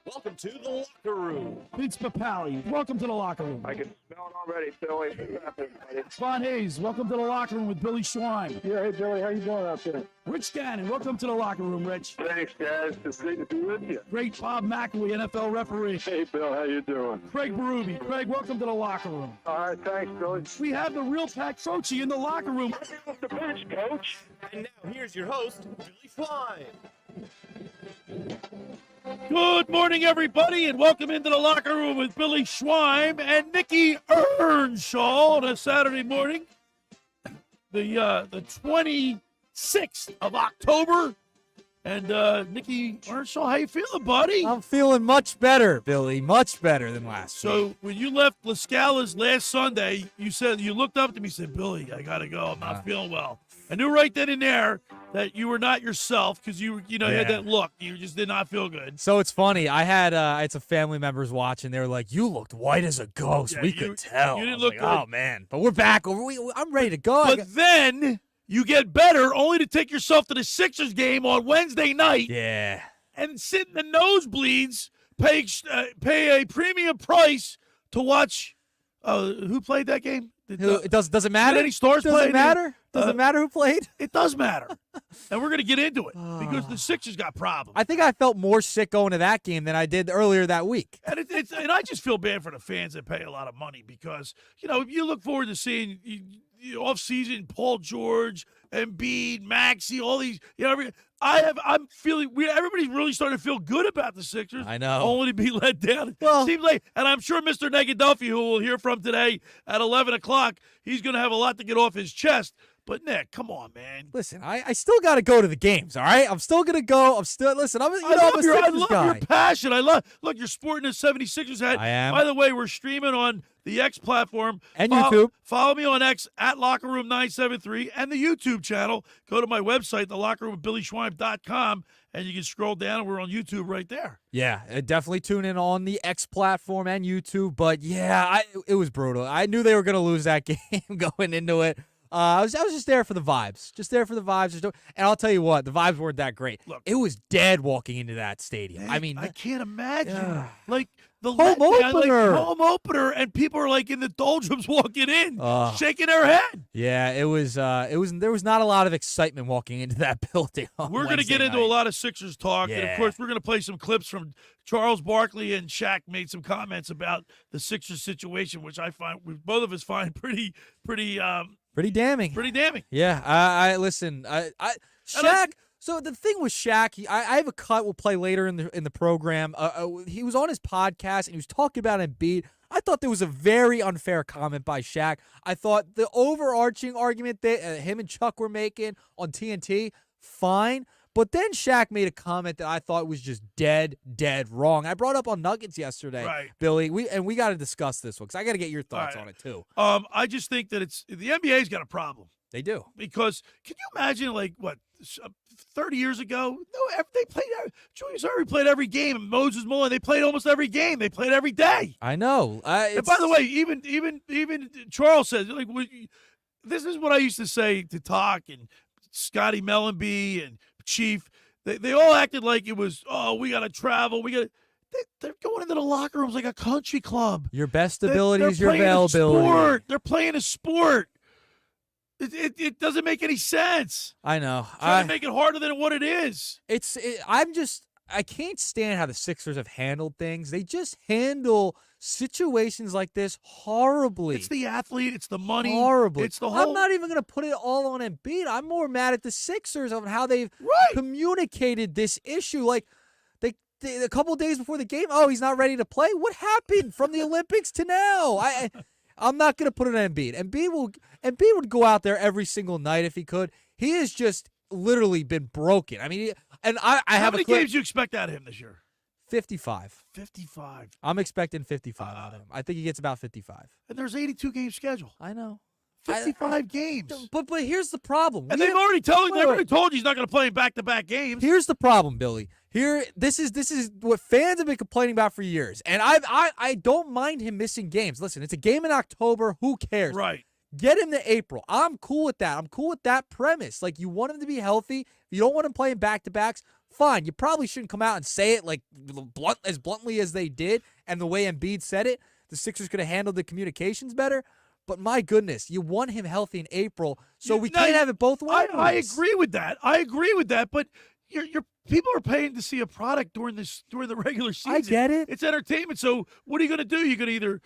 Welcome to the locker room. Vince Papali, welcome to the locker room. I can smell it already, Billy. What's happening, buddy? Von Hayes, welcome to the locker room with Billy Schwein. Yeah, hey, Billy, how you doing out there? Rich Gannon, welcome to the locker room, Rich. Thanks, guys. It's great to be with you. Great Bob McElwee, NFL referee. Hey, Bill, how you doing? Craig Berube. Craig, welcome to the locker room. All right, thanks, Billy. We have the real Pat Croce in the locker room. Off the bench, Coach. And now here's your host, Billy Fly. Good morning, everybody, and welcome into the locker room with Billy Schwein and Nick Earnshaw on a Saturday morning, the 26th of October. And Nick Earnshaw, how you feeling, buddy? I'm feeling much better, Billy. Much better than last week. So when you left La Scala's last Sunday, you looked up to me and said, Billy, I got to go. I'm not feeling well. I knew right then and there that you were not yourself because you had that look. You just did not feel good. So it's funny. I had some family members watching. They were like, "You looked white as a ghost." Yeah, we could tell. You didn't look like, good. Oh man, but we're back. I'm ready to go. But then you get better, only to take yourself to the Sixers game on Wednesday night. Yeah. And sit in the nosebleeds, pay a premium price to watch. Who played that game? Does it matter? Did any stars play? Does it matter? Does it matter who played? It does matter. And we're going to get into it because the Sixers got problems. I think I felt more sick going to that game than I did earlier that week. And and I just feel bad for the fans that pay a lot of money because, you look forward to seeing off-season Paul George, Embiid, Maxey, all these, I'm feeling everybody's really starting to feel good about the Sixers. I know. Only to be let down. Well, Seems like, and I'm sure Mr. Negadelphia, who we'll hear from today at 11 o'clock, he's going to have a lot to get off his chest. But, Nick, come on, man. Listen, I still got to go to the games, all right? I'm still going to go. I'm a Sixers guy. I love your passion. Look, you're sporting a 76ers hat. I am. By the way, we're streaming on the X platform. And YouTube. Follow me on X at LockerRoom973 and the YouTube channel. Go to my website, thelockerroomwithbillyschwein.com, and you can scroll down, and we're on YouTube right there. Yeah, definitely tune in on the X platform and YouTube. But, yeah, it was brutal. I knew they were going to lose that game going into it. I was just there for the vibes. And I'll tell you what, the vibes weren't that great. Look, it was dead walking into that stadium. Man, I mean, I can't imagine. Like the home opener. Home opener, and people are like in the doldrums walking in, shaking their head. Yeah, it was. There was not a lot of excitement walking into that building. We're going to get into a lot of Sixers talk, and of course, we're going to play some clips from Charles Barkley and Shaq made some comments about the Sixers situation, which both of us find pretty damning. Pretty damning. Yeah, I listen. Shaq. So the thing with Shaq, I have a cut we'll play later in the program. He was on his podcast and he was talking about Embiid. I thought there was a very unfair comment by Shaq. I thought the overarching argument that him and Chuck were making on TNT, fine. But then Shaq made a comment that I thought was just dead wrong. I brought up on Nuggets yesterday, right, Billy. We got to discuss this one because I got to get your thoughts on it too. I just think that the NBA's got a problem. They do. Because can you imagine, 30 years ago? No, they played. Julius Erving played every game. And Moses Malone, they played almost every game. They played every day. I know. And by the way, even Charles says, this is what I used to say to Talk and Scotty Mellenby and Chief. They all acted like it was, we got to travel. They're going into the locker rooms like a country club. Your best ability is your availability. They're playing a sport. It doesn't make any sense. I know. Trying to make it harder than what it is. I can't stand how the Sixers have handled things. They just handle situations like this horribly. It's the athlete. It's the money. Horribly. It's the whole. I'm not even going to put it all on Embiid. I'm more mad at the Sixers on how they've communicated this issue. Like, they a couple of days before the game, he's not ready to play. What happened from the Olympics to now? I'm not going to put it on Embiid. Embiid would go out there every single night if he could. He has just literally been broken. I mean, I have how many games do you expect out of him this year? 55. 55. I'm expecting 55 out of him. I think he gets about 55. And there's 82 game schedule. I know. 55 games. But here's the problem. And they've already told you he's not going to play in back-to-back games. Here's the problem, Billy. This is what fans have been complaining about for years. And I don't mind him missing games. Listen, it's a game in October. Who cares? Right. Get him to April. I'm cool with that. I'm cool with that premise. Like, you want him to be healthy. If you don't want him playing back-to-backs, fine. You probably shouldn't come out and say it like as bluntly as they did, and the way Embiid said it, the Sixers could have handled the communications better. But my goodness, you want him healthy in April, so we can't have it both ways. I agree with that. But your people are paying to see a product during the regular season. I get it. It's entertainment. So what are you going to do? You're going to either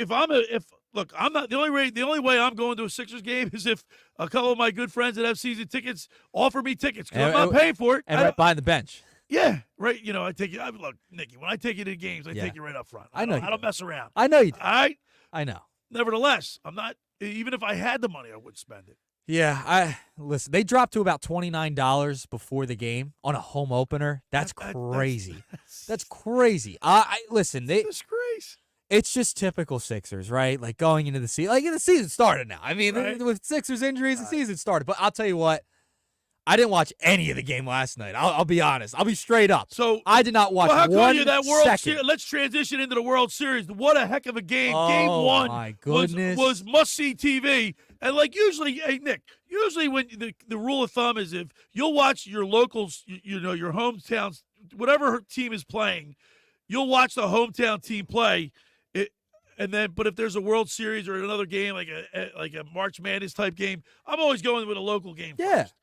I'm not the only way I'm going to a Sixers game is if a couple of my good friends that have season tickets offer me tickets because I'm not paying for it. And right behind the bench. Yeah, right. I take you. Look, Nicky, when I take you to games, I take you right up front. I know. I don't mess around. I know you do. All right. I know. Nevertheless, I'm not. Even if I had the money, I wouldn't spend it. Yeah, listen. They dropped to about $29 before the game on a home opener. That's crazy. That's crazy. I listen. Disgrace. It's just typical Sixers, right? Like going into the season. Like the season started now. I mean, right. With Sixers injuries, the season started. But I'll tell you what. I didn't watch any of the game last night. I'll be honest. I'll be straight up. So I did not watch how one you that World second. Series? Let's transition into the World Series. What a heck of a game! Game Oh, one my goodness. was must-see TV. And like usually, hey Nick, when the rule of thumb is if you'll watch your locals, your hometowns, whatever team is playing, you'll watch the hometown team play. But if there's a World Series or another game like a March Madness type game, I'm always going with a local game. Yeah. First.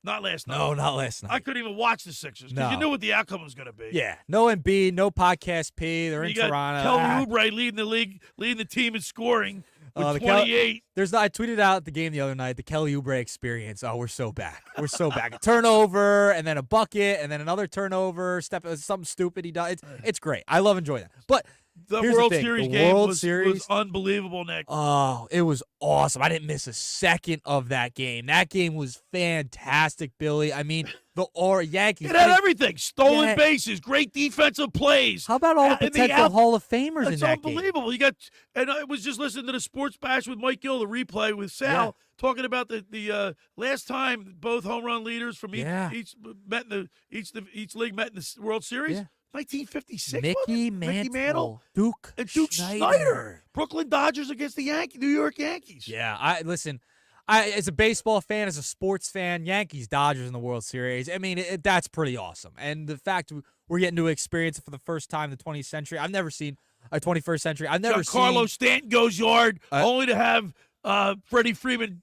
Not last night. No, not last night. I couldn't even watch the Sixers because you knew what the outcome was going to be. Yeah. No Embiid, no Podcast P. They're in Toronto. Kelly Oubre leading the league, leading the team in scoring with 28. I tweeted out the game the other night, the Kelly Oubre experience. Oh, we're so back. We're so back. A turnover, and then a bucket, and then another turnover. Something stupid he does. It's great. I love enjoying that. But the here's World the thing. Series the game World was Series, unbelievable, Nick. Oh, it was awesome. I didn't miss a second of that game. That game was fantastic, Billy. I mean, the Yankees. It had everything. Stolen bases, great defensive plays. How about all the potential Hall of Famers in that game? It's unbelievable. And I was just listening to the Sports Bash with Mike Gill, the replay with Sal, talking about the last time both home run leaders from each league met in the World Series. Yeah. 1956. Mickey Mantle, Duke Schneider. Brooklyn Dodgers against the New York Yankees. Yeah, I as a baseball fan, as a sports fan, Yankees, Dodgers in the World Series. I mean, that's pretty awesome. And the fact we're getting to experience it for the first time in the 20th century. I've never seen a 21st century. I've never seen Carlos Stanton goes yard, only to have Freddie Freeman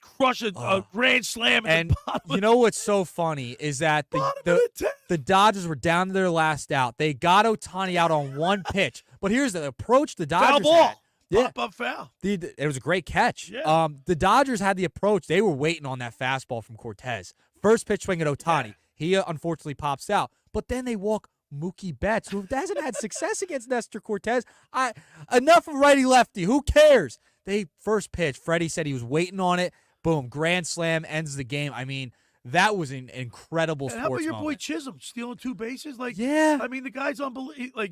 crush a grand slam at the bottom. You know what's so funny is that the Dodgers were down to their last out. They got Ohtani out on one pitch. But here's the approach the Dodgers foul ball. had. Yeah. Pop-up foul. It was a great catch. Yeah. The Dodgers had the approach. They were waiting on that fastball from Cortez. First pitch swing at Ohtani. Yeah. He unfortunately pops out. But then they walk Mookie Betts, who hasn't had success against Nestor Cortez. Enough of righty-lefty. Who cares? First pitch, Freddie said he was waiting on it. Boom, grand slam, ends the game. I mean, that was an incredible sports How about your moment. boy Chisholm stealing 2 bases? Yeah. I mean, the guy's unbelievable.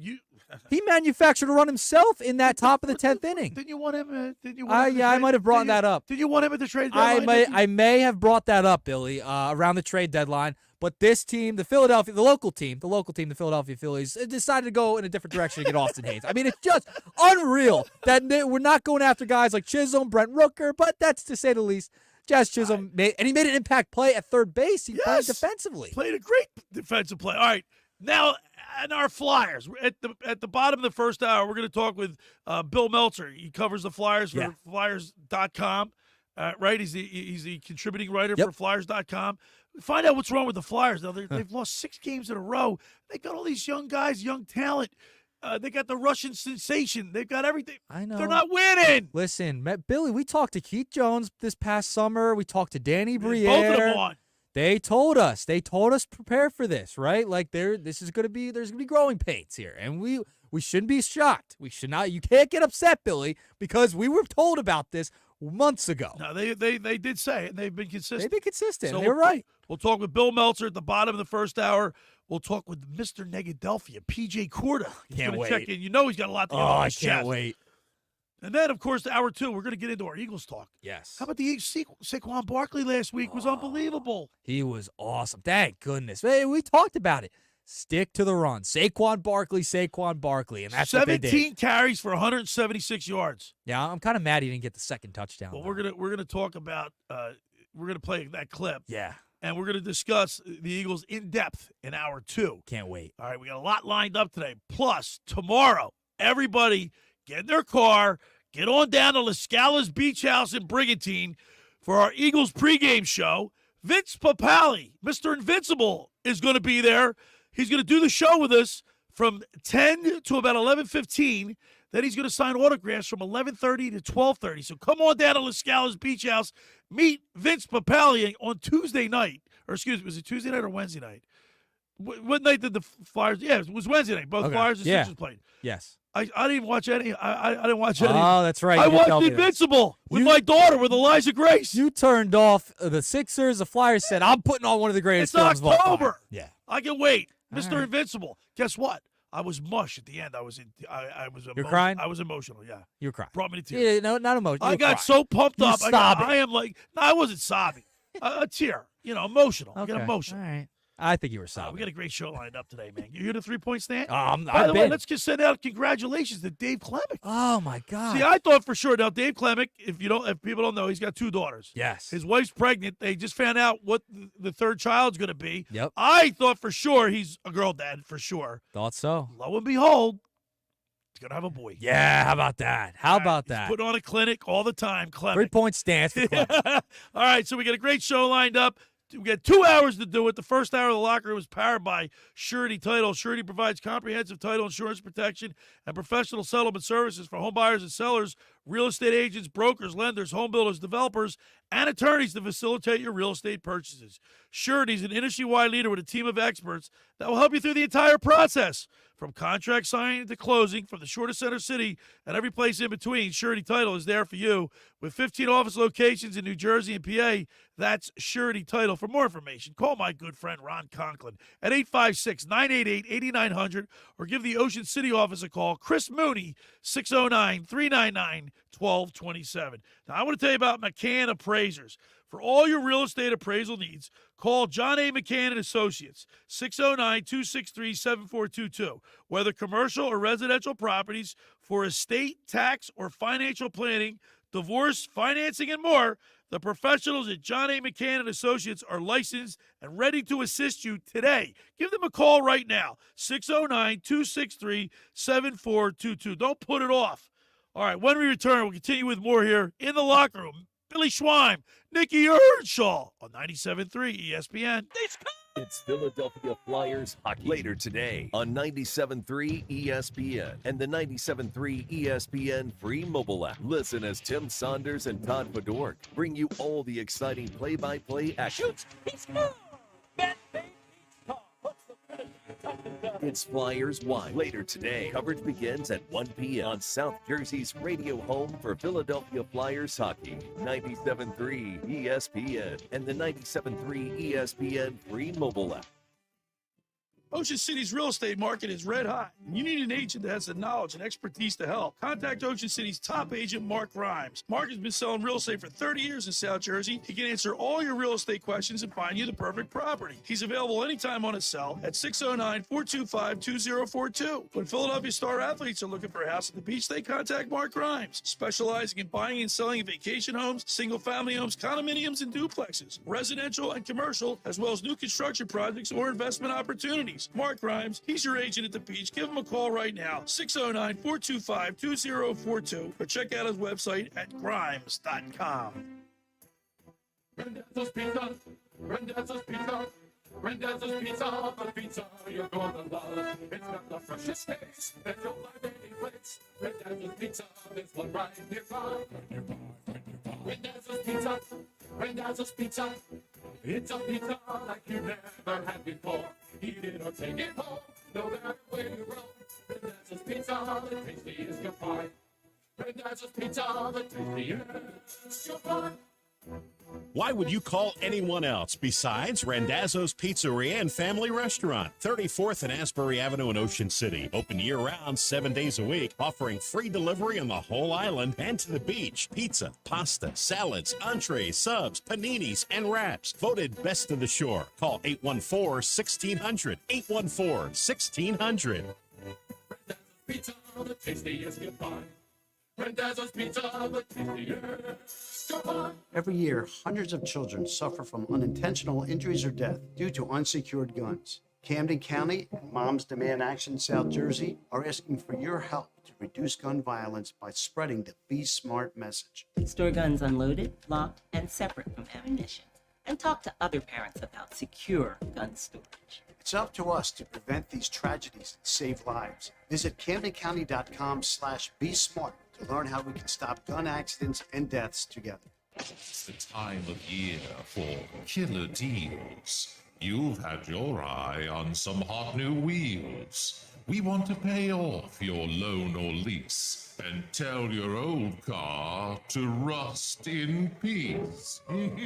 He manufactured a run himself in that top of the 10th inning. Didn't you want him? I might have brought that up. Did you want him at the trade deadline? I may have brought that up, Billy, around the trade deadline. But this team, the local team, the Philadelphia Phillies, decided to go in a different direction to get Austin Hayes. I mean, it's just unreal that we're not going after guys like Chisholm, Brent Rooker, but that's to say the least. Jazz Chisholm made an impact play at third base. He played defensively. Played a great defensive play. All right, now and our Flyers at the bottom of the first hour, we're going to talk with Bill Meltzer. He covers the Flyers for Flyers.com. Right, he's the contributing writer for Flyers.com. Find out what's wrong with the Flyers. Now they've lost 6 games in a row. They got all these young guys, young talent. They got the Russian sensation. They've got everything. I know. They're not winning. Listen, Billy, we talked to Keith Jones this past summer. We talked to Danny Briere. Both of them on. They told us prepare for this, right? Like there's gonna be growing pains here, and we shouldn't be shocked. We should not. You can't get upset, Billy, because we were told about this months ago. No, they did say it, and they've been consistent. They've been consistent. So They're right. We'll talk with Bill Meltzer at the bottom of the first hour. We'll talk with Mr. Negadelphia, P.J. Corda. He's can't wait. Check in. You know he's got a lot to get on his chest. I can't wait. And then, of course, hour 2, we're going to get into our Eagles talk. Yes. How about the Saquon Barkley last week? Was unbelievable. He was awesome. Thank goodness. Hey, we talked about it. Stick to the run. Saquon Barkley, and that's 17 what they did. carries for 176 yards. Yeah, I'm kind of mad he didn't get the second touchdown. Well, we're gonna talk about we're gonna play that clip. Yeah. and we're going to discuss the Eagles in depth in hour 2. Can't wait. All right, we got a lot lined up today. Plus, tomorrow, everybody get in their car, get on down to La Scala's Beach House in Brigantine for our Eagles pregame show. Vince Papale, Mr. Invincible, is going to be there. He's going to do the show with us from 10 to about 11:15. Then he's going to sign autographs from 11:30 to 12:30. So come on down to La Scala's Beach House. Meet Vince Papale on Tuesday night. Or excuse me, was it Tuesday night or Wednesday night? What night did the Flyers? Yeah, it was Wednesday night. Both Flyers and Sixers played. Yes. I didn't even watch any. I didn't watch any. Oh, that's right. I You watched told me this. Invincible with my daughter, with Eliza Grace. You turned off the Sixers. The Flyers said, I'm putting on one of the greatest It's films of all time. October. Yeah. I can wait. All Mr. right. Invincible. Guess what? I was mush at the end. I was You're crying? I was emotional, yeah. You were crying. Brought me to tears. Yeah, no, not emotional. I got so pumped You up. sobbing. I am like, no, I wasn't sobbing. A tear. Emotional. I Okay. get emotional. All right. I think you were sobbing. We got a great show lined up today, man. You hear the 3-point stand? By By the way, let's just send out congratulations to Dave Clemick. Oh my God. See, I thought for sure. Now, Dave Clemick, if people don't know, he's got 2 daughters. Yes. His wife's pregnant. They just found out what the third child's going to be. Yep. I thought for sure he's a girl dad, for sure. Thought so. Lo and behold, he's going to have a boy. Yeah, how about that? How about He's that? putting on a clinic all the time, Clemick. 3-point stance for Clem. All right, so we got a great show lined up. We got 2 hours to do it. The first hour of the locker room is powered by Surety Title. Surety provides comprehensive title insurance protection and professional settlement services for home buyers and sellers, real estate agents, brokers, lenders, home builders, developers, and attorneys to facilitate your real estate purchases. Surety is an industry-wide leader with a team of experts that will help you through the entire process. From contract signing to closing, from the shortest center city and every place in between, Surety Title is there for you. With 15 office locations in New Jersey and PA, that's Surety Title. For more information, call my good friend Ron Conklin at 856-988-8900 or give the Ocean City office a call. Chris Mooney, 609-399-1227. Now, I want to tell you about McCann Appraisers. For all your real estate appraisal needs, call John A. McCann and Associates, 609-263-7422. Whether commercial or residential properties, for estate, tax, or financial planning, divorce, financing, and more, the professionals at John A. McCann and Associates are licensed and ready to assist you today. Give them a call right now, 609-263-7422. Don't put it off. All right, when we return, we'll continue with more here in the locker room. Billy Schweim, Nick Earnshaw on 97.3 ESPN. It's Philadelphia Flyers hockey. Later today on 97.3 ESPN and the 97.3 ESPN free mobile app. Listen as Tim Saunders and Todd Fedork bring you all the exciting play-by-play action. It's Flyers Wide. Later today, coverage begins at 1 p.m. on South Jersey's radio home for Philadelphia Flyers hockey. 97.3 ESPN and the 97.3 ESPN free mobile app. Ocean City's real estate market is red hot. You need an agent that has the knowledge and expertise to help. Contact Ocean City's top agent, Mark Grimes. Mark has been selling real estate for 30 years in South Jersey. He can answer all your real estate questions and find you the perfect property. He's available anytime on his cell at 609-425-2042. When Philadelphia star athletes are looking for a house at the beach, they contact Mark Grimes, specializing in buying and selling vacation homes, single-family homes, condominiums, and duplexes, residential and commercial, as well as new construction projects or investment opportunities. Mark Grimes, he's your agent at the beach. Give him a call right now, 609-425-2042, or check out his website at grimes.com. Randazzo's Pizza, Randazzo's Pizza, Randazzo's Pizza, the pizza you're gonna love. It's got the freshest taste that you'll find any place. Randazzo's Pizza is one right nearby. Randazzo's Pizza, Randazzo's Pizza. It's a pizza like you never had before. Eat it or take it home, no matter where you roam. Randazzo's Pizza, the tastiest you'll find. Randazzo's Pizza, the tastiest you'll find. Why would you call anyone else besides Randazzo's Pizzeria and Family Restaurant, 34th and Asbury Avenue in Ocean City. Open year-round, 7 days a week, offering free delivery on the whole island and to the beach. Pizza, pasta, salads, entrees, subs, paninis, and wraps. Voted best of the shore. Call 814-1600. 814-1600. Randazzo's Pizza, the tastiest you'll find. Randazzo's Pizza, the tastiest. Come on. Every year, hundreds of children suffer from unintentional injuries or death due to unsecured guns. Camden County and Moms Demand Action South Jersey are asking for your help to reduce gun violence by spreading the Be Smart message. Store guns unloaded, locked, and separate from ammunition. And talk to other parents about secure gun storage. It's up to us to prevent these tragedies and save lives. Visit CamdenCounty.com/BeSmart to learn how we can stop gun accidents and deaths together. It's the time of year for killer deals. You've had your eye on some hot new wheels. We want to pay off your loan or lease and tell your old car to rust in peace. Take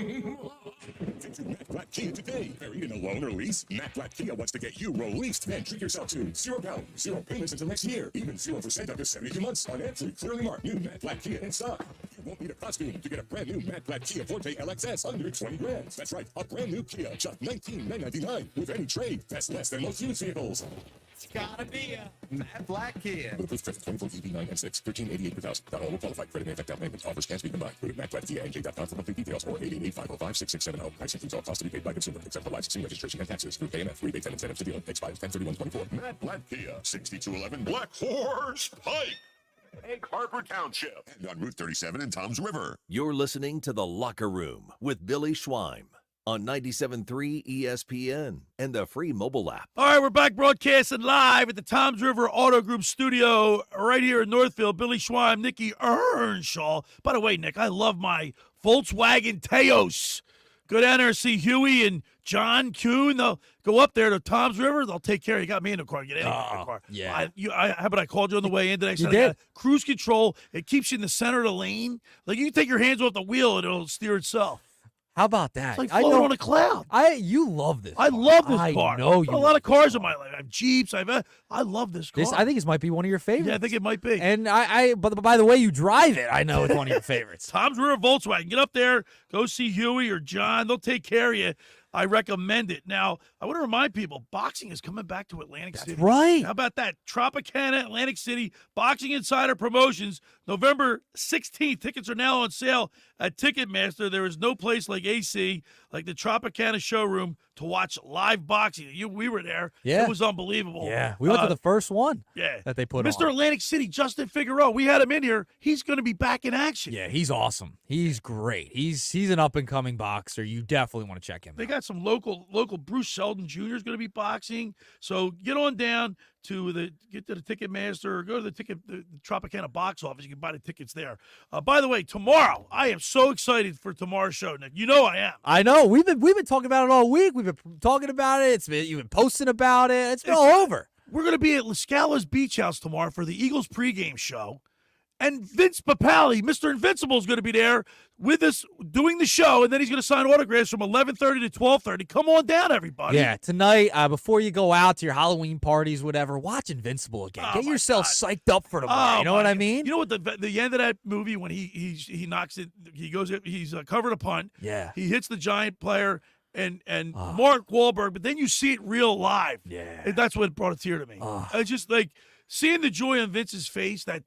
your Matt Black Kia today. Buried in a loan or lease? Matt Black Kia wants to get you released and treat yourself to 0 down, 0 payments until next year. Even 0% up to 72 months on every clearly marked new Matt Black Kia in stock. You won't need a costume to get a brand new Matt Black Kia Forte LXS under 20 grand. That's right, a brand new Kia, just $19,999 with any trade. That's less than most used vehicles. It's gotta be a Matt Black Kia. With approved credit 24 EV9 and 6, 1388 per thousand. Not all will qualify. Credit may affect down payment. Offers can be combined. Go to MattBlackKiaNJ.com for complete details or 888-505-6670. Price includes all costs to be paid by consumer, except for licensing, registration, and taxes. Through KMF. Rebates and incentives to deal. Expires 10/31/24. Matt Black Kia, 6211 Black Horse Pike, Egg Harbor Township, and on Route 37 in Toms River. You're listening to The Locker Room with Billy Schweim on 97.3 ESPN and the free mobile app. All right, we're back broadcasting live at the Toms River Auto Group studio right here in Northfield. Billy Schweim, Nick Earnshaw. By the way, Nick, I love my Volkswagen Teos. Go down there and see Huey and John Kuhn. They'll go up there to Toms River. They'll take care of you. Got me in the car. Get in the car. Yeah. How about I called you on the way in today? You Said did. I got cruise control. It keeps you in the center of the lane. Like, you can take your hands off the wheel and it'll steer itself. How about that? It's like I floating know on a cloud. you love this. I love this I car. know I've got you a lot love of cars in my life. I have Jeeps. I love this car. I think this might be one of your favorites. Yeah, I think it might be. And but by the way you drive it, I know it's one of your favorites. Toms River Volkswagen. Get up there. Go see Huey or John. They'll take care of you. I recommend it. Now, I want to remind people, boxing is coming back to Atlantic City. right. How about that? Tropicana, Atlantic City, Boxing Insider Promotions, November 16th. Tickets are now on sale at Ticketmaster. There is no place like AC, like the Tropicana showroom, to watch live boxing. We were there. Yeah. It was unbelievable. Yeah, we went to the first one that they put Mr. on. Atlantic City, Justin Figueroa. We had him in here. He's going to be back in action. Yeah, he's awesome. He's great. He's an up-and-coming boxer. You definitely want to check him out. They got some local Bruce Sheldon Jr. is going to be boxing. So get on down to the Ticketmaster or go to the Tropicana box office. You can buy the tickets there. By the way, tomorrow, I am so excited for tomorrow's show, Nick. You know I am. I know. We've been talking about it all week. We've been talking about it. You've been posting about it. It's been all over. We're going to be at Lascala's Beach House tomorrow for the Eagles pregame show. And Vince Papale, Mr. Invincible, is going to be there with us doing the show, and then he's going to sign autographs from 11:30 to 12:30. Come on down, everybody. Yeah, tonight, before you go out to your Halloween parties, whatever, watch Invincible again. Get yourself psyched up for tomorrow. You know what I mean? You know what, the end of that movie when he knocks it, he's covered a punt. Yeah. He hits the Giant player and Mark Wahlberg, but then you see it real live. Yeah. And that's what brought a tear to me. It's just like seeing the joy on Vince's face, that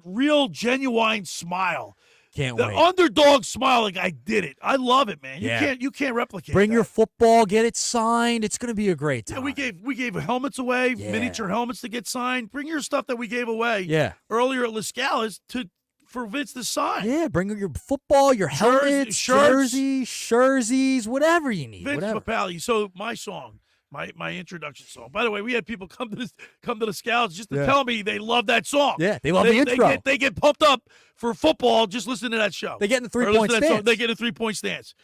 real genuine smile. Can't the wait. Underdog smile, like I did it. I love it, man. Yeah. You can't replicate. Bring that. your football, get it signed. It's going to be a great time. Yeah, we gave helmets away, Yeah. miniature helmets to get signed. Bring your stuff that we gave away earlier at Lascala's for Vince to sign. Yeah, bring your football, your helmets, shirts. jerseys, whatever you need. Vince whatever. Papale. So my song. My introduction song. By the way, we had people come to the Scouts just to tell me they love that song. Yeah, they love the intro. They get pumped up for football just listening to that show. They get in the 3-point stance. They get in a 3-point stance.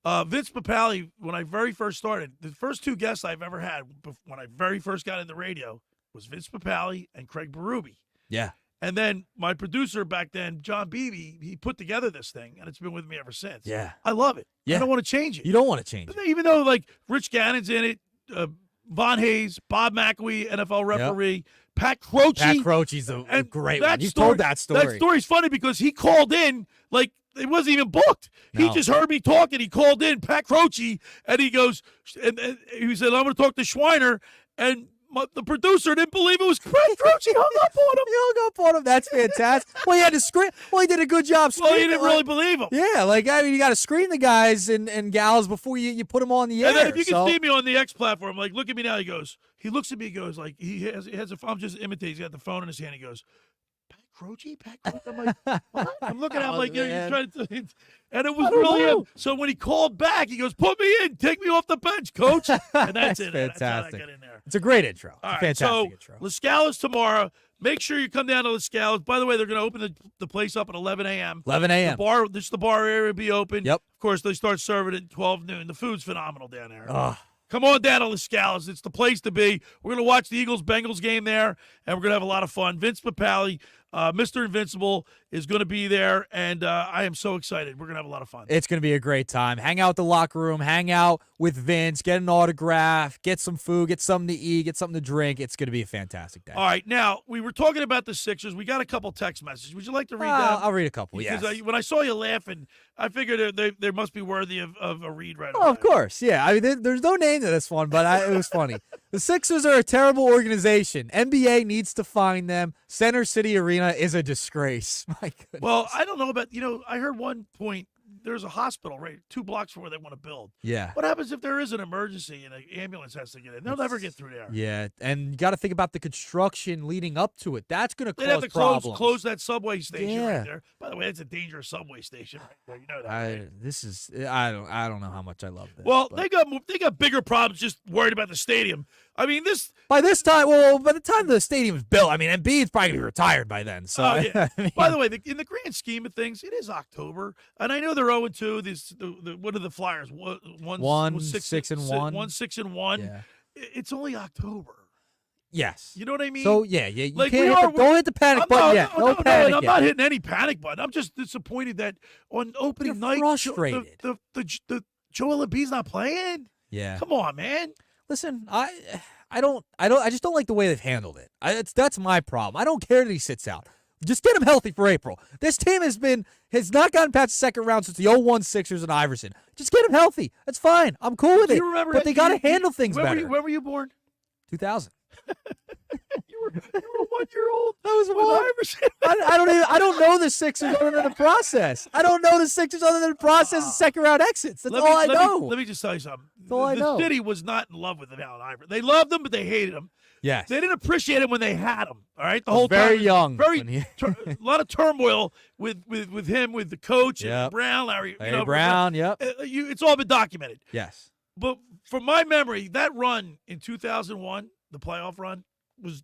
Vince Papale, when I very first started, the first two guests I've ever had when I very first got into radio was Vince Papale and Craig Berube. Yeah. And then my producer back then, John Beebe, he put together this thing, and it's been with me ever since. Yeah. I love it. Yeah. I don't want to change it. You don't want to change it. Even though, like, Rich Gannon's in it, Von Hayes, Bob McAwee, NFL referee, Pat Croce. Pat Croce's a great one. You've told that story. That story's funny because he called in like it wasn't even booked. No. He just heard me talking. He called in, Pat Croce, and he goes, and he said, I'm going to talk to Schweiner. And the producer didn't believe it was Pat Croce. He hung up on him. He hung up on him. That's fantastic. Well, he had to screen. Well, he did a good job Well, screening. he didn't really believe him. Yeah, like, I mean, you got to screen the guys and gals before you put them on the air. And then if you can see me on the X platform, like, look at me now. He looks at me, he goes, like, he has a phone. I'm just imitating. He's got the phone in his hand. He goes, Pat Croce? I'm like, what? I'm looking at him like, you're trying to. And it was really him. So when he called back, he goes, put me in. Take me off the bench, coach. And that's it. Fantastic. That's how I got in there. It's a great intro. All right, Fantastic intro. Lascala's tomorrow. Make sure you come down to Lascala's. By the way, they're going to open the place up at 11 a.m. 11 a.m. The bar area will be open. Yep. Of course, they start serving at 12 noon. The food's phenomenal down there. Ugh. Come on down to Lascala's. It's the place to be. We're going to watch the Eagles-Bengals game there, and we're going to have a lot of fun. Vince Papale, Mr. Invincible, is going to be there, and I am so excited. We're going to have a lot of fun. It's going to be a great time. Hang out at the locker room. Hang out with Vince. Get an autograph. Get some food. Get something to eat. Get something to drink. It's going to be a fantastic day. All right. Now, we were talking about the Sixers. We got a couple text messages. Would you like to read them? I'll read a couple, Because yes. when I saw you laughing, I figured they must be worthy of a read right away. Oh, of course. Yeah. I mean, there's no name to this one, but it was funny. The Sixers are a terrible organization. NBA needs to find them. Center City Arena is a disgrace. My goodness. Well, I don't know about, I heard one point there's a hospital right 2 blocks from where they want to build. Yeah. What happens if there is an emergency and an ambulance has to get in? They'll never get through there. Yeah, and you got to think about the construction leading up to it. That's going to cause They'd have to problems. close that subway station Yeah. right there. By the way, it's a dangerous subway station right there. You know that. right? I don't know how much I love this. Well, but they got bigger problems just worried about the stadium. I mean, by the time the stadium was built, I mean, Embiid's probably gonna be retired by then. So, yeah. I mean, By the way, in the grand scheme of things, it is October, and I know they're 0-2. What are the Flyers? 6 and 1. 1-6-1. Yeah. It's only October. Yes. You know what I mean? So you Like, don't hit the panic button yet. No panic I'm yet. not hitting any panic button. I'm just disappointed that on opening night, frustrated. the Joel Embiid's not playing. Yeah. Come on, man. Listen, I just don't like the way they've handled it. That's my problem. I don't care that he sits out. Just get him healthy for April. This team has not gotten past the second round since the 0-1 Sixers and Iverson. Just get him healthy. That's fine. I'm cool with it. You remember but they got to handle things better. When were you born? 2000. You were 1 year old. That was with Iverson. I don't know the Sixers other than the process. I don't know the Sixers other than the process of second round exits. That's all I know. Let me just tell you something. That's all I know. The city was not in love with Allen Iverson. They loved him, but they hated him. Yes. They didn't appreciate him when they had him. All right, the I was whole very time. young A lot of turmoil with him, with the coach, Yep. and Brown, Larry Brown. Yep. It's all been documented. Yes. But from my memory, that run in 2001, the playoff run, was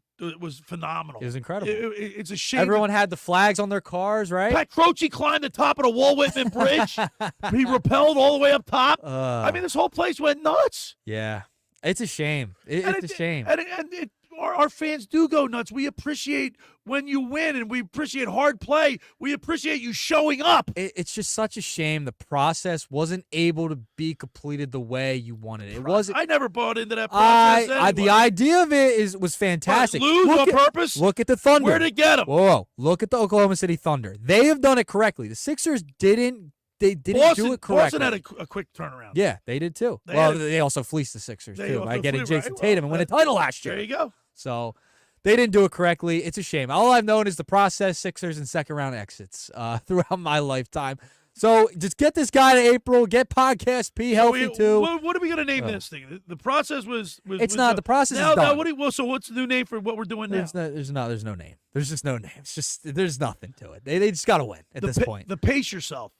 phenomenal. It was incredible. It's a shame. Everyone had the flags on their cars, right? Pat Croce climbed the top of the Walt Whitman Bridge. He rappelled all the way up top. I mean, this whole place went nuts. Yeah. It's a shame. It's a shame. And our fans do go nuts. We appreciate when you win, and we appreciate hard play. We appreciate you showing up. It's just such a shame the process wasn't able to be completed the way you wanted it. It wasn't. I never bought into that process. The idea of it was fantastic. Lose on purpose? Look at the Thunder. Where'd it get them? Whoa! Look at the Oklahoma City Thunder. They have done it correctly. The Sixers didn't. They didn't do it correctly. Boston had a quick turnaround. Yeah, they did too. They also fleeced the Sixers too by getting Jason Tatum and win a title last year. There you go. So they didn't do it correctly. It's a shame. All I've known is the process, Sixers, and second round exits throughout my lifetime. So just get this guy to April. Get Podcast P healthy too. What are we going to name this thing? The process was. It's not. The process is done. So what's the new name for what we're doing now? There's no name. There's just no name. It's just there's nothing to it. They just got to win at this point. Pace yourself.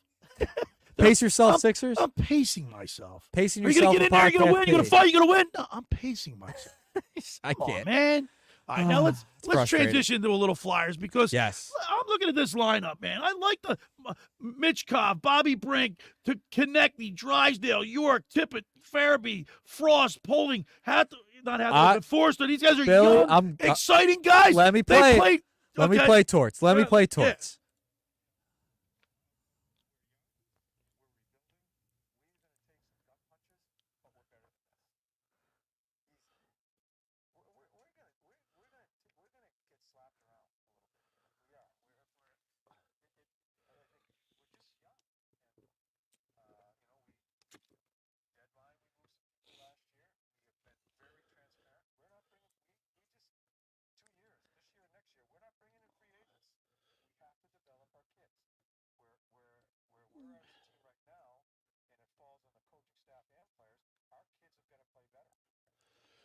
Pace yourself, Sixers. I'm pacing myself. Pacing Are yourself. You going to get in there? You're going to win. You're going to fight. You're going to win. No, I'm pacing myself. I can't, man. All right, now let's transition to a little Flyers because yes, I'm looking at this lineup, man. I like the Mitchkov, Bobby Brink, to Konechny, Drysdale, York, Tippett, Farabee, Frost, Poling, but Forster. These guys are young, exciting guys. Let me play. Let me play Torts. Yeah.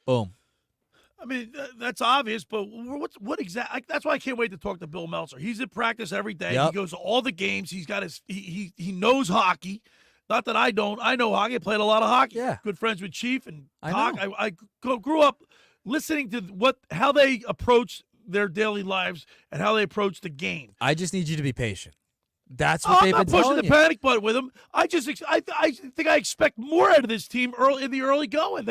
Boom. I mean, that's obvious, but what exactly? That's why I can't wait to talk to Bill Meltzer. He's in practice every day. Yep. He goes to all the games. He's got he knows hockey. Not that I don't. I know hockey. I played a lot of hockey. Yeah. Good friends with Chief and I Talk. know. I grew up listening to how they approach their daily lives and how they approach the game. I just need you to be patient. That's what they've I'm been not pushing telling the you. panic button with them. I think I expect more out of this team in the early going.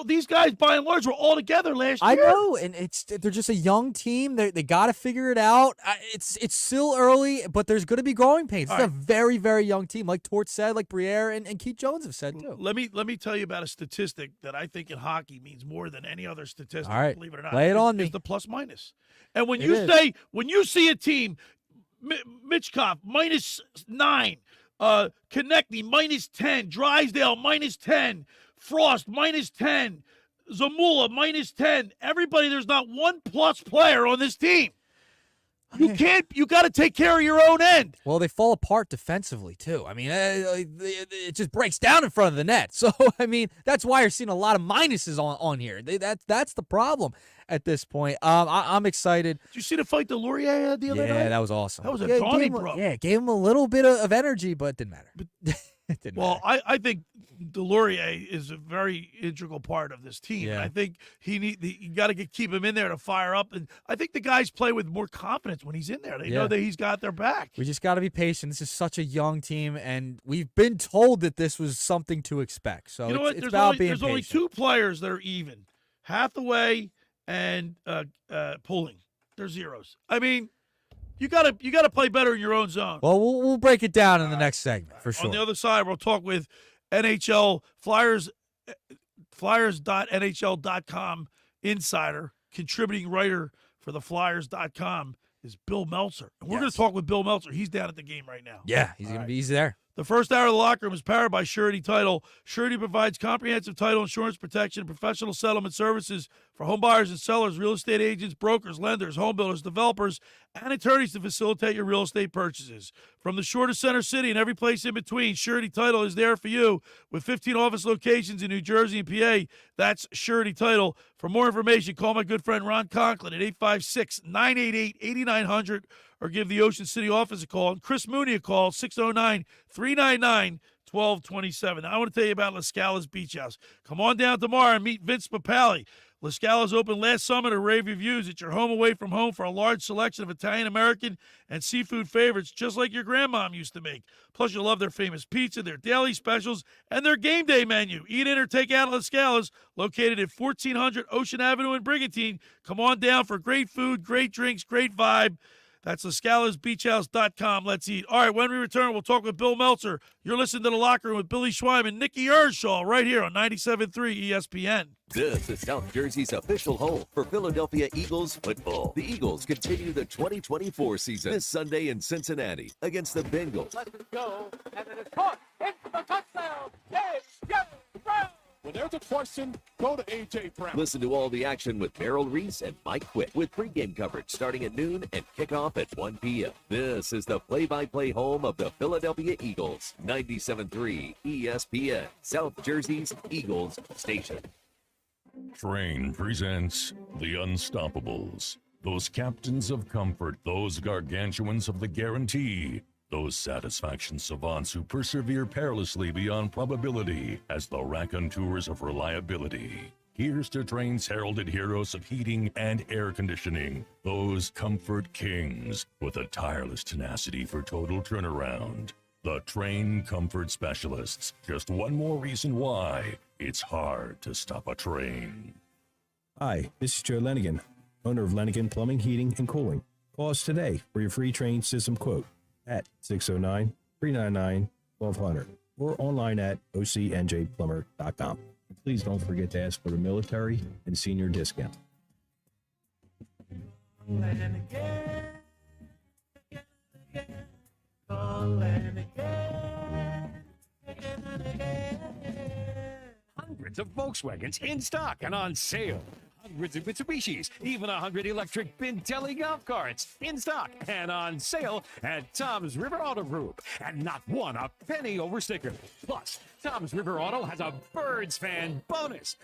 These guys by and large were all together last year. I know, and they're just a young team. They got to figure it out. It's still early, but there's going to be growing pains. It's a very, very young team, like Tort said, like Briere and Keith Jones have said too. Let me tell you about a statistic that I think in hockey means more than any other statistic. All right, believe it or not, lay it on me. It's the plus minus. And when It you see a team, Mitchkov -9, Konechny -10, Drysdale -10, Frost -10, Zamula -10. Everybody, there's not one plus player on this team. You got to take care of your own end. Well, they fall apart defensively, too. I mean, it just breaks down in front of the net. So, I mean, that's why you're seeing a lot of minuses on here. That's the problem at this point. I'm excited. Did you see the fight that Laurier had the other night? Yeah, that was awesome. That was a Donnybrook. Gave him a little bit of energy, but it didn't matter. It didn't matter. I think Delorier is a very integral part of this team. Yeah. And I think you got to keep him in there to fire up. And I think the guys play with more confidence when he's in there. They know that he's got their back. We just got to be patient. This is such a young team, and we've been told that this was something to expect. So You know what? it's There's about only, being there's only patient. two players that are even. Hathaway and Pulling. They're zeros. I mean, you gotta play better in your own zone. Well, we'll break it down in the next segment for sure. On the other side, we'll talk with NHL Flyers.NHL.com insider, contributing writer for the Flyers.com is Bill Meltzer. And we're going to talk with Bill Meltzer. He's down at the game right now. Yeah, he's there. The first hour of the locker room is powered by Surety Title. Surety provides comprehensive title insurance protection and professional settlement services for home buyers and sellers, real estate agents, brokers, lenders, home builders, developers, and attorneys to facilitate your real estate purchases. From the shore to Center City and every place in between, Surety Title is there for you with 15 office locations in New Jersey and PA. That's Surety Title. For more information, call my good friend Ron Conklin at 856-988-8900 or give the Ocean City office a call. And Chris Mooney a call, 609-399-1227. Now, I want to tell you about La Scala's Beach House. Come on down tomorrow and meet Vince Papali. La Scala's opened last summer to rave reviews. It's your home away from home for a large selection of Italian-American and seafood favorites, just like your grandmom used to make. Plus, you'll love their famous pizza, their daily specials, and their game day menu. Eat in or take out at La Scala's, located at 1400 Ocean Avenue in Brigantine. Come on down for great food, great drinks, great vibe. That's LaScalasBeachHouse.com. Let's eat. All right, when we return, we'll talk with Bill Meltzer. You're listening to The Locker Room with Billy Schweim and Nick Earnshaw right here on 97.3 ESPN. This is South Jersey's official home for Philadelphia Eagles football. The Eagles continue the 2024 season this Sunday in Cincinnati against the Bengals. Let it go, and it is caught into the touchdown. A.J. Brown. When there's a question, go to A.J. Brown. Listen to all the action with Merrill Reese and Mike Quick with pregame coverage starting at noon and kickoff at 1 p.m. This is the play-by-play home of the Philadelphia Eagles. 97.3 ESPN, South Jersey's Eagles station. Train presents The Unstoppables. Those captains of comfort, those gargantuans of the guarantee, those satisfaction savants who persevere perilously beyond probability as the raconteurs of reliability. Here's to Train's heralded heroes of heating and air conditioning, those comfort kings with a tireless tenacity for total turnaround. The Train Comfort Specialists. Just one more reason why it's hard to stop a train. Hi, this is Joe Lenigan, owner of Lenigan Plumbing, Heating, and Cooling. Call us today for your free train system quote at 609-399-1200 or online at ocnjplumber.com. Please don't forget to ask for the military and senior discount. Hundreds of Volkswagens in stock and on sale. hundreds of Mitsubishis, even 100 electric Bintelli golf carts in stock and on sale at Tom's River Auto Group. And not one a penny over sticker. Plus, Tom's River Auto has a Birds fan bonus.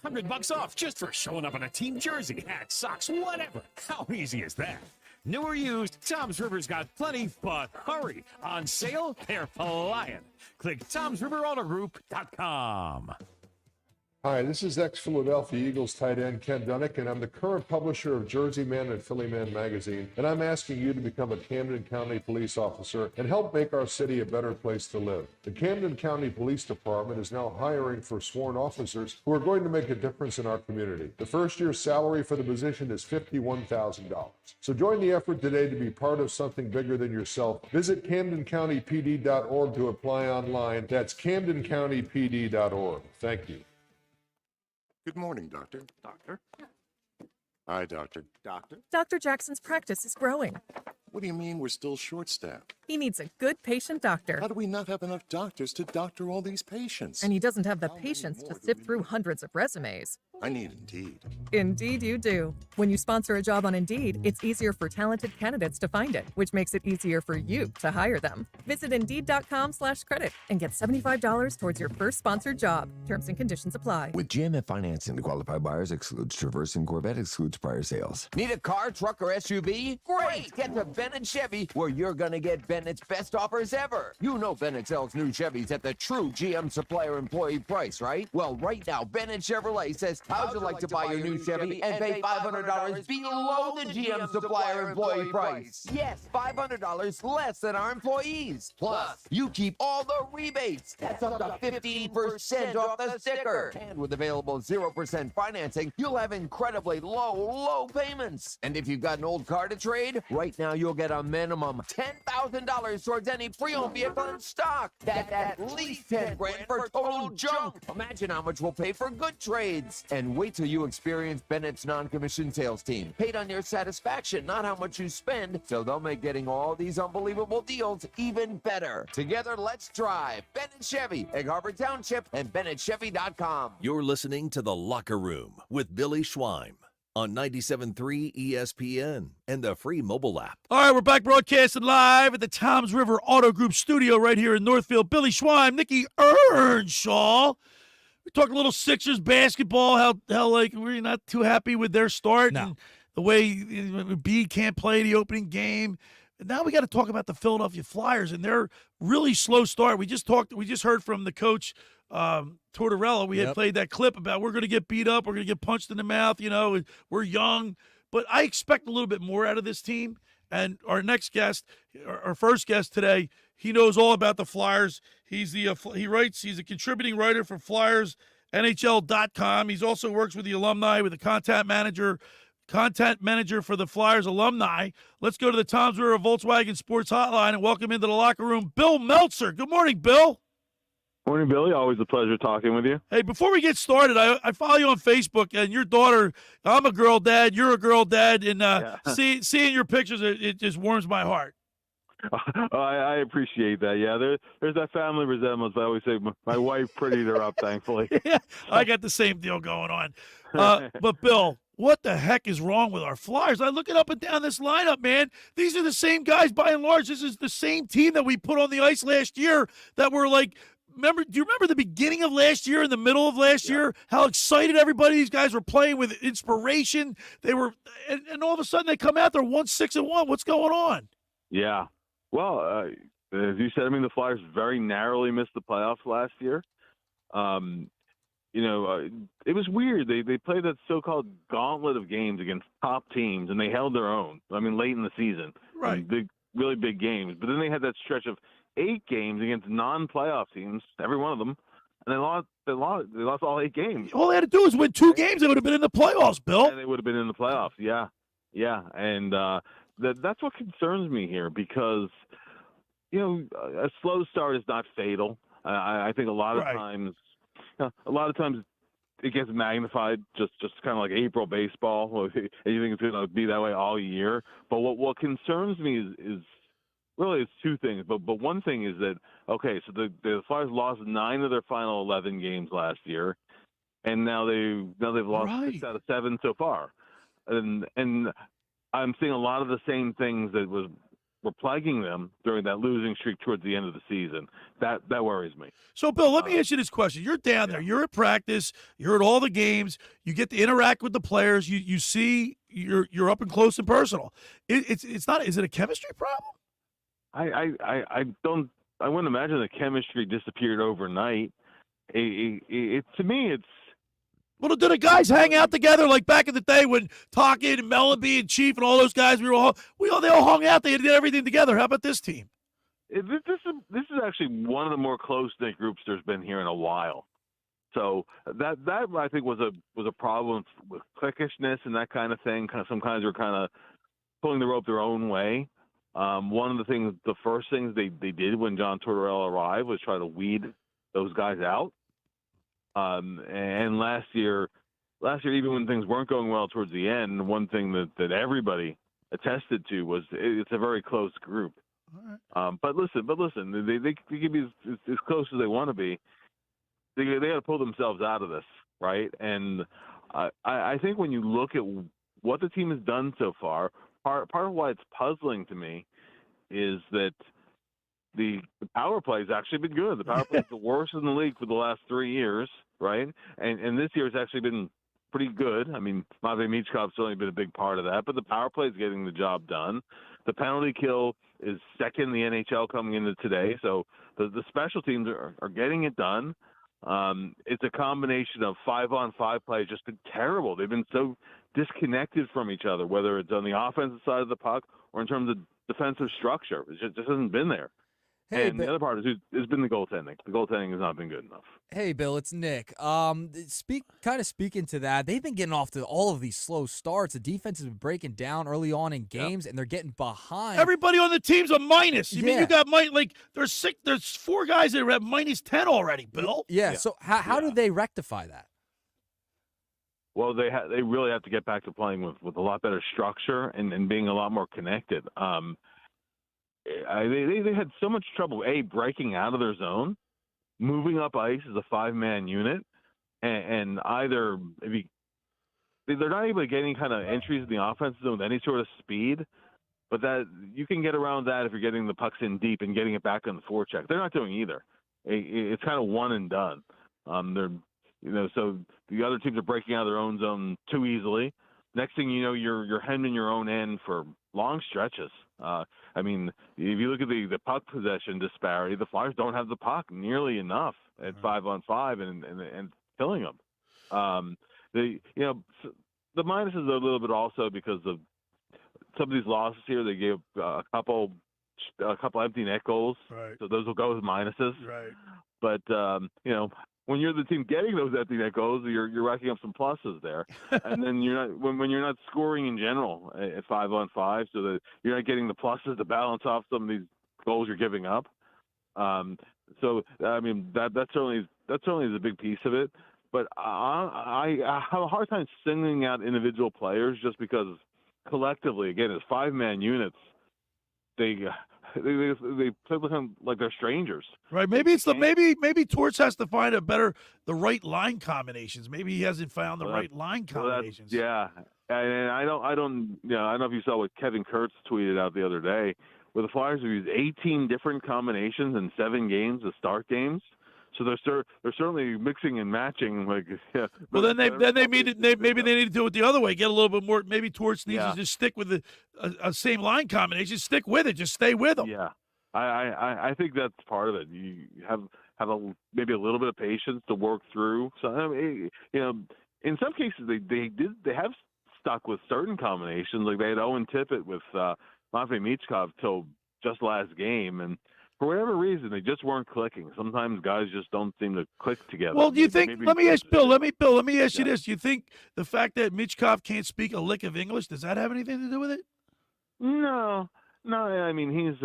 $500 off just for showing up in a team jersey, hat, socks, whatever. How easy is that? New or used, Tom's River's got plenty, but hurry. On sale, they're flying. Click Tom'sRiverAutoGroup.com. Hi, this is ex-Philadelphia Eagles tight end Ken Dunnick, and I'm the current publisher of Jersey Man and Philly Man magazine, and I'm asking you to become a Camden County police officer and help make our city a better place to live. The Camden County Police Department is now hiring for sworn officers who are going to make a difference in our community. The first year's salary for the position is $51,000. So join the effort today to be part of something bigger than yourself. Visit CamdenCountyPD.org to apply online. That's CamdenCountyPD.org. Thank you. Good morning, Doctor. Doctor? Hi, Doctor. Doctor? Dr. Jackson's practice is growing. What do you mean we're still short-staffed? He needs a good patient doctor. How do we not have enough doctors to doctor all these patients? And he doesn't have the patience to sift through hundreds of resumes. I need Indeed. Indeed you do. When you sponsor a job on Indeed, it's easier for talented candidates to find it, which makes it easier for you to hire them. Visit Indeed.com/credit and get $75 towards your first sponsored job. Terms and conditions apply. With GMF financing to qualified buyers excludes Traverse and Corvette excludes prior sales. Need a car, truck, or SUV? Great! Get to Bennett Chevy, where you're going to get Bennett's best offers ever. You know Bennett sells new Chevys at the true GM supplier employee price, right? Well, right now, Bennett Chevrolet says, how'd you like to buy your new Chevy and pay $500 below the GM supplier employee price? Yes, $500 less than our employees. Plus, you keep all the rebates. That's up to 15% off the sticker. And with available 0% financing, you'll have incredibly low payments. And if you've got an old car to trade, right now you'll get a minimum $10,000 towards any pre-owned vehicle in stock. That's at least $10,000 for total junk. Imagine how much we'll pay for good trades. And wait till you experience Bennett's non-commissioned sales team. Paid on your satisfaction, not how much you spend. So they'll make getting all these unbelievable deals even better. Together, let's drive. Bennett Chevy, Egg Harbor Township, and BennettChevy.com. You're listening to The Locker Room with Billy Schweim on 97.3 ESPN and the free mobile app. All right, we're back broadcasting live at the Tom's River Auto Group studio right here in Northfield. Billy Schweim, Nick Earnshaw. We talked a little Sixers basketball, how like we're not too happy with their start and the way B can't play the opening game. And now we got to talk about the Philadelphia Flyers and their really slow start. We just heard from the coach, Tortorella. We had played that clip about we're going to get beat up, we're going to get punched in the mouth, we're young. But I expect a little bit more out of this team. And our next guest, our first guest today, he knows all about the Flyers. He's a contributing writer for FlyersNHL.com. He's also works with the alumni with the content manager for the Flyers alumni. Let's go to the Tom's River Volkswagen Sports Hotline and welcome into the locker room, Bill Meltzer. Good morning, Bill. Morning, Billy. Always a pleasure talking with you. Hey, before we get started, I follow you on Facebook, and your daughter, I'm a girl dad, you're a girl dad, and seeing your pictures, it just warms my heart. I appreciate that. Yeah, there's that family resemblance. I always say my wife prettied her up, thankfully. Yeah, I got the same deal going on. But, Bill, what the heck is wrong with our Flyers? I look it up and down this lineup, man. These are the same guys by and large. This is the same team that we put on the ice last year that were like, do you remember the beginning of last year, in the middle of last year, how excited these guys were playing with inspiration? They were, and all of a sudden they come out, they're 1-6-1. What's going on? Yeah. Well, as you said, the Flyers very narrowly missed the playoffs last year. It was weird. They played that so-called gauntlet of games against top teams, and they held their own. Late in the season, right? Really big games. But then they had that stretch of 8 games against non-playoff teams, every one of them, and they lost all 8 games. All they had to do was win 2 games. They would have been in the playoffs, Bill. And they would have been in the playoffs. Yeah. And that's what concerns me here because, a slow start is not fatal. I think a lot of times it gets magnified, just kind of like April baseball. And you think it's going to be that way all year. But what concerns me is really it's 2 things. But one thing is that, okay, so the Flyers lost 9 of their final 11 games last year. and now they've lost 6 out of 7 so far, and I'm seeing a lot of the same things that were plaguing them during that losing streak towards the end of the season. That worries me. So, Bill, let me ask you this question. You're down there. You're at practice. You're at all the games. You get to interact with the players. You see you're up and close and personal. It's not. Is it a chemistry problem? I wouldn't imagine the chemistry disappeared overnight. To me, it's. Well, do the guys hang out together like back in the day when Talkin and Mellenby and Chief and all those guys, they all hung out. They did everything together. How about this team? This is actually one of the more close-knit groups there's been here in a while. So that I think was a problem with cliquishness and that kind of thing. Some guys were kind of pulling the rope their own way. One of the first things they did when John Tortorella arrived was try to weed those guys out. And last year, even when things weren't going well towards the end, one thing that everybody attested to was it's a very close group. Right. But listen, they can be as close as they want to be. They got to pull themselves out of this, right? And I think when you look at what the team has done so far, part of why it's puzzling to me is that the power play has actually been good. The power play is the worst in the league for the last 3 years, right? And this year has actually been pretty good. I mean, Matvei Michkov's certainly been a big part of that, but the power play is getting the job done. The penalty kill is second in the NHL coming into today, so the special teams are getting it done. It's a combination of 5-on-5 play has just been terrible. They've been so disconnected from each other, whether it's on the offensive side of the puck or in terms of defensive structure. It just hasn't been there. Hey, and the other part has been the goaltending. The goaltending has not been good enough. Hey, Bill, it's Nick. Speaking to that, they've been getting off to all of these slow starts. The defense has been breaking down early on in games, and they're getting behind. Everybody on the team's a minus. You mean you got there's 4 guys that are at -10 already, Bill? Yeah. So how do they rectify that? Well, they really have to get back to playing with a lot better structure and being a lot more connected. They had so much trouble, breaking out of their zone, moving up ice as a 5-man unit, and either they're not able to get any kind of entries in the offensive zone with any sort of speed, but that you can get around that if you're getting the pucks in deep and getting it back on the forecheck. They're not doing either. It's kind of one and done. So the other teams are breaking out of their own zone too easily. Next thing you know, you're hemming your own end for long stretches. I mean, if you look at the puck possession disparity, the Flyers don't have the puck nearly enough at 5-on-5 and killing them. The minus is a little bit also because of some of these losses here. They gave a couple empty net goals, right. So those will go as minuses. Right. But when you're the team getting those empty net goals, you're racking up some pluses there, and then you're not when you're not scoring in general at 5-on-5, so that you're not getting the pluses to balance off some of these goals you're giving up. So I mean that certainly is a big piece of it. But I have a hard time singling out individual players just because collectively, again, as 5-man units, they play with him like they're strangers. Right. Maybe it's maybe Torts has to find the right line combinations. Maybe he hasn't found the right line combinations. Yeah. And I don't know if you saw what Kevin Kurtz tweeted out the other day, where the Flyers have used 18 different combinations in 7 games to start games. So they're certainly mixing and matching. Well, then maybe they need to do it the other way. Get a little bit more. Maybe Torts needs to just stick with the same line combination. Stick with it. Just stay with them. Yeah, I think that's part of it. You have maybe a little bit of patience to work through. So in some cases they have stuck with certain combinations. Like they had Owen Tippett with Matvei Michkov till just last game, and for whatever reason, they just weren't clicking. Sometimes guys just don't seem to click together. Well, do you think? Let me ask Bill. Let me ask you this. Do you think the fact that Michkov can't speak a lick of English, does that have anything to do with it? No. I mean, he's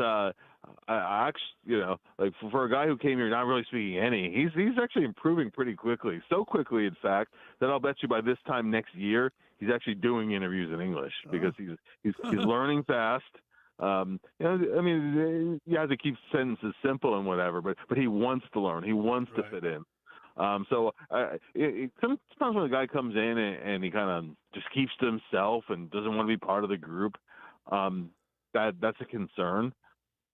actually, like for a guy who came here not really speaking any, he's actually improving pretty quickly. So quickly, in fact, that I'll bet you by this time next year, he's actually doing interviews in English because he's learning fast. I mean, you have to keep sentences simple and whatever, but he wants to learn. He wants to fit in. Sometimes when a guy comes in and he kind of just keeps to himself and doesn't want to be part of the group, that's a concern.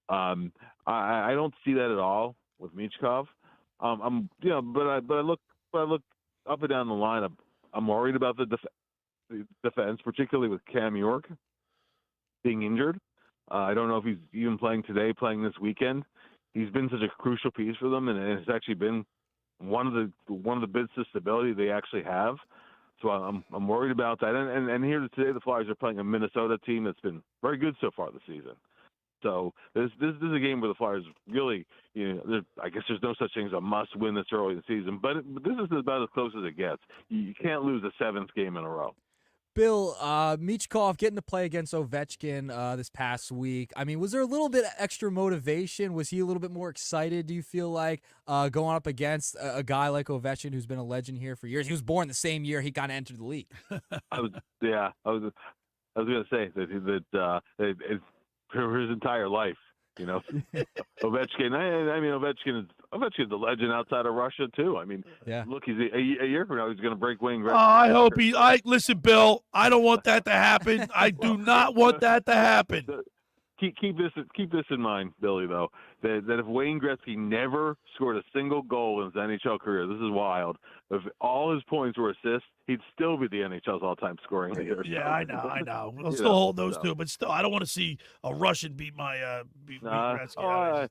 I don't see that at all with Michkov. But I look up and down the lineup. I'm worried about the defense, particularly with Cam York being injured. I don't know if he's even playing this weekend. He's been such a crucial piece for them, and it's actually been one of the bits of stability they actually have. So I'm worried about that. And here today, the Flyers are playing a Minnesota team that's been very good so far this season. So this is a game where the Flyers really, I guess there's no such thing as a must-win this early in the season, but this is about as close as it gets. You can't lose a seventh game in a row. Bill, Michkov getting to play against Ovechkin this past week. I mean, was there a little bit extra motivation? Was he a little bit more excited, do you feel like, going up against a guy like Ovechkin who's been a legend here for years? He was born the same year he kind of entered the league. I was going to say that for his entire life, Ovechkin. Ovechkin's a legend outside of Russia too. I mean, look, he's a year from now he's going to break Wayne Gretzky. I hope listen, Bill. I don't want that to happen. I do not want that to happen. Keep this in mind, Billy. Though that if Wayne Gretzky never scored a single goal in his NHL career, this is wild. If all his points were assists, he'd still be the NHL's all-time scoring leader. Yeah, I know. We'll still hold those two, but still, I don't want to see a Russian beat Gretzky.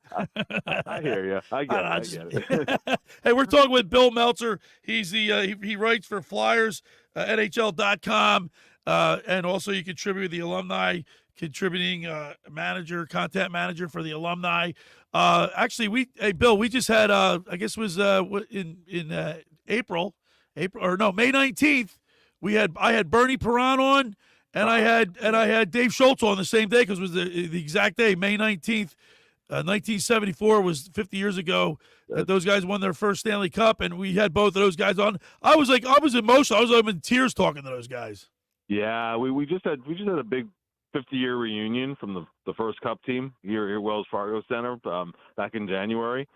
I hear you. I get it. Hey, we're talking with Bill Meltzer. He's he writes for Flyers, NHL.com, and also you contribute the alumni. Contributing content manager for the alumni. Actually, Bill, we just had I guess it was in May 19th. I had Bernie Perron on, and I had Dave Schultz on the same day because it was the exact day, May 19th, 1974 was 50 years ago that those guys won their first Stanley Cup, and we had both of those guys on. I was emotional. I was in tears talking to those guys. Yeah, we just had a big 50-year reunion from the first Cup team here at Wells Fargo Center back in January.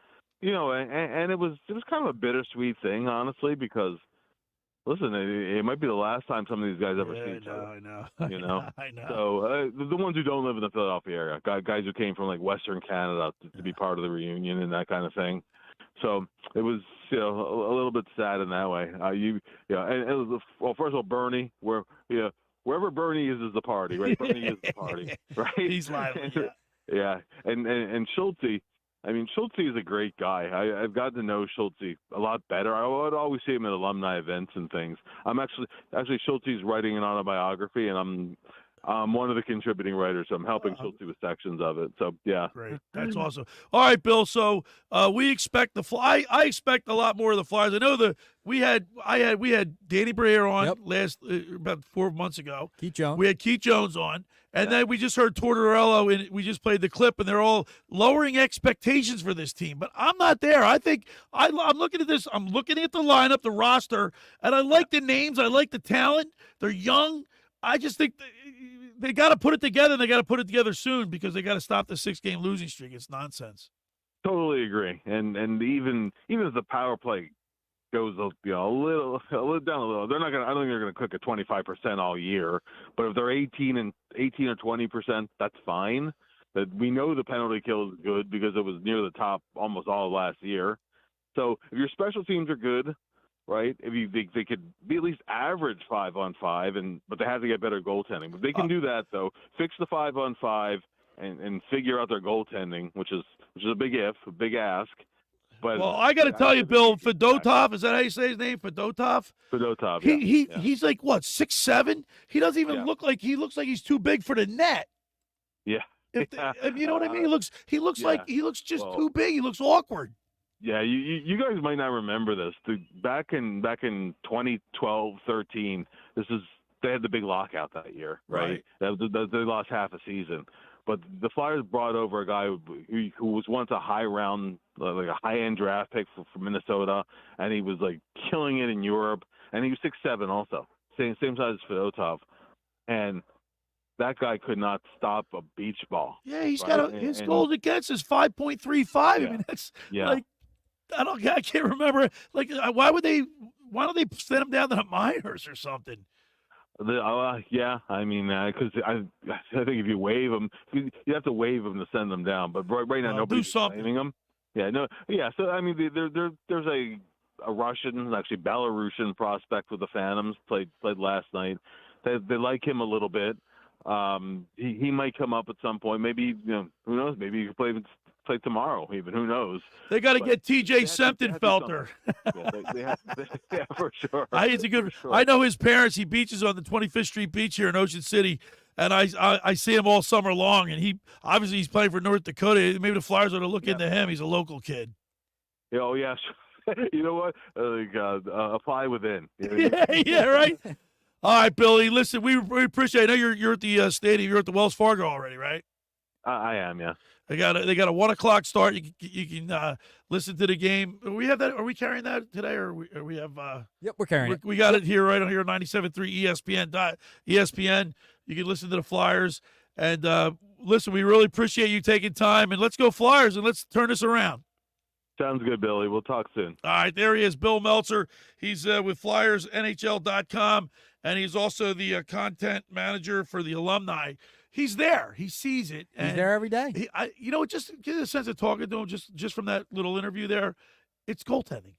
And it was kind of a bittersweet thing, honestly, because listen, it might be the last time some of these guys ever see each other. I know. I know. So the ones who don't live in the Philadelphia area, guys who came from like Western Canada to be part of the reunion and that kind of thing. So it was a little bit sad in that way. And it was first of all, Bernie, wherever Bernie is the party, right? Bernie is the party, right? He's lively. Yeah. And Schulte, Schulte is a great guy. I've gotten to know Schulte a lot better. I would always see him at alumni events and things. I'm actually Schulte's writing an autobiography, and I'm one of the contributing writers. So I'm helping Schulte with sections of it. So yeah, great. That's awesome. All right, Bill. So we expect I expect a lot more of the Flyers. I know we had Danny Briere on last about 4 months ago. Keith Jones. We had Keith Jones on, and then we just heard Tortorella, and we just played the clip, and they're all lowering expectations for this team. But I'm not there. I think I'm looking at this. I'm looking at the lineup, the roster, and I like the names. I like the talent. They're young. I just think they got to put it together, and they got to put it together soon because they got to stop the 6-game losing streak. It's nonsense. Totally agree. And even if the power play goes a little down a little, they're not gonna. I don't think they're gonna cook at 25% all year. But if they're 18 or 20%, that's fine. But we know the penalty kill is good because it was near the top almost all of last year. So if your special teams are good, right? If they could be at least average 5-on-5, but they have to get better goaltending. But they can do that though. Fix the 5-on-5 and figure out their goaltending, which is a big ask. But I got to tell you, Bill, Fedotov, is that how you say his name? Fedotov, yeah. He's like what, 6'7"? He doesn't even look like he's too big for the net. Yeah. You know what I mean? He looks just too big. He looks awkward. Yeah, you guys might not remember this. Back in 2012-13, they had the big lockout that year, right? They lost half a season. But the Flyers brought over a guy who was once a like a high-end draft pick from Minnesota, and he was like killing it in Europe. And he was 6'7" also, same size as Fedotov. And that guy could not stop a beach ball. Yeah, he's got his goals against is 5.35. I mean, I can't remember. Like, why don't they send them down to the minors or something? Yeah, I mean, because I think if you waive them, you have to waive them to send them down. But right now, nobody's claiming them. Yeah, no, yeah. So I mean, there's a Russian, actually Belarusian prospect with the Phantoms played last night. They like him a little bit. He might come up at some point. Maybe who knows? Maybe he could play tomorrow. Even who knows? They got to get T.J. Semptenfelter. Yeah, for sure. He's a good. Sure. I know his parents. He beaches on the 25th Street Beach here in Ocean City, and I see him all summer long. And he's playing for North Dakota. Maybe the Flyers ought to look into him. He's a local kid. Oh yeah. You know what? Apply within. Yeah, right. All right, Billy. Listen, we appreciate it. I know you're at the stadium. You're at the Wells Fargo already, right? I am. Yeah. They got a 1:00 start. You can listen to the game. We have that. Are we carrying that today, or we have? Yep, we're carrying it. We got it here right on here, 97.3 ESPN. You can listen to the Flyers and listen. We really appreciate you taking time, and let's go Flyers and let's turn this around. Sounds good, Billy. We'll talk soon. All right, there he is, Bill Meltzer. He's with FlyersNHL.com, and he's also the content manager for the alumni. He's there. He sees it. He's there every day. Just get a sense of talking to him just from that little interview there. It's goaltending.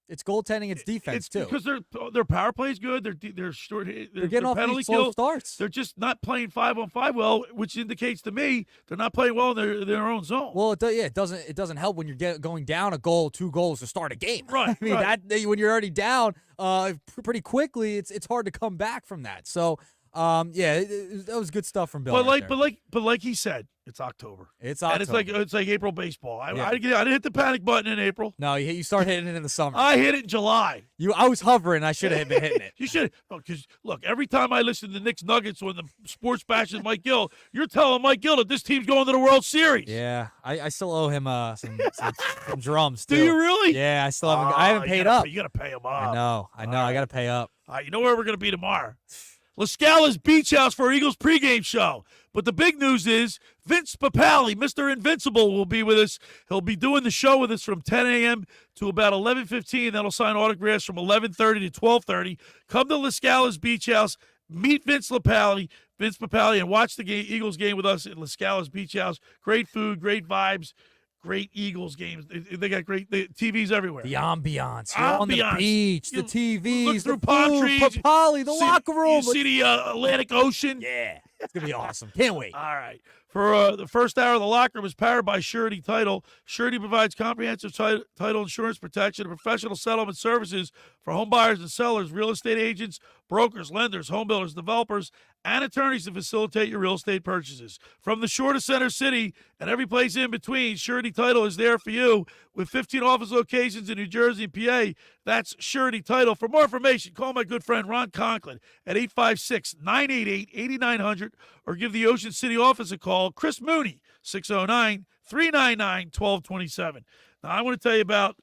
It's goaltending. It's defense too. Because their power play is good. They're short. They're getting off penalty these slow kill starts. They're just not playing 5-on-5 well, which indicates to me they're not playing well in their own zone. Well, it doesn't help when you're going down a goal, 2 goals to start a game. Right. I mean that when you're already down pretty quickly, it's hard to come back from that. So. That was good stuff from Bill. But like he said, it's October. It's October. And it's like April baseball. I didn't hit the panic button in April. No, you start hitting it in the summer. I hit it in July. I was hovering. I should have been hitting it. You should. Because look, every time I listen to Knicks Nuggets when the sports bashes Mike Gill, you're telling Mike Gill that this team's going to the World Series. Yeah, I still owe him some drums. Too. Do you really? Yeah, I still haven't. I haven't paid up. You got to pay him up. I know. I got to pay up. You know where we're going to be tomorrow? La Scala's Beach House for our Eagles pregame show. But the big news is Vince Papale, Mr. Invincible, will be with us. He'll be doing the show with us from 10 a.m. to about 11:15. That'll sign autographs from 11:30 to 12:30. Come to La Scala's Beach House, meet Vince Papale, and watch the Eagles game with us at La Scala's Beach House. Great food, great vibes. Great Eagles games. They got great TVs everywhere. The ambiance. You're on the beach, the TVs, look through the palm food, trees, Papale, the locker room. You see the Atlantic Ocean. Yeah, it's going to be awesome. Can't wait. All right. For the first hour of the locker room is powered by Surety Title. Surety provides comprehensive title insurance protection and professional settlement services for home buyers and sellers, real estate agents, brokers, lenders, home builders, developers, and attorneys to facilitate your real estate purchases. From the shore to Center City and every place in between, Surety Title is there for you. With 15 office locations in New Jersey and PA, that's Surety Title. For more information, call my good friend Ron Conklin at 856-988-8900 or give the Ocean City office a call. Chris Mooney, 609-399-1227. Now, I want to tell you about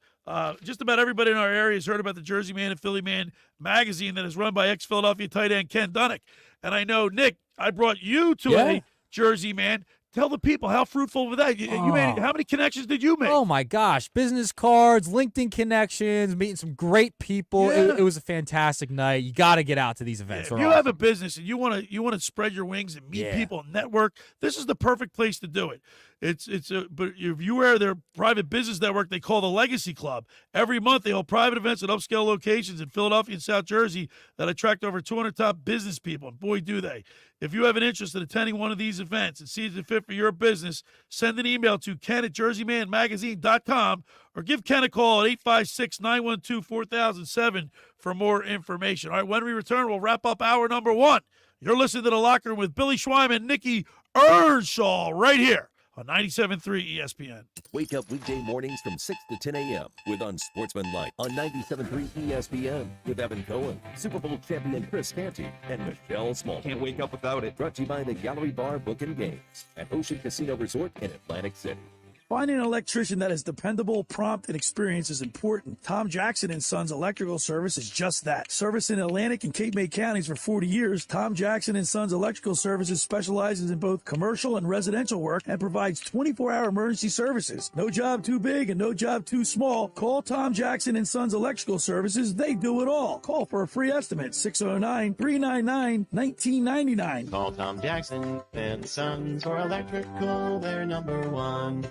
just about everybody in our area has heard about the Jersey Man and Philly Man magazine that is run by ex-Philadelphia tight end Ken Dunnick. And I know, Nick, I brought you to a Jersey Man. Tell the people how fruitful was that. You made, how many connections did you make? Oh my gosh, business cards, LinkedIn connections, meeting some great people. Yeah. It was a fantastic night. You got to get out to these events. If you have a business and you want to spread your wings and meet people and network, this is the perfect place to do it. But if you are their private business network, they call the Legacy Club. Every month they hold private events at upscale locations in Philadelphia and South Jersey that attract over 200 top business people. And boy, do they. If you have an interest in attending one of these events and see it's a fit for your business, send an email to ken@jerseymanmagazine.com or give Ken a call at 856-912-4007 for more information. All right, when we return, we'll wrap up hour number 1. You're listening to The Locker Room with Billy Schweiman and Nick Earnshaw right here on 97.3 ESPN. Wake up weekday mornings from 6 to 10 a.m. with Unsportsmanlike on 97.3 ESPN with Evan Cohen, Super Bowl champion Chris Canty, and Michelle Small. Can't wake up without it. Brought to you by the Gallery Bar Book and Games at Ocean Casino Resort in Atlantic City. Finding an electrician that is dependable, prompt, and experienced is important. Tom Jackson & Sons Electrical Service is just that. Service in Atlantic and Cape May counties for 40 years, Tom Jackson & Sons Electrical Services specializes in both commercial and residential work and provides 24-hour emergency services. No job too big and no job too small. Call Tom Jackson & Sons Electrical Services. They do it all. Call for a free estimate, 609-399-1999. Call Tom Jackson and Sons for electrical, they're number one.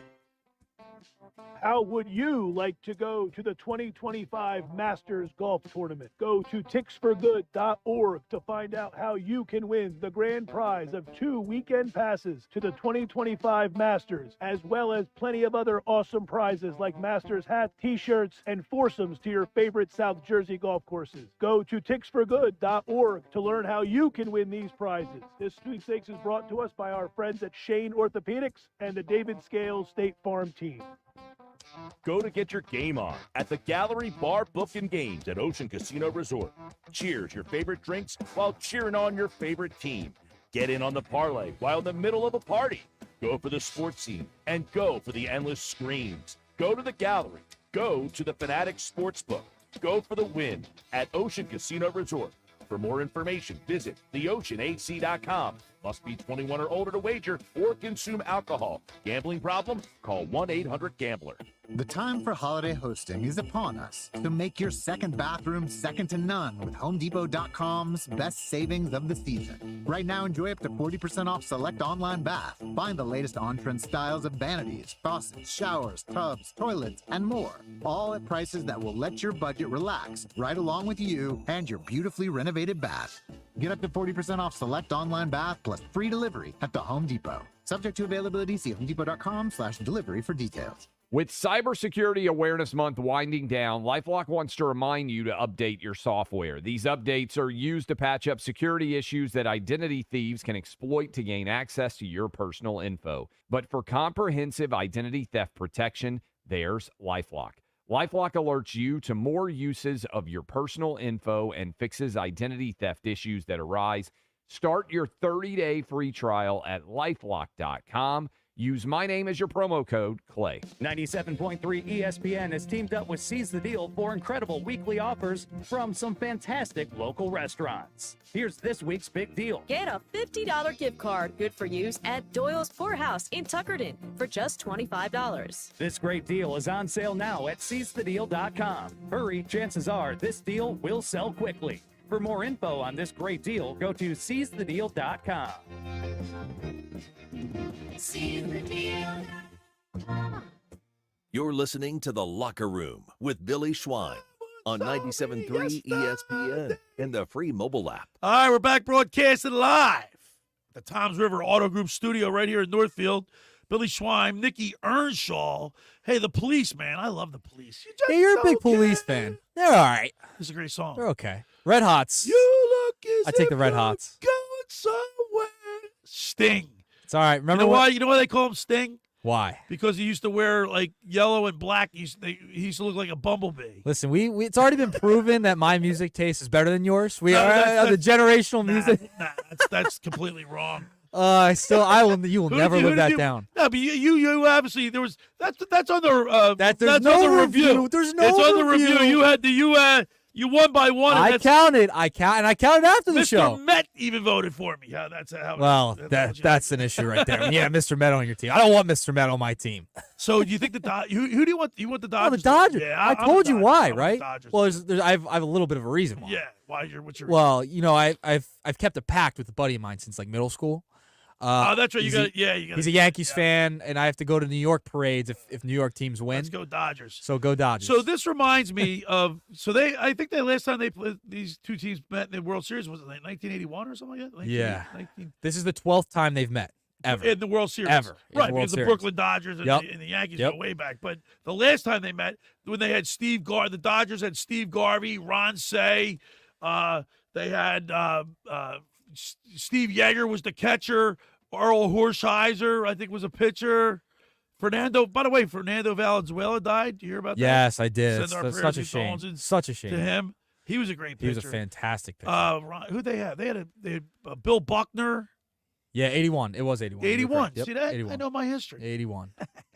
How would you like to go to the 2025 Masters Golf Tournament? Go to ticksforgood.org to find out how you can win the grand prize of 2 weekend passes to the 2025 Masters, as well as plenty of other awesome prizes like Masters hats, t-shirts, and foursomes to your favorite South Jersey golf courses. Go to ticksforgood.org to learn how you can win these prizes. This sweepstakes is brought to us by our friends at Shane Orthopedics and the David Scales State Farm team. Go to get your game on at the Gallery Bar Book and Games at Ocean Casino Resort. Cheers your favorite drinks while cheering on your favorite team. Get in on the parlay while in the middle of a party. Go for the sports scene and go for the endless screams. Go to the Gallery. Go to the Fanatic Sportsbook. Go for the win at Ocean Casino Resort. For more information, visit theoceanac.com. Must be 21 or older to wager or consume alcohol. Gambling problem? Call 1-800-GAMBLER. The time for holiday hosting is upon us. So make your second bathroom second to none with HomeDepot.com's best savings of the season. Right now, enjoy up to 40% off select online bath. Find the latest on-trend styles of vanities, faucets, showers, tubs, toilets, and more. All at prices that will let your budget relax right along with you and your beautifully renovated bath. Get up to 40% off select online bath plus free delivery at the Home Depot. Subject to availability, see HomeDepot.com/delivery for details. With Cybersecurity Awareness Month winding down, LifeLock wants to remind you to update your software. These updates are used to patch up security issues that identity thieves can exploit to gain access to your personal info. But for comprehensive identity theft protection, there's LifeLock. LifeLock alerts you to more uses of your personal info and fixes identity theft issues that arise. Start your 30-day free trial at LifeLock.com. Use my name as your promo code, Clay. 97.3 ESPN has teamed up with Seize the Deal for incredible weekly offers from some fantastic local restaurants. Here's this week's big deal. Get a $50 gift card, good for use, at Doyle's Poorhouse in Tuckerton for just $25. This great deal is on sale now at SeizeTheDeal.com. Hurry, chances are this deal will sell quickly. For more info on this great deal, go to SeizeTheDeal.com. You're listening to The Locker Room with Billy Schwein on 97.3 ESPN and the free mobile app. All right, we're back broadcasting live. The Toms River Auto Group studio right here in Northfield. Billy Schwein, Nick Earnshaw. Hey, the Police, man. I love the Police. Hey, you're a big Police fan. They're all right. This is a great song. They're okay. Red Hots. You look as I take the if Red you're Hots. Going somewhere. Sting. It's all right. Remember you know what? why? You know why they call him Sting? Why? Because he used to wear like yellow and black. He used to look like a bumblebee. Listen, we it's already been proven that my music taste is better than yours. We are the generational music. That's completely wrong. You will never live that down. No, but you obviously that's on the there's that's no on the review. There's no it's on the review. You won by one. I counted after the show. Mr. Met even voted for me. That's how. Well, that's an issue right there. Yeah, Mr. Met on your team. I don't want Mr. Met on my team. So do you think who do you want? You want the Dodgers? Oh, the Dodgers. Yeah, I told you why, I'm right? Dodgers. Well, I have a little bit of a reason why. Yeah, why? What's your? Well, I've kept a pact with a buddy of mine since like middle school. That's right. He's a Yankees fan, and I have to go to New York parades if New York teams win. Let's go Dodgers. So go Dodgers. So this reminds me of I think the last time they played, these two teams met in the World Series was it like 1981 or something like that? Yeah. This is the 12th time they've met ever in the World Series. Ever. Right, because the Brooklyn Dodgers and the Yankees Yep. go way back. But the last time they met, when they had the Dodgers had Steve Garvey, Ron Say, they had Steve Yeager was the catcher. Earl Horsheiser, I think, was a pitcher. Fernando Valenzuela died. Did you hear about that? Yes, I did. Send our That's prayers such a and shame. condolences Such a shame. to him. He was a great pitcher. He was a fantastic pitcher. Who'd they have? They had Bill Buckner. Yeah, 81. It was 81. 81. Yep, See that? 81. I know my history. 81.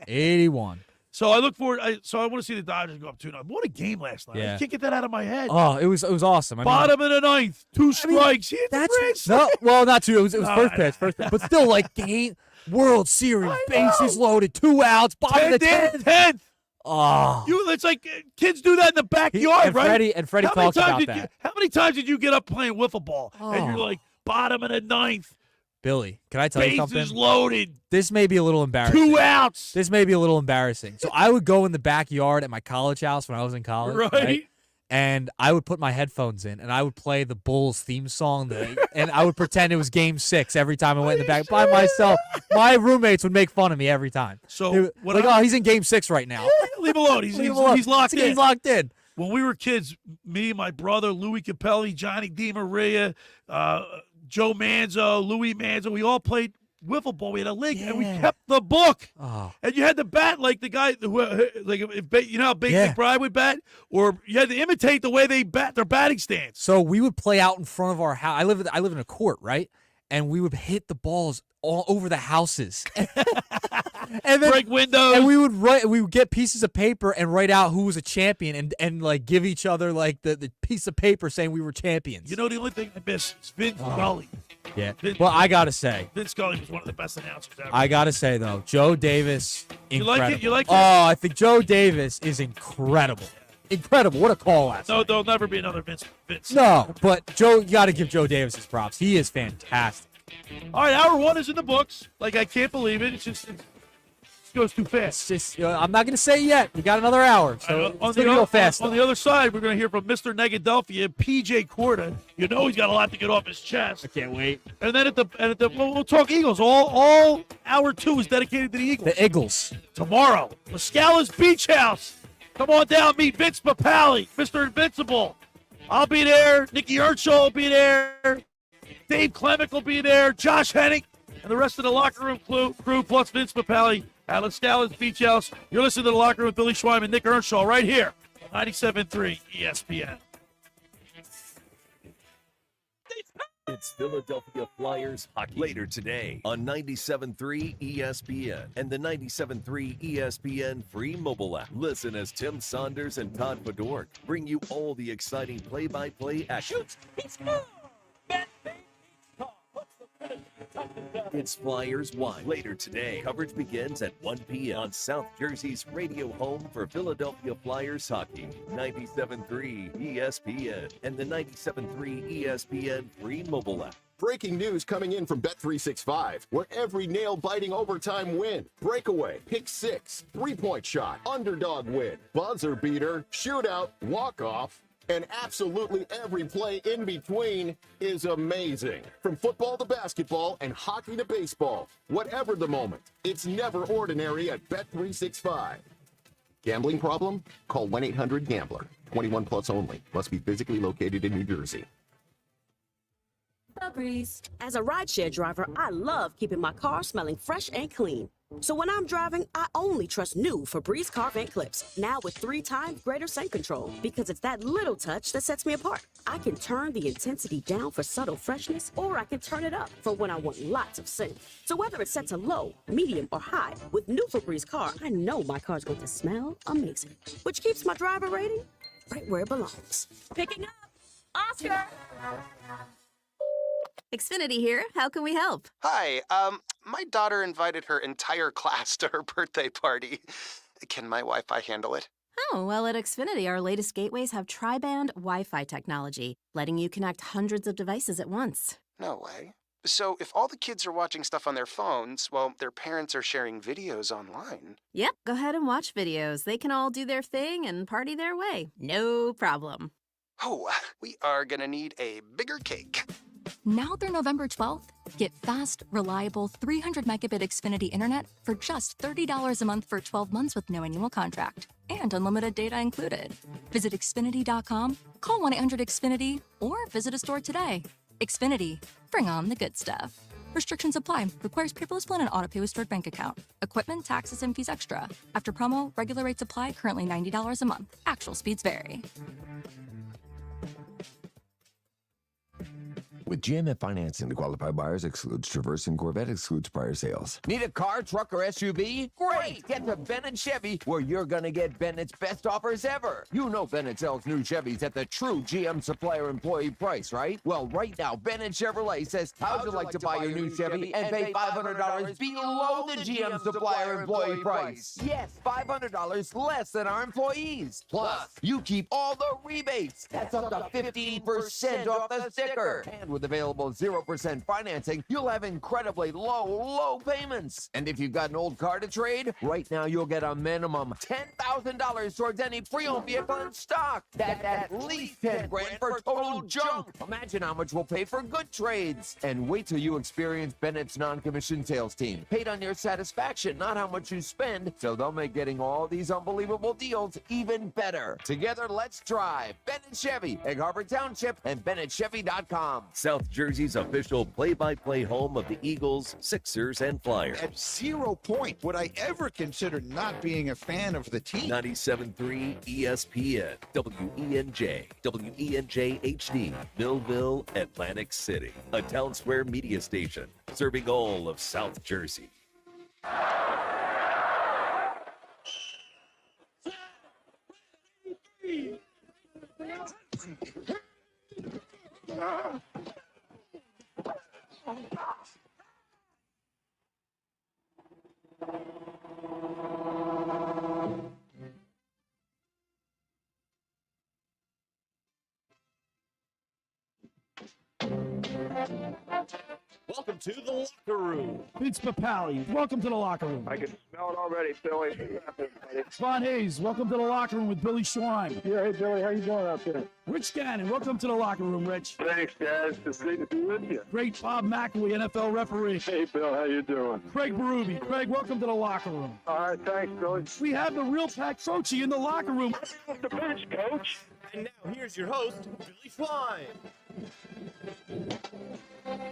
81. So I look forward. So I want to see the Dodgers go up 2-0. What a game last night! Yeah. I can't get that out of my head. Oh, it was awesome. Bottom of the ninth, 2 strikes. Not 2. It was first pitch, but still like game World Series, bases loaded, 2 outs, bottom of the 10th. Oh, It's like kids do that in the backyard, and right? Freddie talks about that. How many times did you get up playing wiffle ball and you're like bottom of the ninth? Billy, can I tell you something? Bases loaded. This may be a little embarrassing. 2 outs. This may be a little embarrassing. So I would go in the backyard at my college house when I was in college. Right? And I would put my headphones in, and I would play the Bulls theme song, and I would pretend it was Game 6 every time I went in the back by myself. My roommates would make fun of me every time. So he's in Game 6 right now. Leave him alone. He's locked in. He's locked in. When we were kids, me, my brother, Louis Capelli, Johnny DiMaria, Joe Manzo, Louis Manzo, we all played wiffle ball. We had a league, and we kept the book. Oh. And you had to bat like the guy who, like, you know how Big McBride would bat, or you had to imitate the way they bat their batting stance. So we would play out in front of our house. I live in a court, right? And we would hit the balls all over the houses. And then, break windows. And we would get pieces of paper and write out who was a champion and like give each other like the piece of paper saying we were champions. You know, the only thing I miss is Vin Scully. Yeah. Well, I gotta say, Vin Scully was one of the best announcers ever. I gotta say though, Joe Davis, incredible. You like it? You like it? Oh, I think Joe Davis is incredible. Incredible. What a call last No, there'll never be another Vince. No, but Joe, you got to give Joe Davis his props. He is fantastic. All right, hour 1 is in the books. Like, I can't believe it. It just goes too fast. It's just, I'm not going to say it yet. We got another hour, so it's going to go fast. On the other side, we're going to hear from Mr. Negadelphia, P.J. Corda. You know he's got a lot to get off his chest. I can't wait. And then we'll talk Eagles. All hour 2 is dedicated to the Eagles. The Eagles. Tomorrow, Lascala's Beach House. Come on down, meet Vince Papali, Mr. Invincible. I'll be there. Nick Earnshaw will be there. Dave Clemick will be there. Josh Hennick and the rest of the locker room crew plus Vince Papali at Lascala's Beach House. You're listening to the locker room with Billy Schweim and Nick Earnshaw right here on 97.3 ESPN. It's Philadelphia Flyers hockey later today on 97.3 ESPN and the 97.3 ESPN free mobile app. Listen as Tim Saunders and Todd Fedork bring you all the exciting play-by-play action. It's Flyers Wide later today. Coverage begins at 1 p.m. on South Jersey's radio home for Philadelphia Flyers hockey. 97.3 ESPN and the 97.3 ESPN free mobile app. Breaking news coming in from Bet365, where every nail-biting overtime win, breakaway, pick six, three-point shot, underdog win, buzzer beater, shootout, walk-off, and absolutely every play in between is amazing. From football to basketball and hockey to baseball, whatever the moment, it's never ordinary at Bet365. Gambling problem? Call 1-800-GAMBLER. 21 plus only. Must be physically located in New Jersey. As a rideshare driver, I love keeping my car smelling fresh and clean. So when I'm driving, I only trust new Febreze car vent clips, now with 3 times greater scent control, because it's that little touch that sets me apart. I can turn the intensity down for subtle freshness, or I can turn it up for when I want lots of scent. So whether it's set to low, medium, or high, with new Febreze car, I know my car's going to smell amazing, which keeps my driver rating right where it belongs. Picking up, Oscar! Xfinity here. How can we help? Hi. My daughter invited her entire class to her birthday party. Can my Wi-Fi handle it? Oh, well, at Xfinity, our latest gateways have tri-band Wi-Fi technology, letting you connect hundreds of devices at once. No way. So if all the kids are watching stuff on their phones, well, their parents are sharing videos online. Yep, go ahead and watch videos. They can all do their thing and party their way. No problem. Oh, we are gonna need a bigger cake. Now through November 12th, get fast, reliable 300 megabit Xfinity internet for just $30 a month for 12 months with no annual contract and unlimited data included. Visit Xfinity.com, call 1-800-XFINITY, or visit a store today. Xfinity, bring on the good stuff. Restrictions apply. Requires paperless plan and autopay with stored bank account. Equipment, taxes, and fees extra. After promo, regular rates apply. Currently $90 a month. Actual speeds vary. With GM financing to qualified buyers, excludes Traverse and Corvette, excludes prior sales. Need a car, truck, or SUV? Great! Get to Bennett Chevy, where you're going to get Bennett's best offers ever. You know Bennett sells new Chevys at the true GM supplier employee price, right? Well, right now, Bennett Chevrolet says, how'd you like to buy your new Chevy and pay $500 below the GM supplier employee price? Yes, $500 less than our employees. Plus, you keep all the rebates. That's up to 50% off the sticker. And with available 0% financing, you'll have incredibly low payments. And if you've got an old car to trade, right now you'll get a minimum $10,000 towards any pre-owned vehicle in stock. That's at least $10,000 for total junk. Imagine how much we'll pay for good trades. And wait till you experience Bennett's non-commissioned sales team. Paid on your satisfaction, not how much you spend. So they'll make getting all these unbelievable deals even better. Together, let's drive. Bennett Chevy, Egg Harbor Township, and BennettChevy.com. South Jersey's official play-by-play home of the Eagles, Sixers, and Flyers. At 0 point would I ever consider not being a fan of the team. 97.3 ESPN, WENJ, WENJ HD, Millville, Atlantic City. A Town Square media station serving all of South Jersey. Welcome to the locker room. Vince Papali, welcome to the locker room. I can smell it already, Billy. Von Hayes, welcome to the locker room with Billy Schwein. Yeah, hey, Billy, how you doing out there? Rich Gannon, welcome to the locker room, Rich. Thanks, guys. It's great to be with you. Great Bob McElwee, NFL referee. Hey, Bill, how you doing? Craig Berube. Craig, welcome to the locker room. All right, thanks, Billy. We have the real Pat Croce in the locker room. Off the bench, Coach. And now here's your host, Billy Schwein.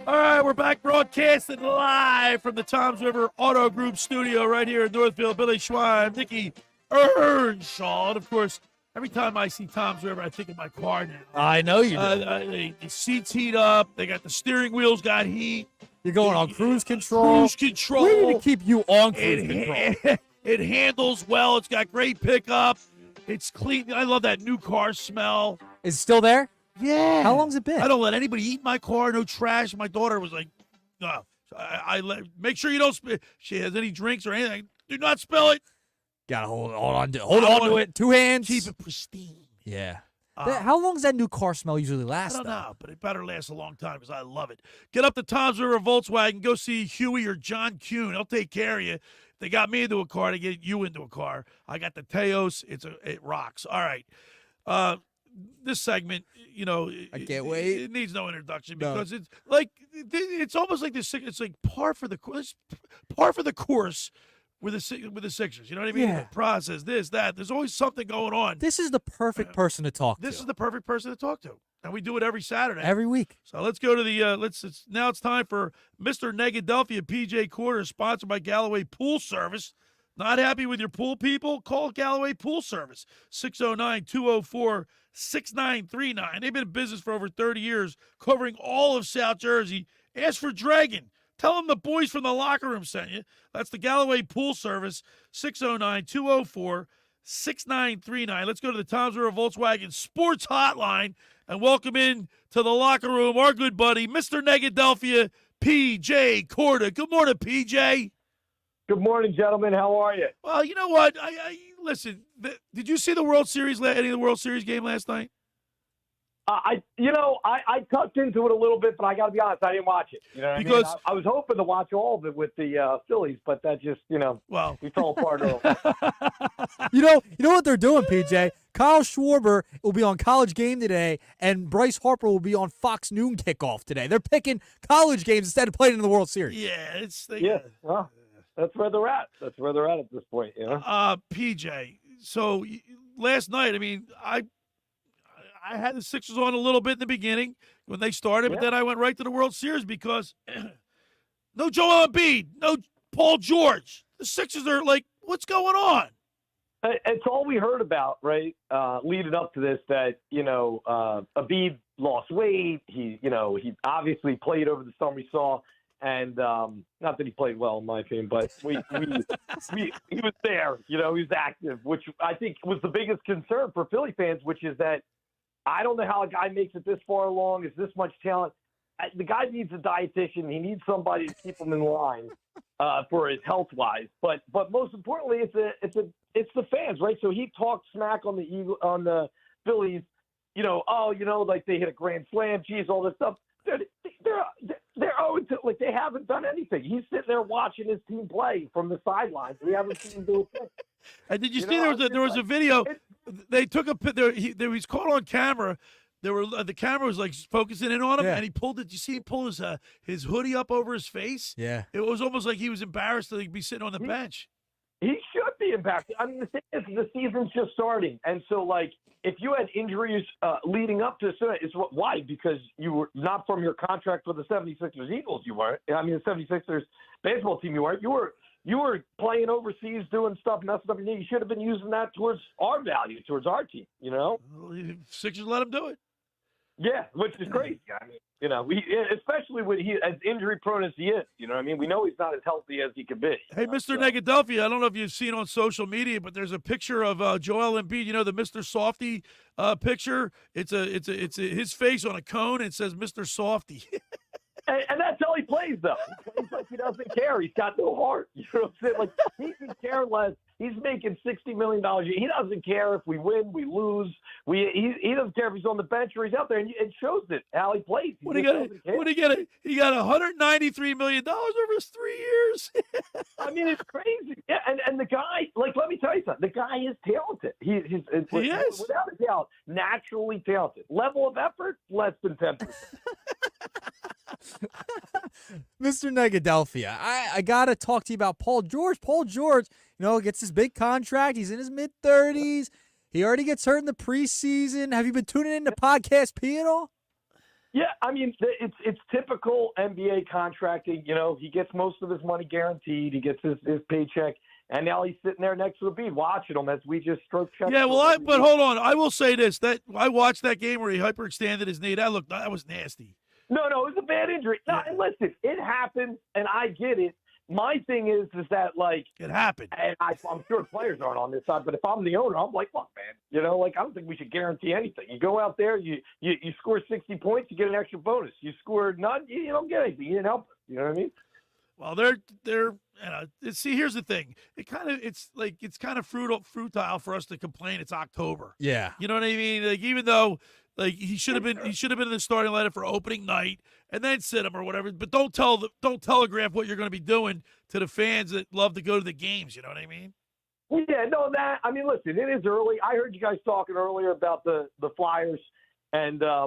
All right, we're back broadcasting live from the Toms River Auto Group studio right here in Northfield. Billy Schwein, Nick Earnshaw. And, of course, every time I see Toms River, I think of my car now. I know you do. The seats heat up. They got the steering wheels got heat. You're going on cruise control. Cruise control. We need to keep you on cruise control. It handles well. It's got great pickup. It's clean. I love that new car smell. Is it still there? Yeah. How long's it been? I don't let anybody eat my car. No trash. My daughter was like, no. I let make sure you don't spill. She has any drinks or anything. Do not spill it. Gotta hold on to it. 2 hands. Keep it pristine. Yeah. How long does that new car smell usually last? I don't know, but it better last a long time because I love it. Get up to Toms River Volkswagen. Go see Huey or John Kuhn. They'll take care of you. They got me into a car to get you into a car. I got the Teos. It rocks. All right. This segment, you know, I can't wait. It needs no introduction because it's like it's almost like this. It's like par for the course with the Sixers. You know what I mean? Yeah. The process, this, that. There's always something going on. This is the perfect person to talk to. This is the perfect person to talk to, and we do it every Saturday, every week. So let's go to the now it's time for Mr. Negadelphia P.J. Corda, sponsored by Galloway Pool Service. Not happy with your pool, people? Call Galloway Pool Service, 609-204-6939. They've been in business for over 30 years, covering all of South Jersey. Ask for Dragon. Tell them the boys from the locker room sent you. That's the Galloway Pool Service, 609-204-6939. Let's go to the Toms River Volkswagen Sports Hotline and welcome in to the locker room our good buddy, Mr. Negadelphia, P.J. Corda. Good morning, P.J. Good morning, gentlemen. How are you? Well, you know what? I listen. Did you see the World Series? Any of the World Series game last night? I tucked into it a little bit, but I got to be honest, I didn't watch it. You know what because I mean? I was hoping to watch all of it with the Phillies, but that just, we fell apart early. You know what they're doing, PJ? Kyle Schwarber will be on College Game today, and Bryce Harper will be on Fox Noon Kickoff today. They're picking college games instead of playing in the World Series. Yeah, well, that's where they're at. That's where they're at this point, you know? PJ, so last night, I mean, I had the Sixers on a little bit in the beginning when they started, but then I went right to the World Series because no Joel Embiid, no Paul George. The Sixers are like, what's going on? It's all we heard about, right? Leading up to this, that Abib lost weight. He obviously played over the summer. We saw, and not that he played well in my opinion, but he was there. He was active, which I think was the biggest concern for Philly fans. Which is that I don't know how a guy makes it this far along, is this much talent. The guy needs a dietitian. He needs somebody to keep him in line for his health wise. But most importantly, it's the fans, right? So he talked smack on the Phillies. Like they hit a grand slam, geez, all this stuff. They're like they haven't done anything. He's sitting there watching his team play from the sidelines. We haven't seen him do a thing. And did you see there was a video? They took he was caught on camera. The camera was like focusing in on him, and he pulled it. Did you see him pull his hoodie up over his face? Yeah, it was almost like he was embarrassed to be sitting on the bench. He should be embarrassed. I mean, the thing is, the season's just starting, and so like if you had injuries leading up to it's why? Because you were not from your contract with the 76ers Eagles. You weren't. I mean, the 76ers baseball team. You weren't. You were playing overseas, doing stuff, messing up your knee. You should have been using that towards our value, towards our team. Well, Sixers let him do it. Yeah, which is crazy. I mean, especially when he as injury prone as he is. You know what I mean? We know he's not as healthy as he could be. Hey, Mr. Negadelphia, I don't know if you've seen on social media, but there's a picture of Joel Embiid. The Mr. Softy picture. It's his face on a cone. And it says Mr. Softy. And that's how he plays, though. He plays like he doesn't care. He's got no heart. You know what I'm saying? Like, he can care less. He's making $60 million a year. He doesn't care if we win, we lose. He doesn't care if he's on the bench or he's out there. And it shows it, how he plays. What do you get? He got $193 million over his 3 years. I mean, it's crazy. Yeah, and the guy, like, let me tell you something. The guy is talented. He is. Without a doubt, naturally talented. Level of effort, less than 10%. Mr. Negadelphia, I got to talk to you about Paul George. Paul George, gets this big contract. He's in his mid-30s. He already gets hurt in the preseason. Have you been tuning into Podcast P at all? Yeah, I mean, it's typical NBA contracting. He gets most of his money guaranteed. He gets his paycheck. And now he's sitting there next to Embiid watching him as we just stroke check. Yeah, but hold on. I will say this. That I watched that game where he hyperextended his knee. That was nasty. No, it was a bad injury. No, and listen, it happened, and I get it. My thing is that, like... It happened. And I'm sure players aren't on this side, but if I'm the owner, I'm like, look, man, I don't think we should guarantee anything. You go out there, you score 60 points, you get an extra bonus. You score none, you don't get anything. You didn't help. You know what I mean? Well, they're see, here's the thing. It's kind of futile for us to complain. It's October. Yeah. You know what I mean? Like, even though... Like he should have been in the starting lineup for opening night, and then sit him or whatever. But don't telegraph what you're going to be doing to the fans that love to go to the games. You know what I mean? Yeah, no, I mean, listen, it is early. I heard you guys talking earlier about the Flyers, and I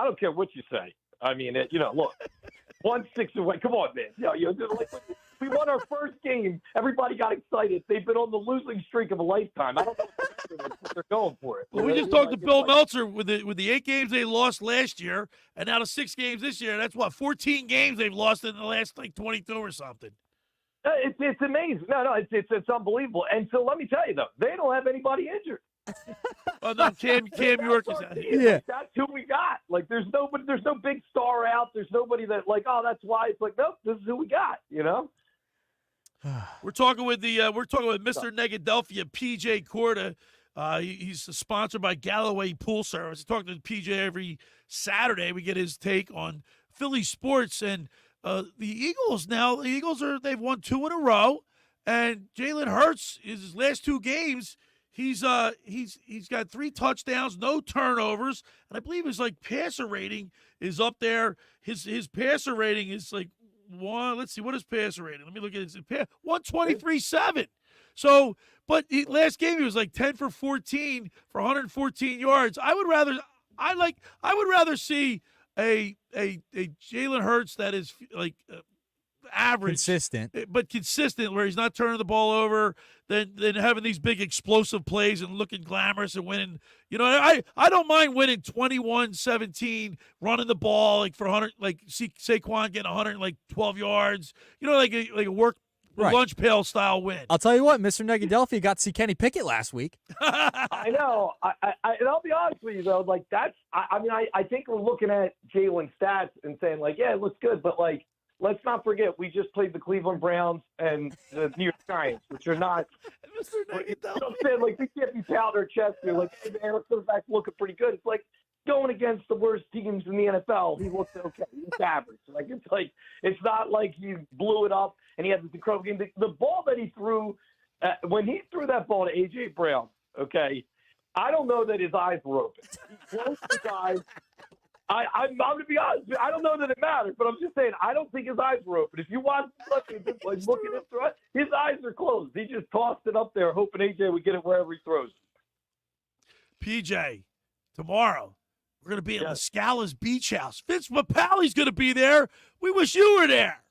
don't care what you say. I mean, look, 1-6 away. Come on, man. We won our first game. Everybody got excited. They've been on the losing streak of a lifetime. I don't know what they're going for it. Well, we just talked to Bill Meltzer with the 8 games they lost last year, and now the 6 games this year. That's 14 games they've lost in the last 22 or something. It's amazing. No, it's unbelievable. And so let me tell you though, they don't have anybody injured. Oh no, Cam York is out. Yeah, that's who we got. Like, there's no big star out. There's nobody that that's why. It's like, nope, this is who we got. We're talking with Mr. Negadelphia P.J. Corda. He's sponsored by Galloway Pool Service. I talk to P.J. every Saturday. We get his take on Philly sports and the Eagles. Now they've won 2 in a row, and Jalen Hurts his last 2 games. He's got 3 touchdowns, no turnovers, and I believe his passer rating is up there. His passer rating is let's see, what is passer rating? Let me look at it. 123.7. So, but last game he was 10 for 14 for 114 yards. I would rather see a Jalen Hurts that is average, consistent, where he's not turning the ball over, than having these big explosive plays and looking glamorous and winning. I don't mind winning 21-17, running the ball for 100, Saquon getting 112 yards. Like a work lunch pail style win. I'll tell you what, Mr. Negadelphia got to see Kenny Pickett last week. I know. And I'll be honest with you, though. Like, I think we're looking at Jalen's stats and saying, like, yeah, it looks good. But, like, let's not forget, we just played the Cleveland Browns and the New York Giants, which are not – you know what I'm saying? Like, we can't be pounding our chest here. Like, hey, man, our quarterback's looking pretty good. It's like going against the worst teams in the NFL. He looks okay. He's average. It's not like he blew it up and he had this incredible game. The ball that he threw, when he threw that ball to A.J. Brown, okay, I don't know that his eyes were open. He closed his eyes. I'm going to be honest. I don't know that it matters, but I'm just saying I don't think his eyes were open. If you watch looking at it, his eyes are closed. He just tossed it up there, hoping AJ would get it wherever he throws. PJ, tomorrow we're going to be at La Scala's Beach House. Vince Mapalli's going to be there. We wish you were there.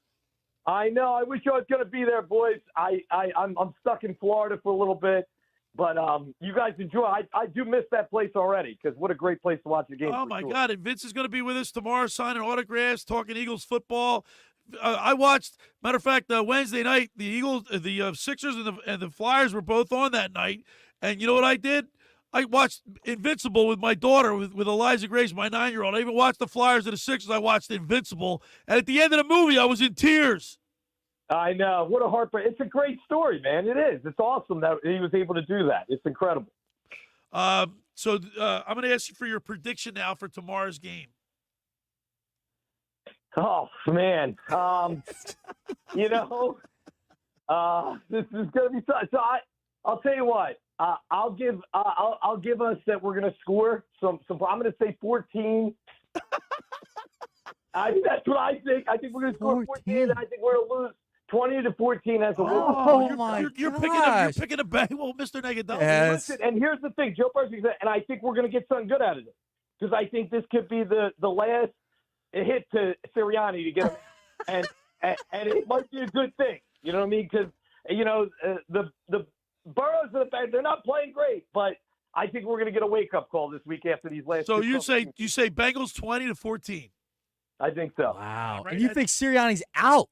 I know. I wish I was going to be there, boys. I'm stuck in Florida for a little bit. But you guys enjoy. I do miss that place already because what a great place to watch the game. Oh, my God. And Vince is going to be with us tomorrow signing autographs, talking Eagles football. I watched, matter of fact, Wednesday night, the Sixers and the Flyers were both on that night. And you know what I did? I watched Invincible with my daughter, with Eliza Grace, my 9-year-old. I even watched the Flyers and the Sixers. I watched Invincible. And at the end of the movie, I was in tears. I know. What a heartbreak. It's a great story, man. It is. It's awesome that he was able to do that. It's incredible. So I'm going to ask you for your prediction now for tomorrow's game. Oh, man. This is going to be tough. So I'll tell you what. I'll give us that we're going to score some. I'm going to say 14. That's what I think. I think we're going to score 14, and I think we're going to lose 20-14 as a win. You're picking a bang. Well, Mr. Negadelphia. Yes. Listen, and here's the thing. Joe Burrow said, and I think we're going to get something good out of it because I think this could be the last hit to Sirianni to get him, and it might be a good thing. You know what I mean? Because the Burrows they're not playing great, but I think we're going to get a wake up call this week after these last. So you say Bengals 20-14. I think so. Wow. Right. And you think Sirianni's out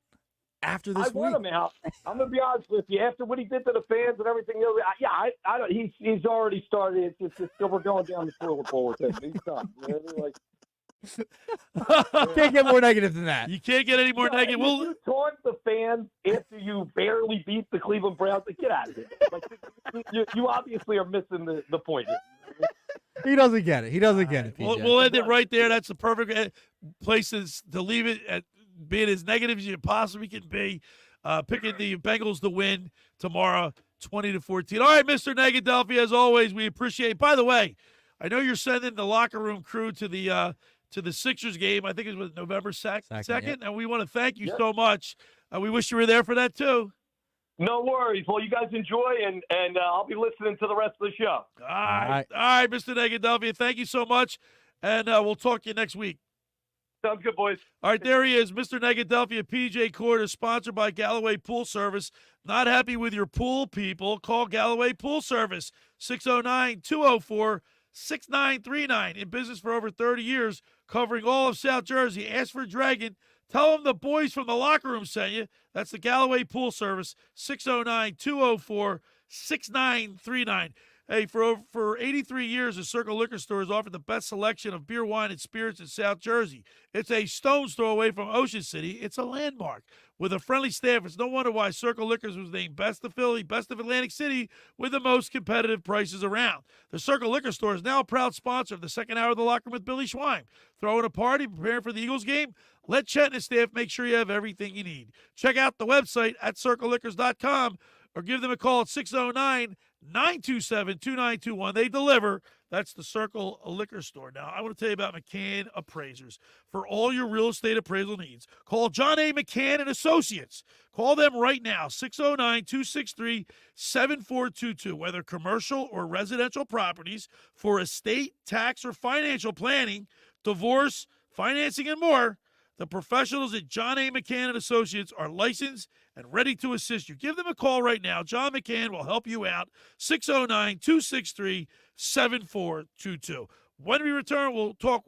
after this week? I want him out. I'm going to be honest with you. After what he did to the fans and everything, I don't. He's already started. It's just we're going down the toilet bowl with him. He's done. You can't get more negative than that. You can't get any more negative. Well, you taunt the fans after you barely beat the Cleveland Browns. Get out of here. You obviously are missing the point here. He doesn't get it. He doesn't get it, PJ. We'll end it right there. That's the perfect place to leave it at being as negative as you possibly can be. Picking the Bengals to win tomorrow, 20-14. All right, Mr. Negadelphia, as always, we appreciate it. By the way, I know you're sending the locker room crew to the Sixers game. I think it was November 2nd. Yep. And we want to thank you so much. We wish you were there for that, too. No worries. Well, you guys enjoy, and I'll be listening to the rest of the show. All right, Mr. Negadelphia, thank you so much, and we'll talk to you next week. Sounds good, boys. All right, there he is, Mr. Negadelphia P.J. Corda, sponsored by Galloway Pool Service. Not happy with your pool, people? Call Galloway Pool Service, 609-204-6939. In business for over 30 years, covering all of South Jersey. Ask for Dragon. Tell them the boys from the locker room sent you. That's the Galloway Pool Service, 609-204-6939. Hey, for 83 years, the Circle Liquor Store has offered the best selection of beer, wine, and spirits in South Jersey. It's a stone's throw away from Ocean City. It's a landmark. With a friendly staff, it's no wonder why Circle Liquors was named Best of Philly, Best of Atlantic City, with the most competitive prices around. The Circle Liquor Store is now a proud sponsor of the second hour of the locker room with Billy Schwein. Throwing a party, preparing for the Eagles game? Let Chet and his staff make sure you have everything you need. Check out the website at circleliquors.com or give them a call at 609-927-2921. They deliver. That's the Circle Liquor Store. Now, I want to tell you about McCann Appraisers. For all your real estate appraisal needs, call John A. McCann and Associates. Call them right now, 609-263-7422. Whether commercial or residential properties, for estate, tax, or financial planning, divorce, financing, and more, the professionals at John A. McCann and Associates are licensed and ready to assist you. Give them a call right now. John McCann will help you out. 609-263-7422. When we return, we'll talk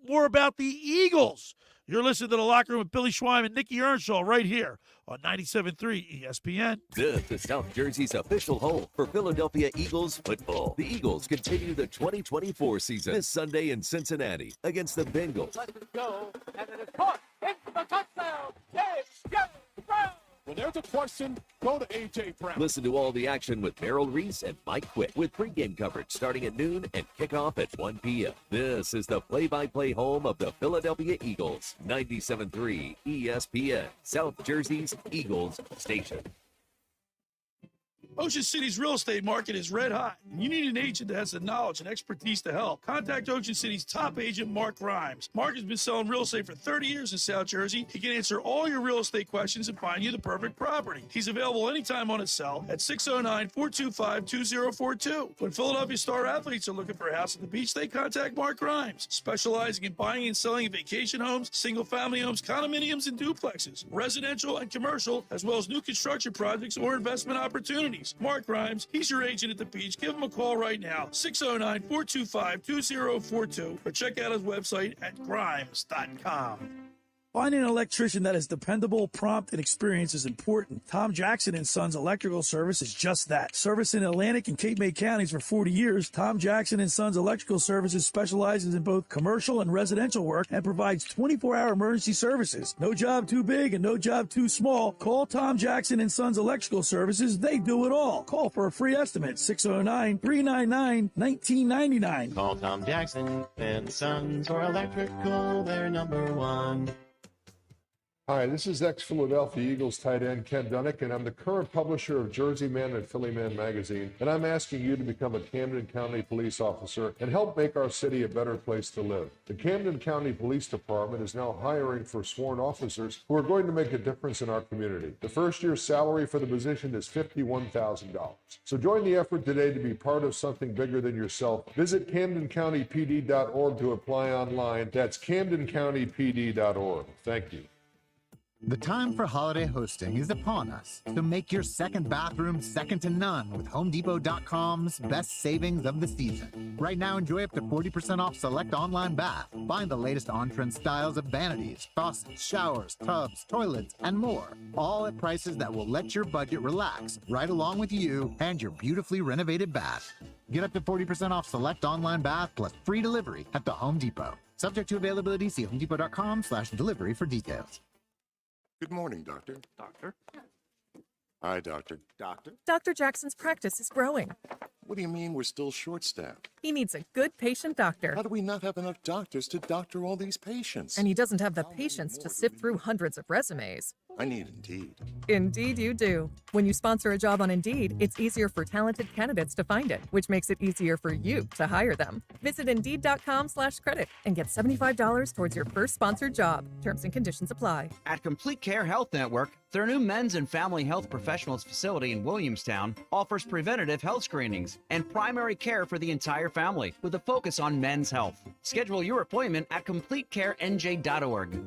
more about the Eagles. You're listening to The Locker Room with Billy Schwein and Nick Earnshaw right here on 97.3 ESPN. This is South Jersey's official home for Philadelphia Eagles football. The Eagles continue the 2024 season this Sunday in Cincinnati against the Bengals. Let it go, and it is caught into the touchdown. A.J. Brown. When there's a question, go to A.J. Brown. Listen to all the action with Merrill Reese and Mike Quick with pregame coverage starting at noon and kickoff at 1 p.m. This is the play-by-play home of the Philadelphia Eagles, 97.3 ESPN, South Jersey's Eagles station. Ocean City's real estate market is red hot. You need an agent that has the knowledge and expertise to help. Contact Ocean City's top agent, Mark Grimes. Mark has been selling real estate for 30 years in South Jersey. He can answer all your real estate questions and find you the perfect property. He's available anytime on his cell at 609-425-2042. When Philadelphia star athletes are looking for a house at the beach, they contact Mark Grimes, specializing in buying and selling vacation homes, single-family homes, condominiums, and duplexes, residential and commercial, as well as new construction projects or investment opportunities. Mark Grimes, he's your agent at the beach. Give him a call right now, 609-425-2042, or check out his website at grimes.com. Finding an electrician that is dependable, prompt, and experienced is important. Tom Jackson & Sons Electrical Service is just that. Servicing Atlantic and Cape May counties for 40 years, Tom Jackson & Sons Electrical Services specializes in both commercial and residential work and provides 24-hour emergency services. No job too big and no job too small. Call Tom Jackson & Sons Electrical Services. They do it all. Call for a free estimate, 609-399-1999. Call Tom Jackson and Sons for electrical, they're number one. Hi, this is ex-Philadelphia Eagles tight end Ken Dunnick, and I'm the current publisher of Jersey Man and Philly Man magazine, and I'm asking you to become a Camden County police officer and help make our city a better place to live. The Camden County Police Department is now hiring for sworn officers who are going to make a difference in our community. The first year's salary for the position is $51,000. So join the effort today to be part of something bigger than yourself. Visit CamdenCountyPD.org to apply online. That's CamdenCountyPD.org. Thank you. The time for holiday hosting is upon us, so make your second bathroom second to none with HomeDepot.com's best savings of the season. Right now, enjoy up to 40% off select online bath. Find the latest on-trend styles of vanities, faucets, showers, tubs, toilets, and more, all at prices that will let your budget relax right along with you and your beautifully renovated bath. Get up to 40% off select online bath plus free delivery at the Home Depot. Subject to availability, see HomeDepot.com/delivery for details. Good morning, Doctor. Doctor? Hi, Doctor. Doctor? Dr. Jackson's practice is growing. What do you mean we're still short-staffed? He needs a good patient doctor. How do we not have enough doctors to doctor all these patients? And he doesn't have the patience to sift through hundreds of resumes. I need Indeed. Indeed you do. When you sponsor a job on Indeed, it's easier for talented candidates to find it, which makes it easier for you to hire them. Visit Indeed.com/credit and get $75 towards your first sponsored job. Terms and conditions apply. At Complete Care Health Network, their new men's and family health professionals facility in Williamstown offers preventative health screenings and primary care for the entire family with a focus on men's health. Schedule your appointment at CompleteCareNJ.org.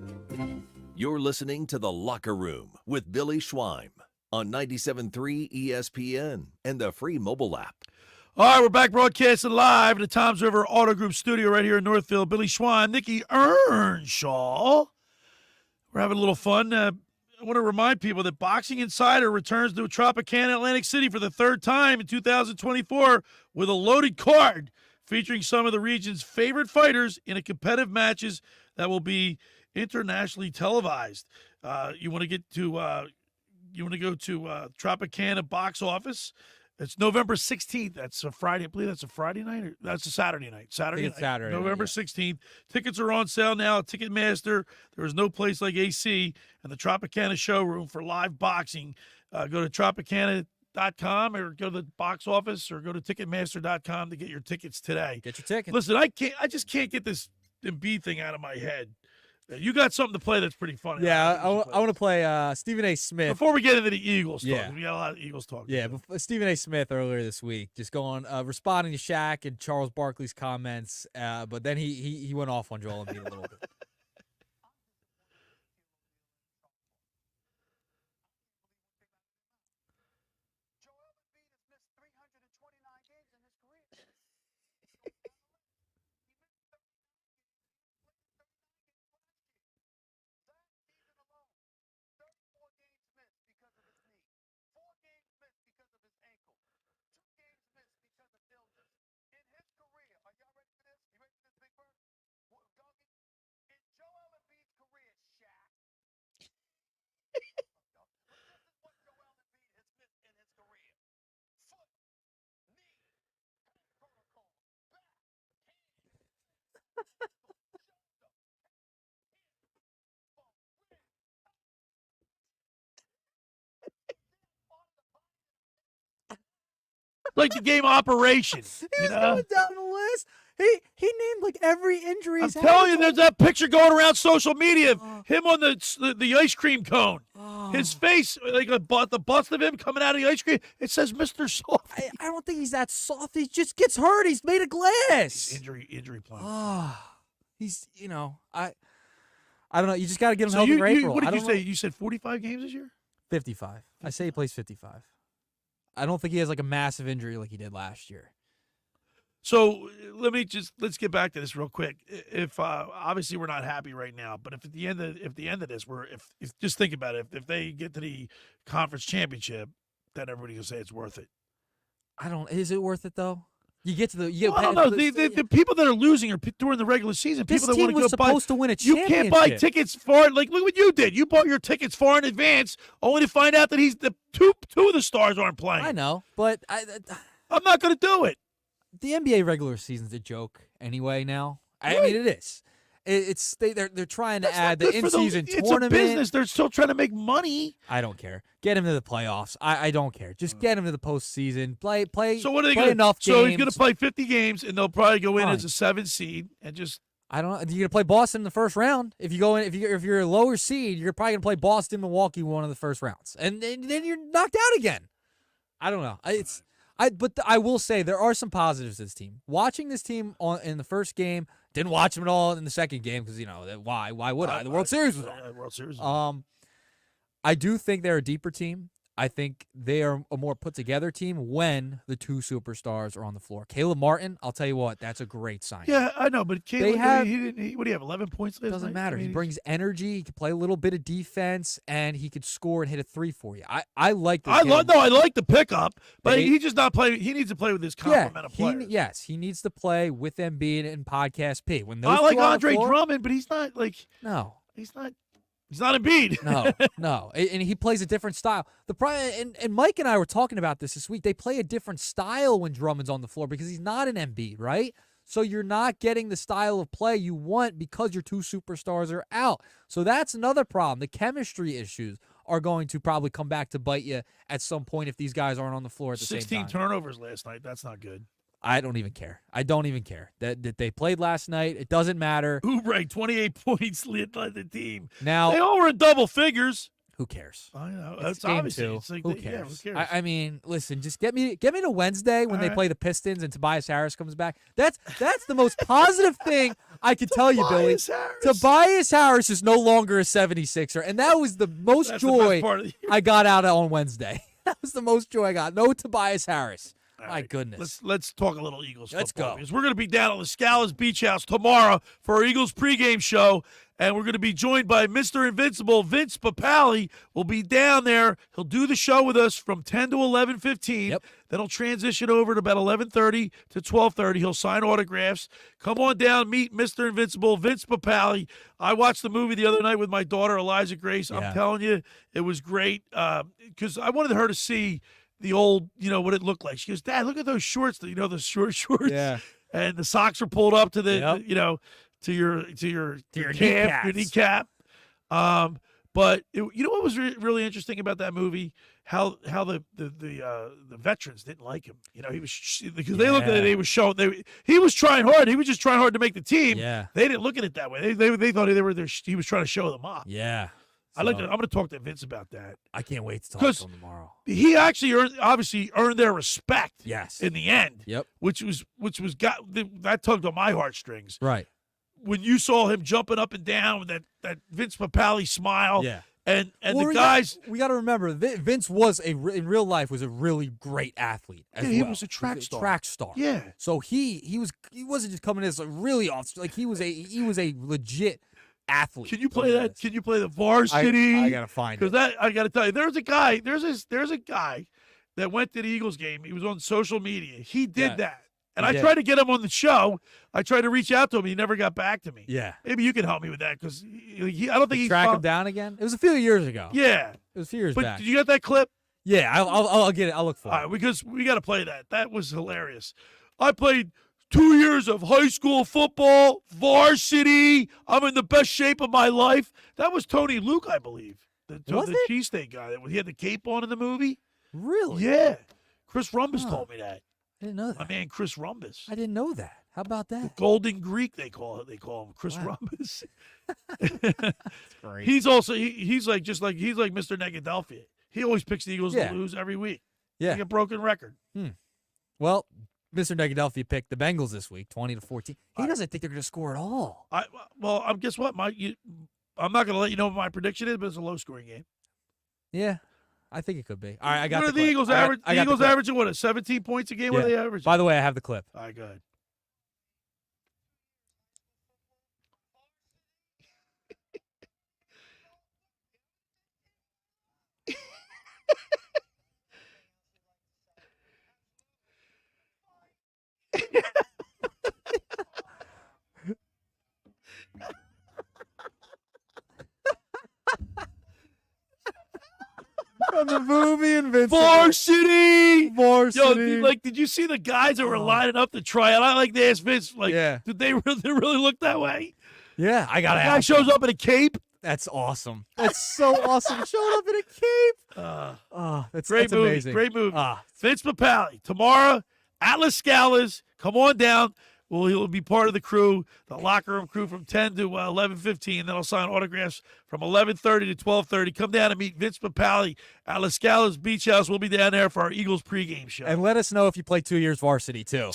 You're listening to The Locker Room with Billy Schwein on 97.3 ESPN and the free mobile app. All right, we're back broadcasting live at the Toms River Auto Group studio right here in Northfield. Billy Schwein, Nick Earnshaw. We're having a little fun. I want to remind people that Boxing Insider returns to Tropicana, Atlantic City for the third time in 2024 with a loaded card featuring some of the region's favorite fighters in a competitive matches that will be internationally televised. You want to go to Tropicana box office. It's November 16th. That's a Friday. I believe that's a Friday night. Or that's a Saturday night. Saturday. November 16th. Tickets are on sale now at Ticketmaster. There is no place like AC and the Tropicana showroom for live boxing. Go to Tropicana.com or go to the box office or go to Ticketmaster.com to get your tickets today. Get your tickets. Listen, I just can't get this Embiid thing out of my head. You got something to play that's pretty funny. Yeah, I want to play Stephen A. Smith. Before we get into the Eagles talk, Yeah. we got a lot of Eagles talk. Yeah, but Stephen A. Smith earlier this week just going responding to Shaq and Charles Barkley's comments, but then he went off on Joel Embiid a little bit. like the game Operation. He was going down the list. He named like every injury. I'm telling you, there's that picture going around social media of him on the ice cream cone. His face, like the bust of him coming out of the ice cream. It says Mr. Soft. I don't think he's that soft. He just gets hurt. He's made of glass. Injury plan. He's, I don't know. You just got to get him healthy for April. What did you say? You said 45 games this year? 55. I say he plays 55. I don't think he has like a massive injury like he did last year. So let's get back to this real quick. If obviously we're not happy right now, but if at the end of this, if just think about it, if they get to the conference championship, then everybody will say it's worth it. Is it worth it though? You get to the. I don't know. The people that are losing are during the regular season. This People that team want to was go buy. supposed to win a You championship. can't buy tickets far. Like look what you did. You bought your tickets far in advance, only to find out that two of the stars aren't playing. I know, but I'm not going to do it. The NBA regular season's a joke anyway now. I mean, it is. They're trying to add the in-season tournament. It's a business. They're still trying to make money. I don't care. Get him to the playoffs. I don't care. Just get him to the postseason. Play. So what are they going to? So he's going to play 50 games, and they'll probably go in as a 7th seed and just. I don't know. You're going to play Boston in the first round. If you go in, if you're a lower seed, you're probably going to play Boston, Milwaukee, one of the first rounds, and then you're knocked out again. I don't know. But I will say there are some positives to this team. Watching this team in the first game, didn't watch them at all in the second game because why would I? The World Series was on. World Series. I do think they're a deeper team. I think they are a more put together team when the two superstars are on the floor. Caleb Martin, I'll tell you what, that's a great sign. Yeah, I know, but Caleb, have, what do you have? 11 points last Doesn't night? matter. He brings energy. He can play a little bit of defense, and he could score and hit a three for you. I like this. I like the pickup, but he's just not playing. He needs to play with his complement of players. Yes, he needs to play with Embiid and Podcast P. When those I like two on the Andre floor, Drummond, but he's not like he's not Embiid. No, and he plays a different style. The problem, and Mike and I were talking about this week. They play a different style when Drummond's on the floor because he's not an Embiid, right? So you're not getting the style of play you want because your two superstars are out. So that's another problem. The chemistry issues are going to probably come back to bite you at some point if these guys aren't on the floor at the same time. 16 turnovers last night. That's not good. I don't even care. I don't even care that they played last night. It doesn't matter. Oubre, 28 points led the team. Now they all were in double figures. Who cares? I know. It's That's game obviously. 2. It's like Who cares? Yeah, who cares? I mean, listen, just get me to Wednesday when they play the Pistons and Tobias Harris comes back. That's the most positive thing I can tell you, Billy. Tobias Harris is no longer a 76er, and that was the most joy I got out on Wednesday. That was the most joy I got. No Tobias Harris. My goodness. Let's talk a little Eagles football. Let's go. Because we're going to be down at the Scala's Beach House tomorrow for our Eagles pregame show, and we're going to be joined by Mr. Invincible, Vince Papale. Will be down there. He'll do the show with us from 10 to 11:15. Yep. Then he'll transition over to about 11:30 to 12:30. He'll sign autographs. Come on down, meet Mr. Invincible, Vince Papale. I watched the movie the other night with my daughter, Eliza Grace. Yeah. I'm telling you, it was great because I wanted her to see the old, what it looked like. She goes, Dad, look at those shorts, the short shorts. Yeah. And the socks are pulled up to the, to your calf, your kneecap. But what was really interesting about that movie? How the veterans didn't like him. He was because they looked at it. He was showing he was trying hard. He was just trying hard to make the team. Yeah. They didn't look at it that way. They thought he was trying to show them off. Yeah. I'm going to talk to Vince about that. I can't wait to talk to him tomorrow. He actually earned their respect. Yes. In the end. Yep. Which that tugged on my heartstings. Right. When you saw him jumping up and down with that Vince Papale smile. Yeah. And the guys. We got to remember, Vince was in real life was a really great athlete. He was a track star. Yeah. So he wasn't just coming as a really off. Like he was a legit athlete. Can you play that? Can you play the varsity? I gotta find it because that I gotta tell you, there's a guy that went to the Eagles game. He was on social media. He did that, and I tried to get him on the show. I tried to reach out to him. He never got back to me. Yeah, maybe you can help me with that because I don't think he track him down again. It was a few years ago. Yeah, it was a few years back. Did you get that clip? Yeah, I'll get it. I'll look for it. All right, because we got to play that. That was hilarious. I played 2 years of high school football, varsity. I'm in the best shape of my life. That was Tony Luke, I believe. The cheesesteak guy. He had the cape on in the movie. Really? Yeah. Chris Rumbus told me that. I didn't know that. My man Chris Rumbus. I didn't know that. How about that? Golden Greek, they call him Chris Wow. Rumbus. Great. He's also he's like Mr. Negadelphia. He always picks the Eagles Yeah. to lose every week. Yeah. Like a broken record. Well, Mr. Negadelphia picked the Bengals this week, 20-14. He doesn't think they're going to score at all. Guess what? I'm not going to let you know what my prediction is, but it's a low-scoring game. Yeah, I think it could be. All right, I got What are the the clip. Eagles I got- average? I The got Eagles clip. averaging what? 17 points a game? What are they averaging? By the way, I have the clip. All right, good. From the movie Invincible. Varsity! Varsity. Yo, did you see the guys that were lining up to try it? I like to ask Vince, Yeah. did they really look that way? Yeah, I got The to guy shows up in a cape. That's awesome. That's so awesome. Showing up in a cape. That's Great movie. amazing. Great movie. Vince Papale. Tomorrow, Atlas Scala's. Come on down. Well, he'll be part of the crew, the locker room crew from 10 to 11:15. Then I'll sign autographs from 11:30 to 12:30. Come down and meet Vince Papale at La Scala's Beach House. We'll be down there for our Eagles pregame show. And let us know if you play 2 years varsity, too.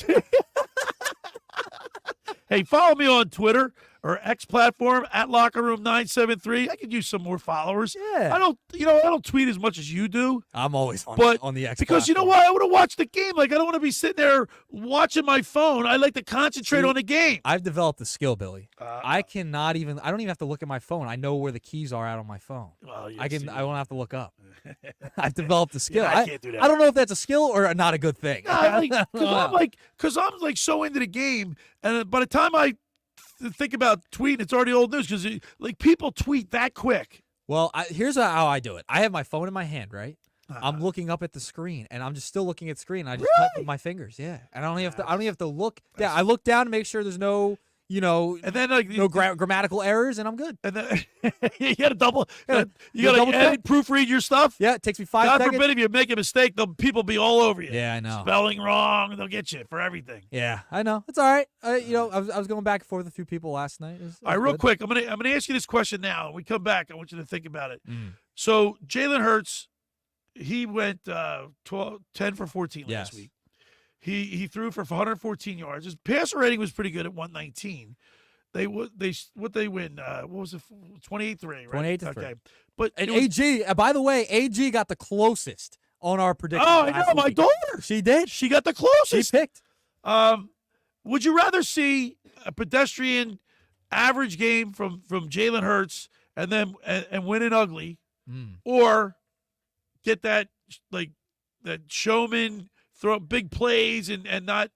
Hey, follow me on Twitter or X platform at Locker Room 973. I could use some more followers. Yeah. I don't tweet as much as you do. I'm always on the X because you know platform. what? I want to watch the game. Like I don't want to be sitting there watching my phone. I like to concentrate on the game. I've developed a skill, Billy. I don't even have to look at my phone. I know where the keys are out on my phone. Well, I won't have to look up. I've developed a skill. Yeah, I can't do that. I don't know if that's a skill or not a good thing. Because I'm like so into the game, and by the time I think about tweeting, it's already old news. Because people tweet that quick. Well, here's how I do it. I have my phone in my hand, right? I'm looking up at the screen, and I'm just still looking at the screen. I just type with my fingers, yeah. And I don't even have to look. Yeah, I look down to make sure there's no, and then no grammatical errors, and I'm good. And then you got to double. You got double to edit, proofread your stuff. Yeah, it takes me 5 God seconds. forbid if you make a mistake, people be all over you. Yeah, I know. Spelling wrong, they'll get you for everything. Yeah, I know. It's all right. I was going back and forth with a few people last night. It was All right, real good. quick, I'm gonna ask you this question now. When we come back, I want you to think about it. So Jalen Hurts, he went 10 for 14 last week. He threw for 114 yards. His passer rating was pretty good at 119. They win? What was it? 28-3, right? 28-3. Okay, but And it was- AG, by the way, AG got the closest on our prediction. Oh, I know. My daughter. She did. She got the closest. She picked. Would you rather see a pedestrian average game from Jalen Hurts and then and win it ugly, or get that that showman throw big plays and not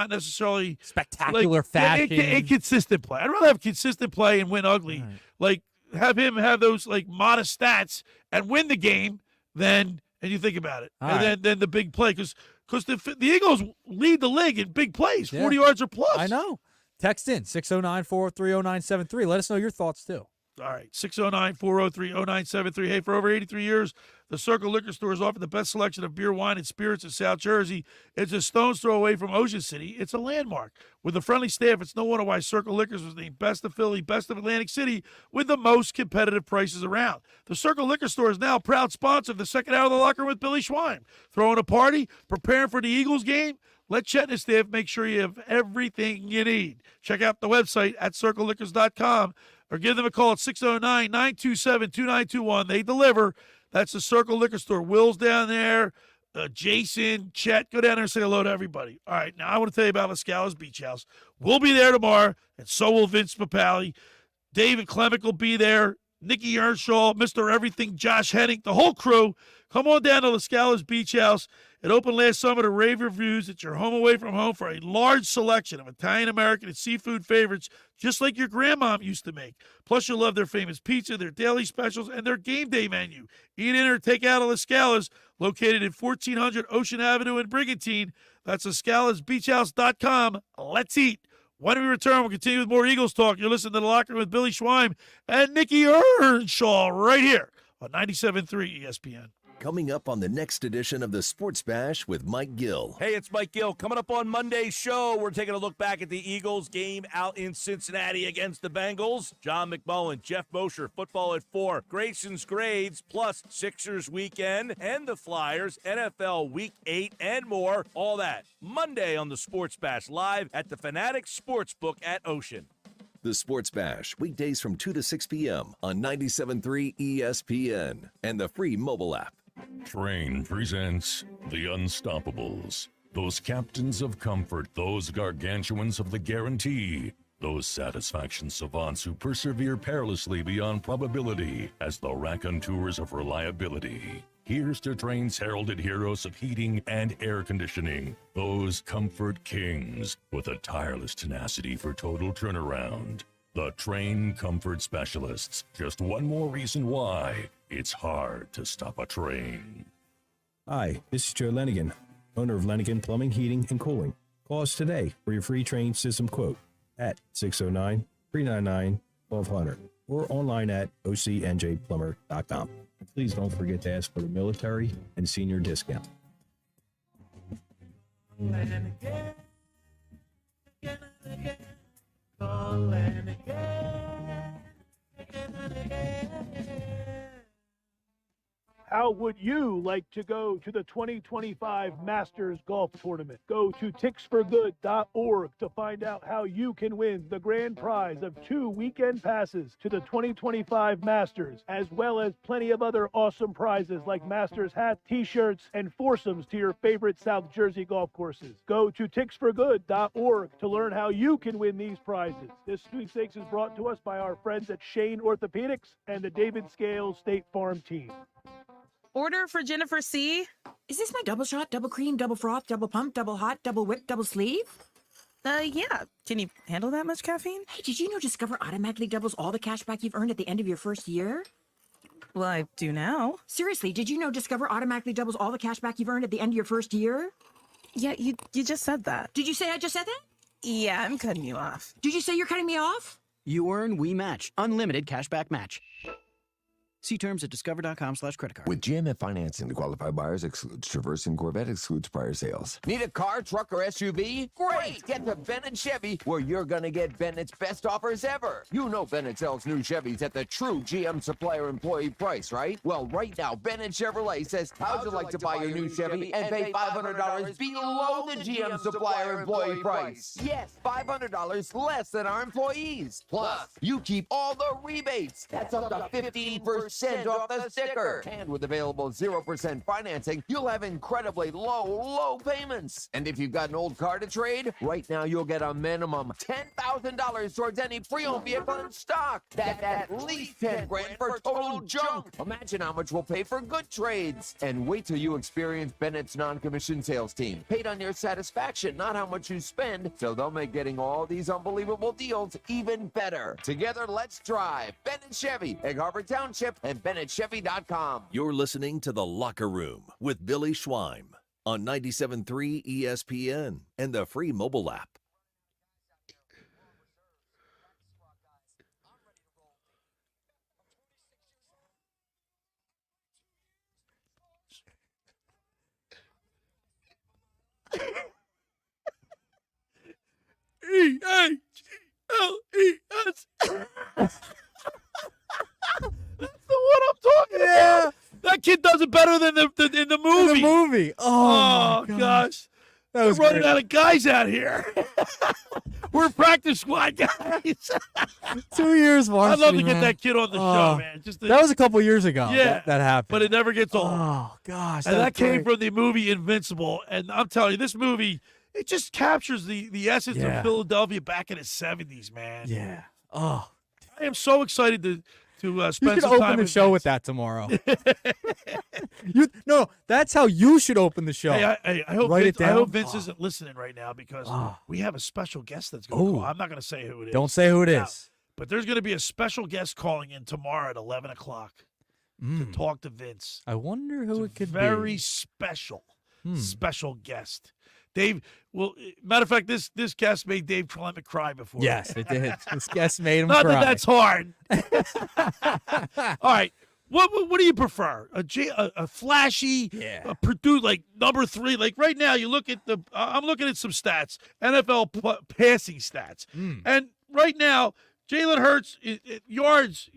necessarily spectacular fashion, inconsistent play? I'd rather have consistent play and win ugly. Right. Like have him have those modest stats and win the game than. And you think about it, All and right. then the big play because the Eagles lead the league in big plays, Yeah. 40 yards or plus. I know. Text in 609-403-0973. Let us know your thoughts too. All right, 609-403-0973. Hey, for over 83 years, the Circle Liquor Store has offered the best selection of beer, wine, and spirits in South Jersey. It's a stone's throw away from Ocean City. It's a landmark. With a friendly staff, it's no wonder why Circle Liquors was named Best of Philly, Best of Atlantic City, with the most competitive prices around. The Circle Liquor Store is now a proud sponsor of the second hour of the locker room with Billy Schwein. Throwing a party, preparing for the Eagles game? Let Chet and his staff make sure you have everything you need. Check out the website at circleliquors.com or give them a call at 609-927-2921. They deliver. That's the Circle Liquor Store. Will's down there. Jason, Chet, go down there and say hello to everybody. All right, now I want to tell you about La Scala's Beach House. We'll be there tomorrow, and so will Vince Papale. David Clemick will be there. Nicky Earnshaw, Mr. Everything, Josh Henning, the whole crew. Come on down to La Scala's Beach House. It opened last summer to rave reviews. It's your home away from home for a large selection of Italian, American, and seafood favorites, just like your grandmom used to make. Plus, you'll love their famous pizza, their daily specials, and their game day menu. Eat in or take out of La Scala's, located at 1400 Ocean Avenue in Brigantine. That's LaScalasBeachHouse.com. Let's eat. When we return, we'll continue with more Eagles talk. You're listening to The Locker Room with Billy Schwein and Nicky Earnshaw right here on 97.3 ESPN. Coming up on the next edition of the Sports Bash with Mike Gill. Hey, it's Mike Gill. Coming up on Monday's show, we're taking a look back at the Eagles game out in Cincinnati against the Bengals. John McMullen, Jeff Mosher, football at 4, Grayson's grades, plus Sixers weekend and the Flyers, NFL Week 8, and more. All that Monday on the Sports Bash, live at the Fanatics Sportsbook at Ocean. The Sports Bash, weekdays from 2 to 6 p.m. on 97.3 ESPN and the free mobile app. Train presents The Unstoppables. Those captains of comfort, those gargantuans of the guarantee, those satisfaction savants who persevere perilously beyond probability as the raconteurs of reliability. Here's to Train's heralded heroes of heating and air conditioning, those comfort kings with a tireless tenacity for total turnaround. The Train Comfort Specialists. Just one more reason why it's hard to stop a train. Hi, this is Joe Lenigan, owner of Lenigan Plumbing, Heating, and Cooling. Call us today for your free train system quote at 609-399-1200 or online at ocnjplumber.com. Please don't forget to ask for the military and senior discount. How would you like to go to the 2025 Masters Golf Tournament? Go to ticksforgood.org to find out how you can win the grand prize of 2 weekend passes to the 2025 Masters, as well as plenty of other awesome prizes like Masters hats, t-shirts, and foursomes to your favorite South Jersey golf courses. Go to ticksforgood.org to learn how you can win these prizes. This sweepstakes is brought to us by our friends at Shane Orthopedics and the David Scales State Farm team. Order for Jennifer C. Is this my double shot, double cream, double froth, double pump, double hot, double whip, double sleeve? Yeah. Can you handle that much caffeine? Hey, did you know Discover automatically doubles all the cash back you've earned at the end of your first year? Well, I do now. Seriously, did you know Discover automatically doubles all the cash back you've earned at the end of your first year? Yeah, you just said that. Did you say I just said that? Yeah, I'm cutting you off. Did you say you're cutting me off? You earn, we match. Unlimited cashback match. See terms at discover.com/credit card. With GMF financing, the qualified buyers excludes Traverse and Corvette excludes prior sales. Need a car, truck, or SUV? Great! Get to Bennett Chevy, where you're going to get Bennett's best offers ever. You know Bennett sells new Chevys at the true GM supplier employee price, right? Well, right now, Bennett Chevrolet says, how'd you like to buy your new Chevy and pay $500 below the GM supplier employee price? Yes, $500 less than our employees. Plus, you keep all the rebates. That's up to 15% off the sticker. And with available 0% financing, you'll have incredibly low payments. And if you've got an old car to trade, right now you'll get a minimum $10,000 towards any pre-owned vehicle in stock. That's at least 10 grand for total junk. Imagine how much we'll pay for good trades. And wait till you experience Bennett's non-commissioned sales team. Paid on your satisfaction, not how much you spend. So they'll make getting all these unbelievable deals even better. Together, let's drive. Bennett Chevy, Egg Harbor Township, and BennettChevy.com. You're listening to The Locker Room with Billy Schweim on 97.3 ESPN and the free mobile app. E-A-G-L-E-S. That's the one I'm talking about. That kid does it better than in the movie. The movie. Oh, my gosh. That was We're running great. out of guys out here. We're practice squad guys. 2 years varsity, I'd love to get man. that kid on the show, man. That was a couple years ago. Yeah, that happened. But it never gets old. Oh, gosh. And that was came great. from the movie Invincible. And I'm telling you, this movie, it just captures the essence Yeah. of Philadelphia back in the 70s, man. Yeah. Oh. I am so excited to You spend should some open time the with show Vince. with that tomorrow. No, that's how you should open the show. Hey, I hope Write Vince, it down. I hope Vince isn't listening right now because we have a special guest that's going to call. I'm not going to say who it is. Don't say who it Now, is. But there's going to be a special guest calling in tomorrow at 11 o'clock to talk to Vince. I wonder who it could be. Very special guest. Dave, well, matter of fact, this guest made Dave Clement cry before. Yes, it did. This guest made him Not cry. that that's hard. All right. What do you prefer? A flashy, Purdue like number 3? Like right now, you look at I'm looking at some stats, NFL passing stats, and right now, Jalen Hurts yards,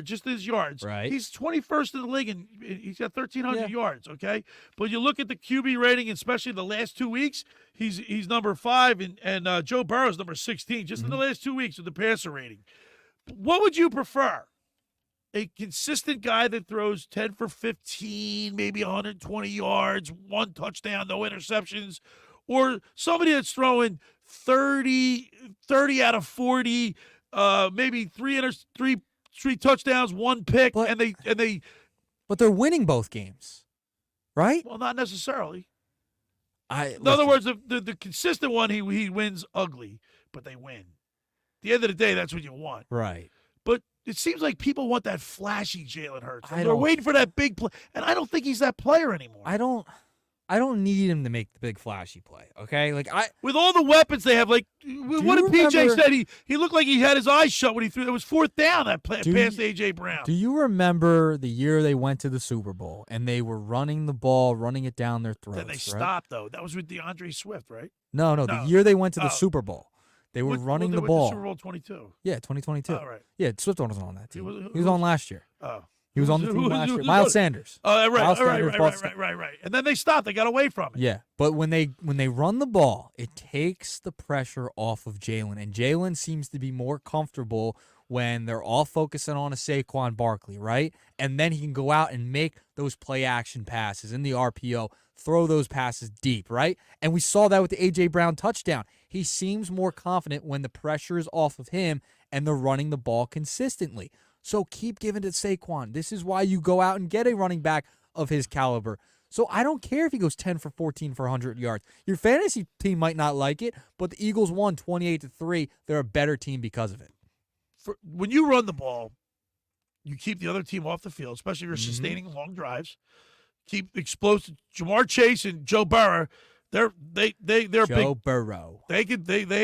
just his yards. Right. He's 21st in the league, and he's got 1,300 yards. Okay, but you look at the QB rating, especially the last 2 weeks, he's number 5, and Joe Burrow's number 16, just in the last 2 weeks with the passer rating. What would you prefer? A consistent guy that throws 10 for 15, maybe 120 yards, 1 touchdown, no interceptions, or somebody that's throwing 30 out of 40, maybe three touchdowns, 1 pick, but they're winning both games, right? Well, not necessarily. In other words, the consistent one, he wins ugly, but they win. At the end of the day, that's what you want. Right. But it seems like people want that flashy Jalen Hurts. They're waiting for that big play, and I don't think he's that player anymore. I don't need him to make the big flashy play. Okay, with all the weapons they have, like what did PJ said? He looked like he had his eyes shut when he threw. It was 4th down that play past AJ Brown. Do you remember the year they went to the Super Bowl and they were running the ball, running it down their throats? Then they stopped though. That was with DeAndre Swift, right? No. The year they went to the Super Bowl. They were running the ball. Super Bowl 22. Yeah, 2022. Oh, right. Yeah, Swift wasn't on that team. He was on last year. Oh. He was on the team last year. Miles Sanders. Oh, right. Right. And then they stopped. They got away from it. Yeah, but when they run the ball, it takes the pressure off of Jalen, and Jalen seems to be more comfortable when they're all focusing on a Saquon Barkley, right? And then he can go out and make those play action passes in the RPO, throw those passes deep, right? And we saw that with the A.J. Brown touchdown. He seems more confident when the pressure is off of him and they're running the ball consistently. So keep giving it to Saquon. This is why you go out and get a running back of his caliber. So I don't care if he goes 10 for 14 for 100 yards. Your fantasy team might not like it, but the Eagles won 28-3. They're a better team because of it. When you run the ball, you keep the other team off the field, especially if you're sustaining long drives. Keep explosive. Jamar Chase and Joe Burrow, they're Joe big. Burrow. They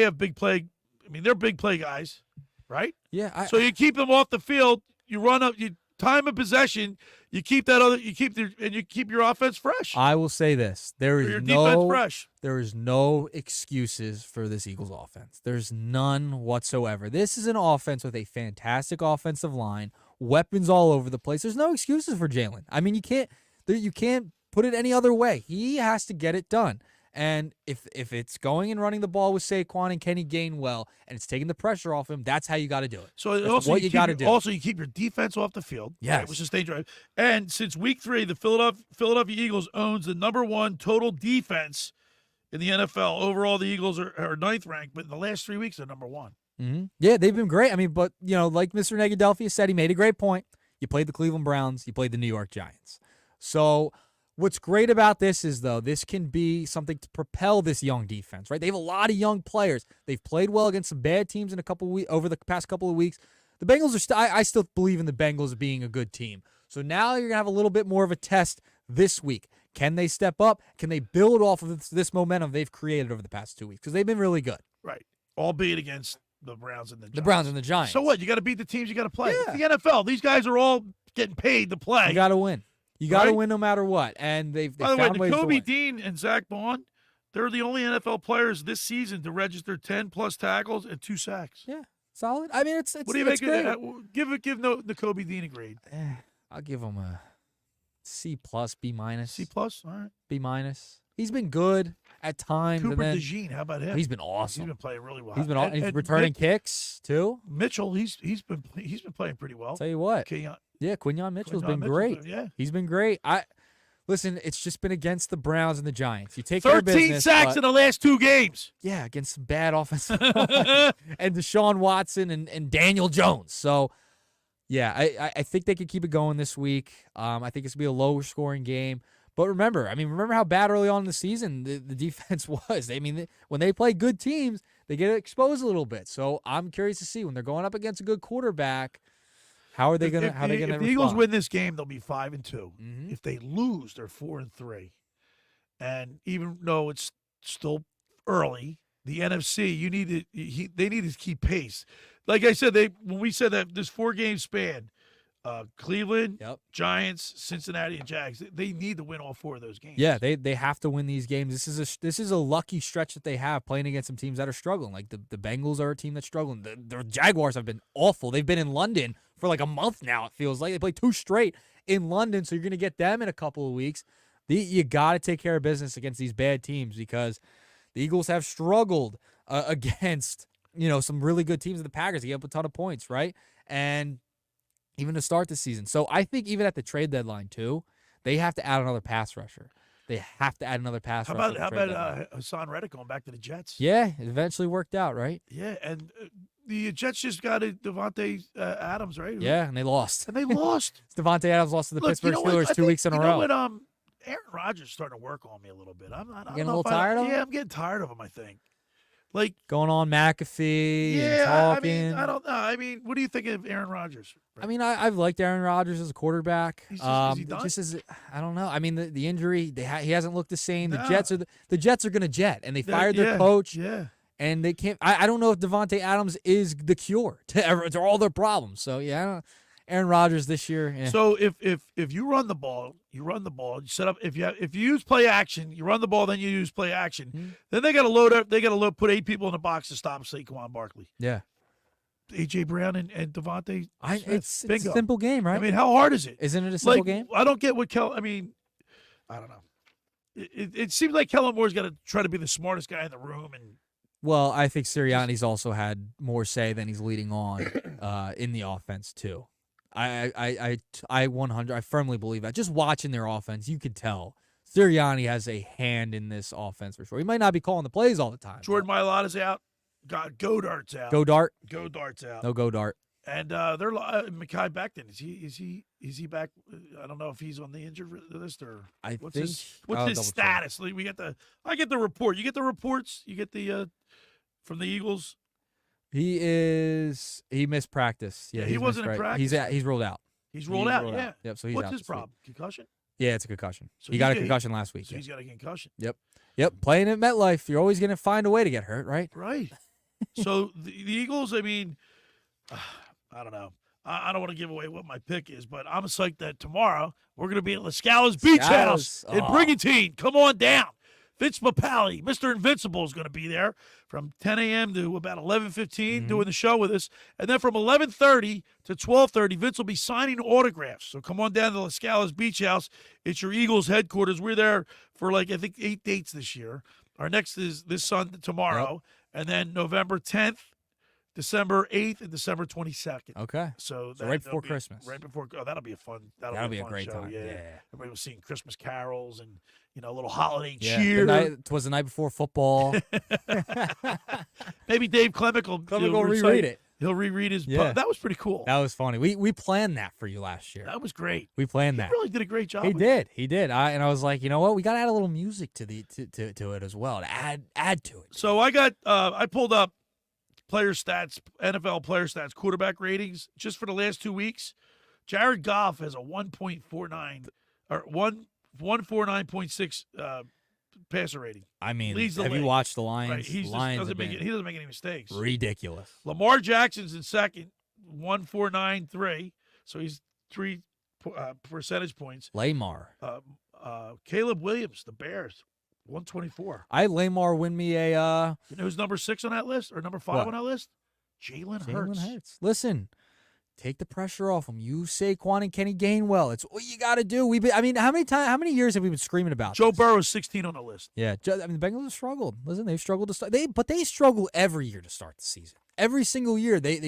have big play. I mean, they're big play guys, right? Yeah. So you keep them off the field. You run up. You time of possession. You keep your offense fresh. I will say this: there is no excuses for this Eagles offense. There's none whatsoever. This is an offense with a fantastic offensive line, weapons all over the place. There's no excuses for Jalen. I mean, you can't put it any other way. He has to get it done. And if it's going and running the ball with Saquon and Kenny Gainwell and it's taking the pressure off him, that's how you got to do it. So that's what you got to do. Also, you keep your defense off the field. Yes. Right, which is stage drive. And since week 3, the Philadelphia Eagles owns the #1 total defense in the NFL. Overall, the Eagles are 9th ranked, but in the last 3 weeks, they're #1. Mm-hmm. Yeah, they've been great. I mean, but, like Mr. Negadelphia said, he made a great point. You played the Cleveland Browns. You played the New York Giants. So what's great about this is, though, this can be something to propel this young defense, right? They have a lot of young players. They've played well against some bad teams in over the past couple of weeks. The Bengals are I still believe in the Bengals being a good team. So now you're going to have a little bit more of a test this week. Can they step up? Can they build off of this momentum they've created over the past 2 weeks? Because they've been really good. Right. Albeit against the Browns and the Giants. The Browns and the Giants. So what? You got to beat the teams you got to play. Yeah. It's the NFL. These guys are all getting paid to play. You got to win. You got to win no matter what. And they've By the found way, ways to Kobe win. Dean and Zach Bond, they're the only NFL players this season to register 10-plus tackles and 2 sacks. Yeah, solid. I mean, it's what do you make great. Give the Kobe Dean a grade. I'll give him a C+, B-. C+? All right. B-. He's been good at times. Cooper and then DeJean, how about him? He's been awesome. He's been playing really well. He's been he's returning kicks too. Mitchell, he's been playing pretty well. Tell you what. Quinyon Mitchell's been great. Yeah, he's been great. Listen, it's just been against the Browns and the Giants. You take their 13 business, sacks in the last 2 games. Yeah, against some bad offensive line. And Deshaun Watson and Daniel Jones. So, yeah, I think they could keep it going this week. I think it's going to be a lower scoring game. But remember how bad early on in the season the defense was. I mean, when they play good teams, they get exposed a little bit. So I'm curious to see when they're going up against a good quarterback, how are they going to respond? If the Eagles win this game, they'll be 5-2. Mm-hmm. If they lose, they're 4-3. And even though it's still early, the NFC, they need to keep pace. Like I said, when we said that this 4-game span, Cleveland, Giants, Cincinnati, and Jags. They need to win all 4 of those games. Yeah, they have to win these games. This is a lucky stretch that they have playing against some teams that are struggling. Like the Bengals are a team that's struggling. The Jaguars have been awful. They've been in London for like a month now, it feels like. They played 2 straight in London, so you're going to get them in a couple of weeks. You got to take care of business against these bad teams because the Eagles have struggled against, some really good teams in the Packers. They gave up a ton of points, right? And even to start the season. So I think even at the trade deadline, too, they have to add another pass rusher. They have to add another pass rusher. How about Hassan Reddick going back to the Jets? Yeah, it eventually worked out, right? Yeah, and the Jets just got Devontae Adams, right? Yeah, and they lost. And they lost. Devontae Adams lost to the Pittsburgh Steelers 2 weeks in a row. Aaron Rodgers is starting to work on me a little bit. I'm getting a little tired of him? Yeah, I'm getting tired of him, I think. Like going on McAfee, and talking. I don't know. I mean, what do you think of Aaron Rodgers? Right? I mean, I've liked Aaron Rodgers as a quarterback. Is he done? I don't know. I mean, the injury, he hasn't looked the same. The Jets are going to jet, and they fired their coach. Yeah. And they can't. I don't know if Devontae Adams is the cure to all their problems. So yeah, I don't know. Aaron Rodgers this year. Yeah. So if you run the ball, you set up. If you use play action, you run the ball, then you use play action. Mm-hmm. Then they got to load up. They got to put 8 people in the box to stop Saquon Barkley. Yeah. A.J. Brown and Devontae. It's a simple game, right? I mean, how hard is it? Isn't it a simple game? I don't get what I mean, I don't know. It seems like Kellen Moore's got to try to be the smartest guy in the room. Well, I think Sirianni's also had more say than he's leading on in the offense too. I firmly believe that. Just watching their offense, you could tell Sirianni has a hand in this offense for sure. He might not be calling the plays all the time. Jordan Mailata's out. Godart's out. Godart's out. No Godart. And they're Mekhi Becton. Is he back? I don't know if he's on the injured list or what's his status? I get the report. You get the reports. You get the from the Eagles. He missed practice. Yeah, he wasn't in practice. He's ruled out. He's ruled out. Yeah. Yep. So he's what's out his problem? Concussion? Yeah, it's a concussion. So he got a concussion last week. So he's got a concussion. Yep. Playing at MetLife, you're always going to find a way to get hurt, right? Right. So the Eagles, I mean, I don't know. I don't want to give away what my pick is, but I'm psyched that tomorrow we're going to be at Lascala's Beach House in Brigantine. Come on down. Vince Mapali, Mr. Invincible, is going to be there from 10 a.m. to about 11:15 doing the show with us. And then from 11:30 to 12:30, Vince will be signing autographs. So come on down to Lascala's Beach House. It's your Eagles headquarters. We're there for I think 8 dates this year. Our next is this tomorrow. Yep. And then November 10th, December 8th, and December 22nd. Okay. So right before Christmas. Right before. Oh, that'll be a fun. That'll be a great show. time. Yeah. Everybody was singing Christmas carols and a little holiday Yeah. cheer. It was the night before football. Maybe Dave Clement will reread it. He'll reread his. Yeah. That was pretty cool. That was funny. We planned that for you last year. That was great. We planned that. He really did a great job. He did. He did. I was like, you know what? We got to add a little music to it as well to add to it. So I pulled up player stats, NFL player stats, quarterback ratings just for the last 2 weeks. Jared Goff has a 1.49 or 149.6 passer rating. I mean, leads the have league. you watched the Lions? Right. He doesn't make any mistakes. Ridiculous. Lamar Jackson's in second, 1.493. So he's 3 percentage points. Lamar. Caleb Williams, the Bears, 124. Lamar win me a. You know who's number 6 on that list or number 5 on that list? Jalen Hurts. Listen, take the pressure off him. You Saquon and Kenny Gainwell. It's what you got to do. How many years have we been screaming about Joe Burrow's 16 on the list. Yeah, I mean the Bengals have struggled. Listen, they've struggled to start. They struggle every year to start the season. Every single year, they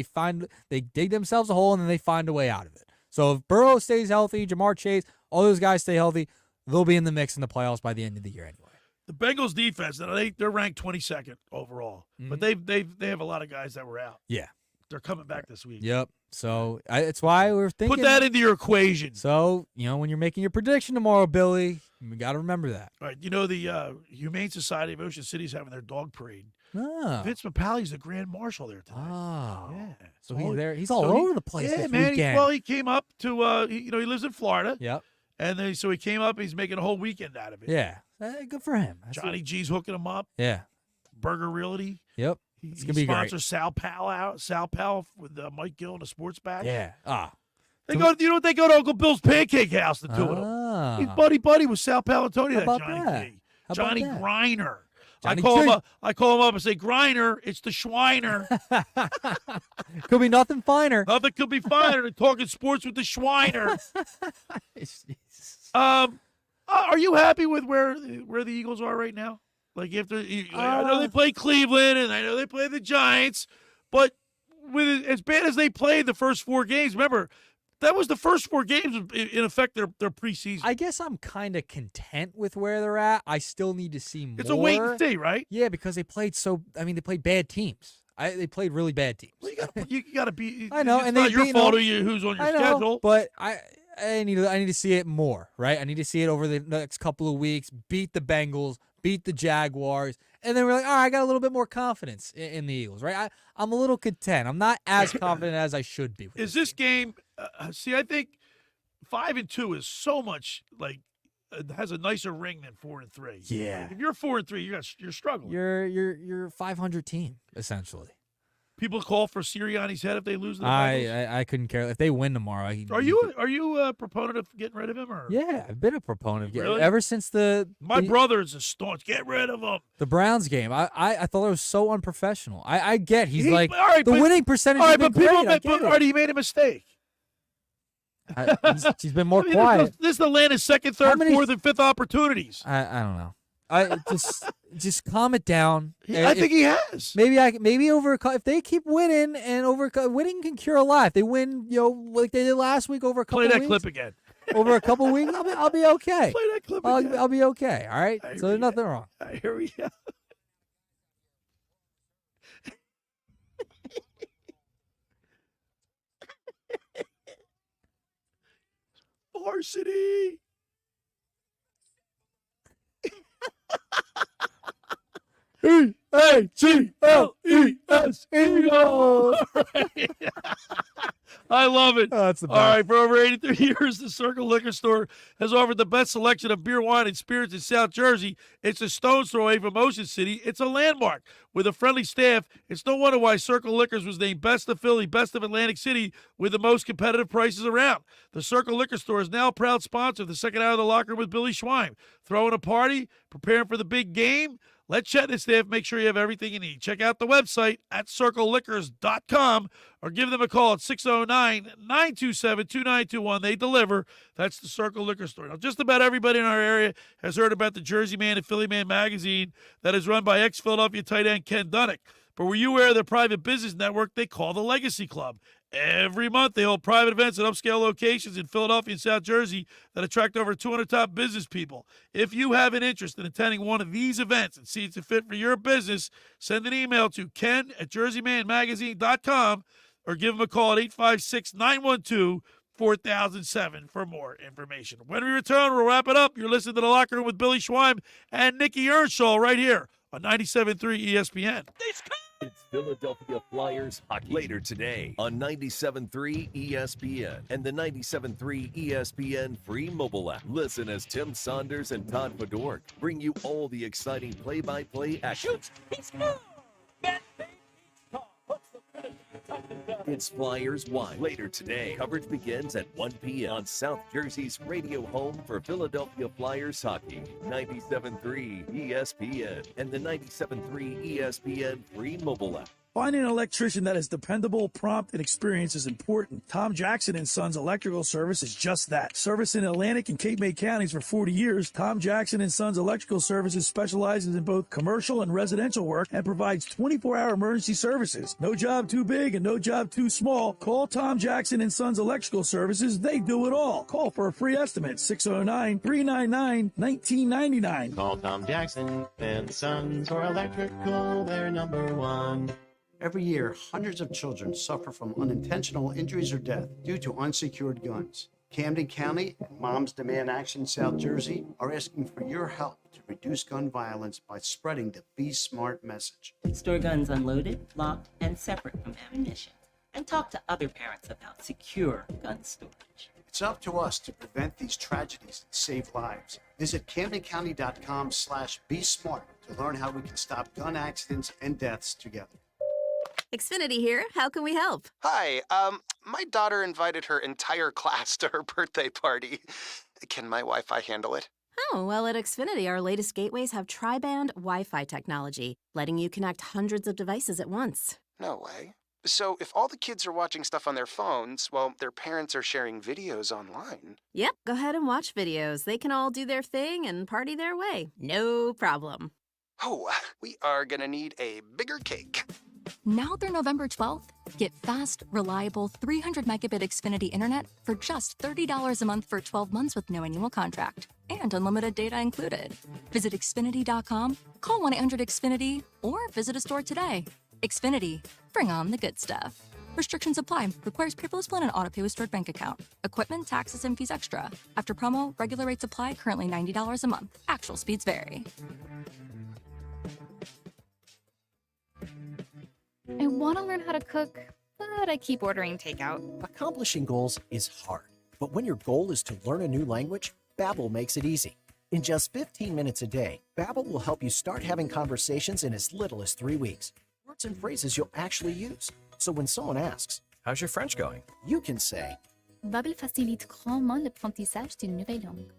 dig themselves a hole and then they find a way out of it. So if Burrow stays healthy, Jamar Chase, all those guys stay healthy, they'll be in the mix in the playoffs by the end of the year anyway. The Bengals defense, they're ranked 22nd overall, but they have a lot of guys that were out. Yeah, they're coming back this week. Yep. So it's why we're thinking. Put that into your equation. So when you're making your prediction tomorrow, Billy, you got to remember that. All right. The Humane Society of Ocean City is having their dog parade. Oh. Vince Mapali's the grand marshal there tonight. Oh, yeah. So he's there. He's all over the place. Yeah, this man. weekend. He came up to he lives in Florida. Yep. And then so he came up. He's making a whole weekend out of it. Yeah. Good for him. Johnny G's hooking him up. Yeah. Burger Realty. Yep. He gonna be sponsors great. Sal Pal with Mike Gill and the sports bag. Yeah. They go to Uncle Bill's Pancake House, the two of them. He's buddy with Sal Palatoni, that Johnny G. Johnny Griner. I call him up and say, Griner, it's the Schweiner. Could be nothing finer. Nothing could be finer than talking sports with the Schweiner. Are you happy with where the Eagles are right now? Like, I know they play Cleveland and I know they play the Giants, but with as bad as they played the first 4 games, remember, that was the first 4 games in effect their preseason. I guess I'm kind of content with where they're at. I still need to see more. It's a wait and see, right? Yeah, because they played they played bad teams. They played really bad teams. Well, you got to be. I know, it's and not they your fault who's on your schedule. But I need to see it more, right? I need to see it over the next couple of weeks. Beat the Bengals, beat the Jaguars, and then we're like, all right, I got a little bit more confidence in the Eagles, right? I'm a little content. I'm not as confident as I should be. Is this game? See, I think 5-2 is so much has a nicer ring than 4-3. Yeah. If you're 4-3, you're struggling. You're a 500 team essentially. People call for Sirianni's head if they lose the Bengals. I couldn't care if they win tomorrow. Are you a proponent of getting rid of him? Or? Yeah, I've been a proponent of really? Ever since my brother's a staunch. Get rid of him. The Browns game. I thought it was so unprofessional. I get he's all right, the winning percentage. All right, has but been great. people, he made a mistake. She's been more quiet. This is the land of second, third, fourth, and fifth opportunities. I don't know. I just calm it down. I think he has. Maybe over if they keep winning winning can cure a lot. If they win, like they did last week over a couple. Play that weeks, clip again. Over a couple weeks, I'll be okay. Play that clip again. I'll be okay. All right. So there's nothing wrong. Here we go. Varsity. E-A-G-L-E-S, Eagles. I love it. Oh, that's the best. All right, for over 83 years, the Circle Liquor Store has offered the best selection of beer, wine, and spirits in South Jersey. It's a stone's throw away from Ocean City. It's a landmark. With a friendly staff, it's no wonder why Circle Liquors was named Best of Philly, Best of Atlantic City, with the most competitive prices around. The Circle Liquor Store is now a proud sponsor of the second hour of the locker room with Billy Schwein. Throwing a party, preparing for the big game. Let Chet and his staff make sure you have everything you need. Check out the website at circleliquors.com or give them a call at 609-927-2921. They deliver. That's the Circle Liquor Store. Now, just about everybody in our area has heard about the Jersey Man and Philly Man magazine that is run by ex-Philadelphia tight end Ken Dunnick. But were you aware of their private business network they call the Legacy Club? Every month, they hold private events at upscale locations in Philadelphia and South Jersey that attract over 200 top business people. If you have an interest in attending one of these events and see it's a fit for your business, send an email to ken@jerseymanmagazine.com or give them a call at 856-912-4007 for more information. When we return, we'll wrap it up. You're listening to The Locker Room with Billy Schwein and Nick Earnshaw right here on 97.3 ESPN. It's Philadelphia Flyers hockey later today on 97.3 ESPN and the 97.3 ESPN free mobile app. Listen as Tim Saunders and Todd Fedork bring you all the exciting play-by-play action. It's Flyers Wide later today. Coverage begins at 1 p.m. on South Jersey's radio home for Philadelphia Flyers hockey. 97.3 ESPN and the 97.3 ESPN free mobile app. Finding an electrician that is dependable, prompt, and experienced is important. Tom Jackson & Sons Electrical Service is just that. Service in Atlantic and Cape May counties for 40 years, Tom Jackson & Sons Electrical Services specializes in both commercial and residential work and provides 24-hour emergency services. No job too big and no job too small. Call Tom Jackson & Sons Electrical Services. They do it all. Call for a free estimate, 609-399-1999. Call Tom Jackson and Sons for electrical, they're number one. Every year, hundreds of children suffer from unintentional injuries or death due to unsecured guns. Camden County and Moms Demand Action South Jersey are asking for your help to reduce gun violence by spreading the Be Smart message. Store guns unloaded, locked, and separate from ammunition. And talk to other parents about secure gun storage. It's up to us to prevent these tragedies and save lives. Visit CamdenCounty.com/BeSmart to learn how we can stop gun accidents and deaths together. Xfinity here. How can we help? Hi, my daughter invited her entire class to her birthday party. Can my Wi-Fi handle it? Oh, well, at Xfinity, our latest gateways have tri-band Wi-Fi technology, letting you connect hundreds of devices at once. No way. So if all the kids are watching stuff on their phones, while their parents are sharing videos online. Yep, go ahead and watch videos. They can all do their thing and party their way. No problem. Oh, we are gonna need a bigger cake. Now through November 12th, get fast, reliable 300 megabit Xfinity internet for just $30 a month for 12 months with no annual contract and unlimited data included. Visit Xfinity.com, call 1-800-XFINITY, or visit a store today. Xfinity, bring on the good stuff. Restrictions apply. Requires paperless plan and auto-pay with stored bank account. Equipment, taxes, and fees extra. After promo, regular rates apply, currently $90 a month. Actual speeds vary. I want to learn how to cook, but I keep ordering takeout. Accomplishing goals is hard, but when your goal is to learn a new language, Babbel makes it easy. In just 15 minutes a day, Babbel will help you start having conversations in as little as 3 weeks. Words and phrases you'll actually use. So when someone asks, "How's your French going?" you can say, Babbel facilite grandement l'apprentissage d'une nouvelle langue.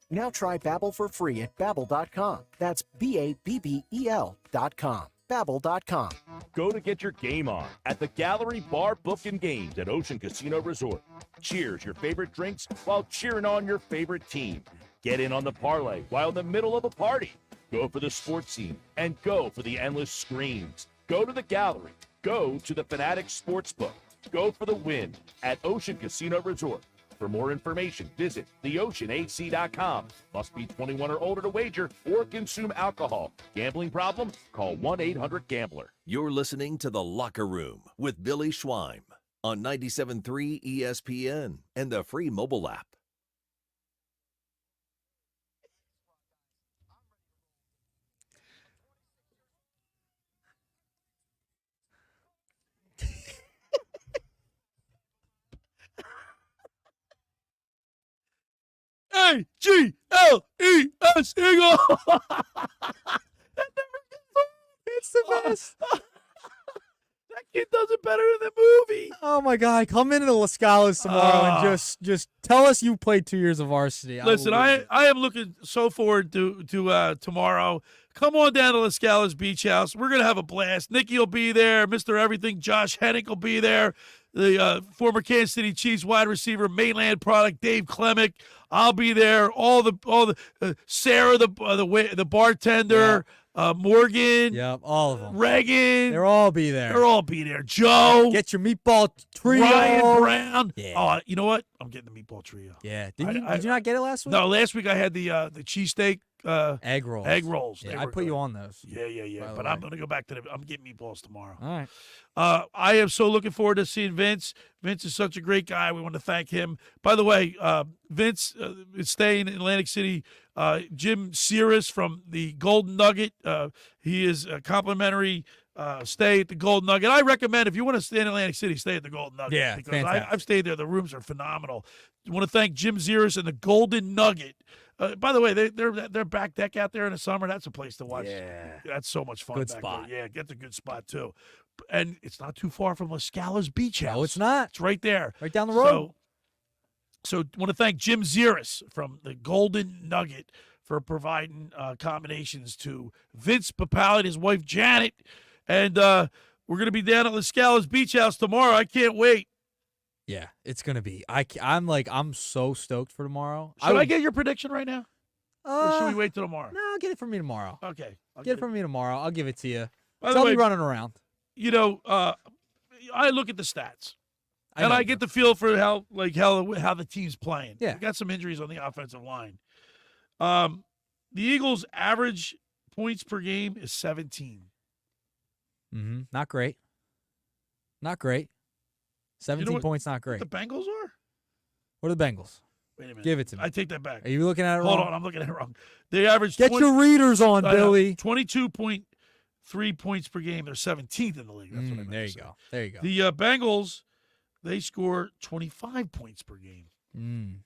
Now try Babbel for free at Babbel.com. That's Babbel.com. Babbel.com. Go to get your game on at the Gallery Bar Book and Games at Ocean Casino Resort. Cheers your favorite drinks while cheering on your favorite team. Get in on the parlay while in the middle of a party. Go for the sports scene and go for the endless screens. Go to the Gallery. Go to the Fanatic Sportsbook. Go for the win at Ocean Casino Resort. For more information, visit theoceanac.com. Must be 21 or older to wager or consume alcohol. Gambling problem? Call 1-800-GAMBLER. You're listening to The Locker Room with Billy Schweim on 97.3 ESPN and the free mobile app. A-G-L-E-S, Eagle. It's the best. That kid does it better in the movie. Oh my God! Come into the Las Scales tomorrow and just tell us you played 2 years of varsity. Listen, I am looking so forward to tomorrow. Come on down to Las Scales Beach House. We're gonna have a blast. Nicky will be there. Mr. Everything, Josh Hennick will be there. The former Kansas City Chiefs wide receiver, mainland product, Dave Klemick. I'll be there. All the Sarah, the bartender. Morgan. Yep, all of them. Reagan. They'll all be there. They'll all be there. Joe. Get your meatball trio. Ryan Brown. Yeah. Oh, you know what? I'm getting the meatball trio. Yeah. Did you not get it last week? No, last week I had the cheesesteak. Egg rolls. Egg rolls. Yeah, I put you on those. Yeah. But I'm going to go back to I'm getting meatballs tomorrow. All right. I am so looking forward to seeing Vince. Vince is such a great guy. We want to thank him. By the way, Vince is staying in Atlantic City. Jim Sears from the Golden Nugget. He is a complimentary stay at the Golden Nugget. I recommend if you want to stay in Atlantic City, stay at the Golden Nugget. Yeah, because I've stayed there. The rooms are phenomenal. I want to thank Jim Sears and the Golden Nugget. By the way, their back deck out there in the summer, that's a place to watch. Yeah. That's so much fun. Good back spot. there. Yeah, get the good spot too. And it's not too far from Las Scales Beach House. No, it's not. It's right there. Right down the road. So I want to thank Jim Zeris from the Golden Nugget for providing accommodations to Vince Papale and his wife Janet. And we're going to be down at Las Scales Beach House tomorrow. I can't wait. Yeah, it's gonna be. I'm so stoked for tomorrow. Should I get your prediction right now? Or should we wait till tomorrow? No, get it from me tomorrow. Okay. Get it from me tomorrow. I'll give it to you. By the Tell way, me running around. You know, I look at the stats. I get the feel for how the team's playing. Yeah. We got some injuries on the offensive line. The Eagles' average points per game is 17. Mm-hmm. Not great. Not great. 17 points, not great. The Bengals are? What are the Bengals? Wait a minute. Give it to me. I take that back. Are you looking at it Hold wrong? on, I'm looking at it wrong. They average Get your readers on, Billy. 22.3 points per game. They're 17th in the league. That's what I meant There to you say. go. There you go. The Bengals, they score 25 points per game.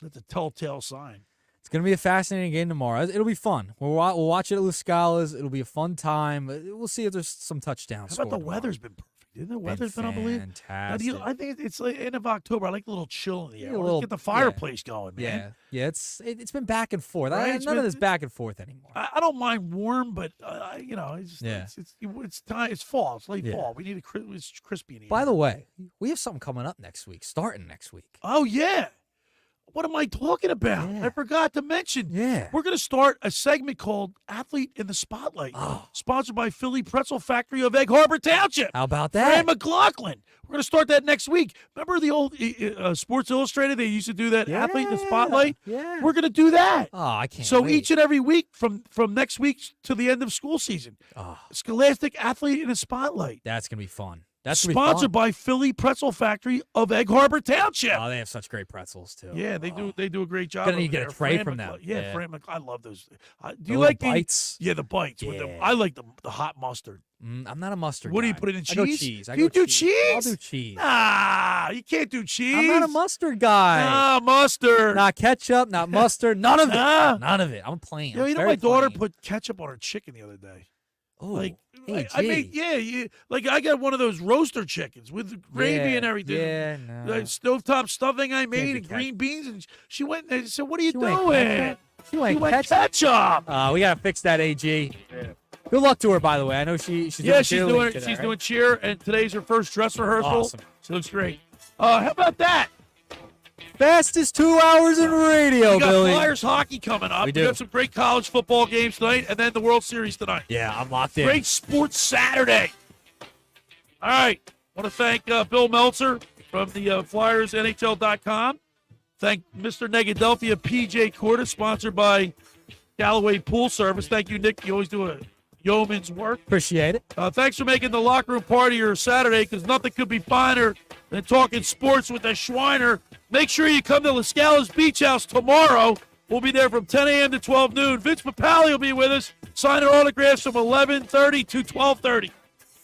That's a telltale sign. It's going to be a fascinating game tomorrow. It'll be fun. We'll watch it at Las Scales. It'll be a fun time. We'll see if there's some touchdowns. How about the weather's been perfect? The weather's been unbelievable. Fantastic. I think it's like end of October. I like the little chill in the air. Yeah, Let's get the fireplace going, man. Yeah. It's been back and forth. Right? None of this back and forth anymore. I don't mind warm, but it's time. It's fall. It's late fall. We need it's crispy in the By air. the way, we have something coming up next week, starting next week. Oh yeah. What am I talking about? I forgot to mention. Yeah. We're going to start a segment called Athlete in the Spotlight, sponsored by Philly Pretzel Factory of Egg Harbor Township. How about that? Fran McLaughlin. We're going to start that next week. Remember the old Sports Illustrated? They used to do that Athlete in the Spotlight? Yeah. We're going to do that. Oh, I can't So wait. each and every week from next week to the end of school season, Scholastic Athlete in the Spotlight. That's going to be fun. That's Sponsored by Philly Pretzel Factory of Egg Harbor Township. Oh, they have such great pretzels too. Yeah, they do. They do a great job. Gonna need over to get a there. tray Fran from McLa- them. Yeah, Yeah. Fran McLa- I love those. Do The you little like bites? Yeah, the bites. With Yeah. I like the hot mustard. I'm not a mustard What do guy. you put it in I go cheese? cheese. You do cheese? I'll do cheese. Nah, you can't do cheese. I'm not a mustard guy. Nah, mustard. Not ketchup, not mustard, none of it. Nah. None of it. I'm plain. You know, I'm my daughter plain. put ketchup on her chicken the other day. Oh, like hey, I made, like I got one of those roaster chickens with gravy and everything. Yeah, no. The stovetop stuffing I made do and green beans, and she went and said, "What are you She went doing?" ketchup? She went ketchup. We gotta fix that, AG. Good luck to her, by the way. I know she's She's doing doing today, she's right? doing cheer, and today's her first dress rehearsal. Awesome. She looks great. How about that? Fastest 2 hours in radio, We got Billy. Flyers hockey coming up. We do. got some great college football games tonight, and then the World Series tonight. Yeah, I'm locked in. Great sports Saturday. All right. I want to thank Bill Meltzer from the Flyers, NHL.com. Thank Mr. Negadelphia P.J. Corda, sponsored by Galloway Pool Service. Thank you, Nick. You always do a yeoman's work. Appreciate it. Thanks for making the locker room part of your Saturday, because nothing could be finer than talking sports with the Schweiner. Make sure you come to Lascala's Beach House tomorrow. We'll be there from 10 a.m. to 12 noon. Vince Papali will be with us, signing autographs from 11:30 to 12:30.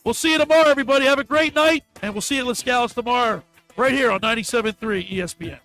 We'll see you tomorrow, everybody. Have a great night, and we'll see you at Lascala's tomorrow right here on 97.3 ESPN.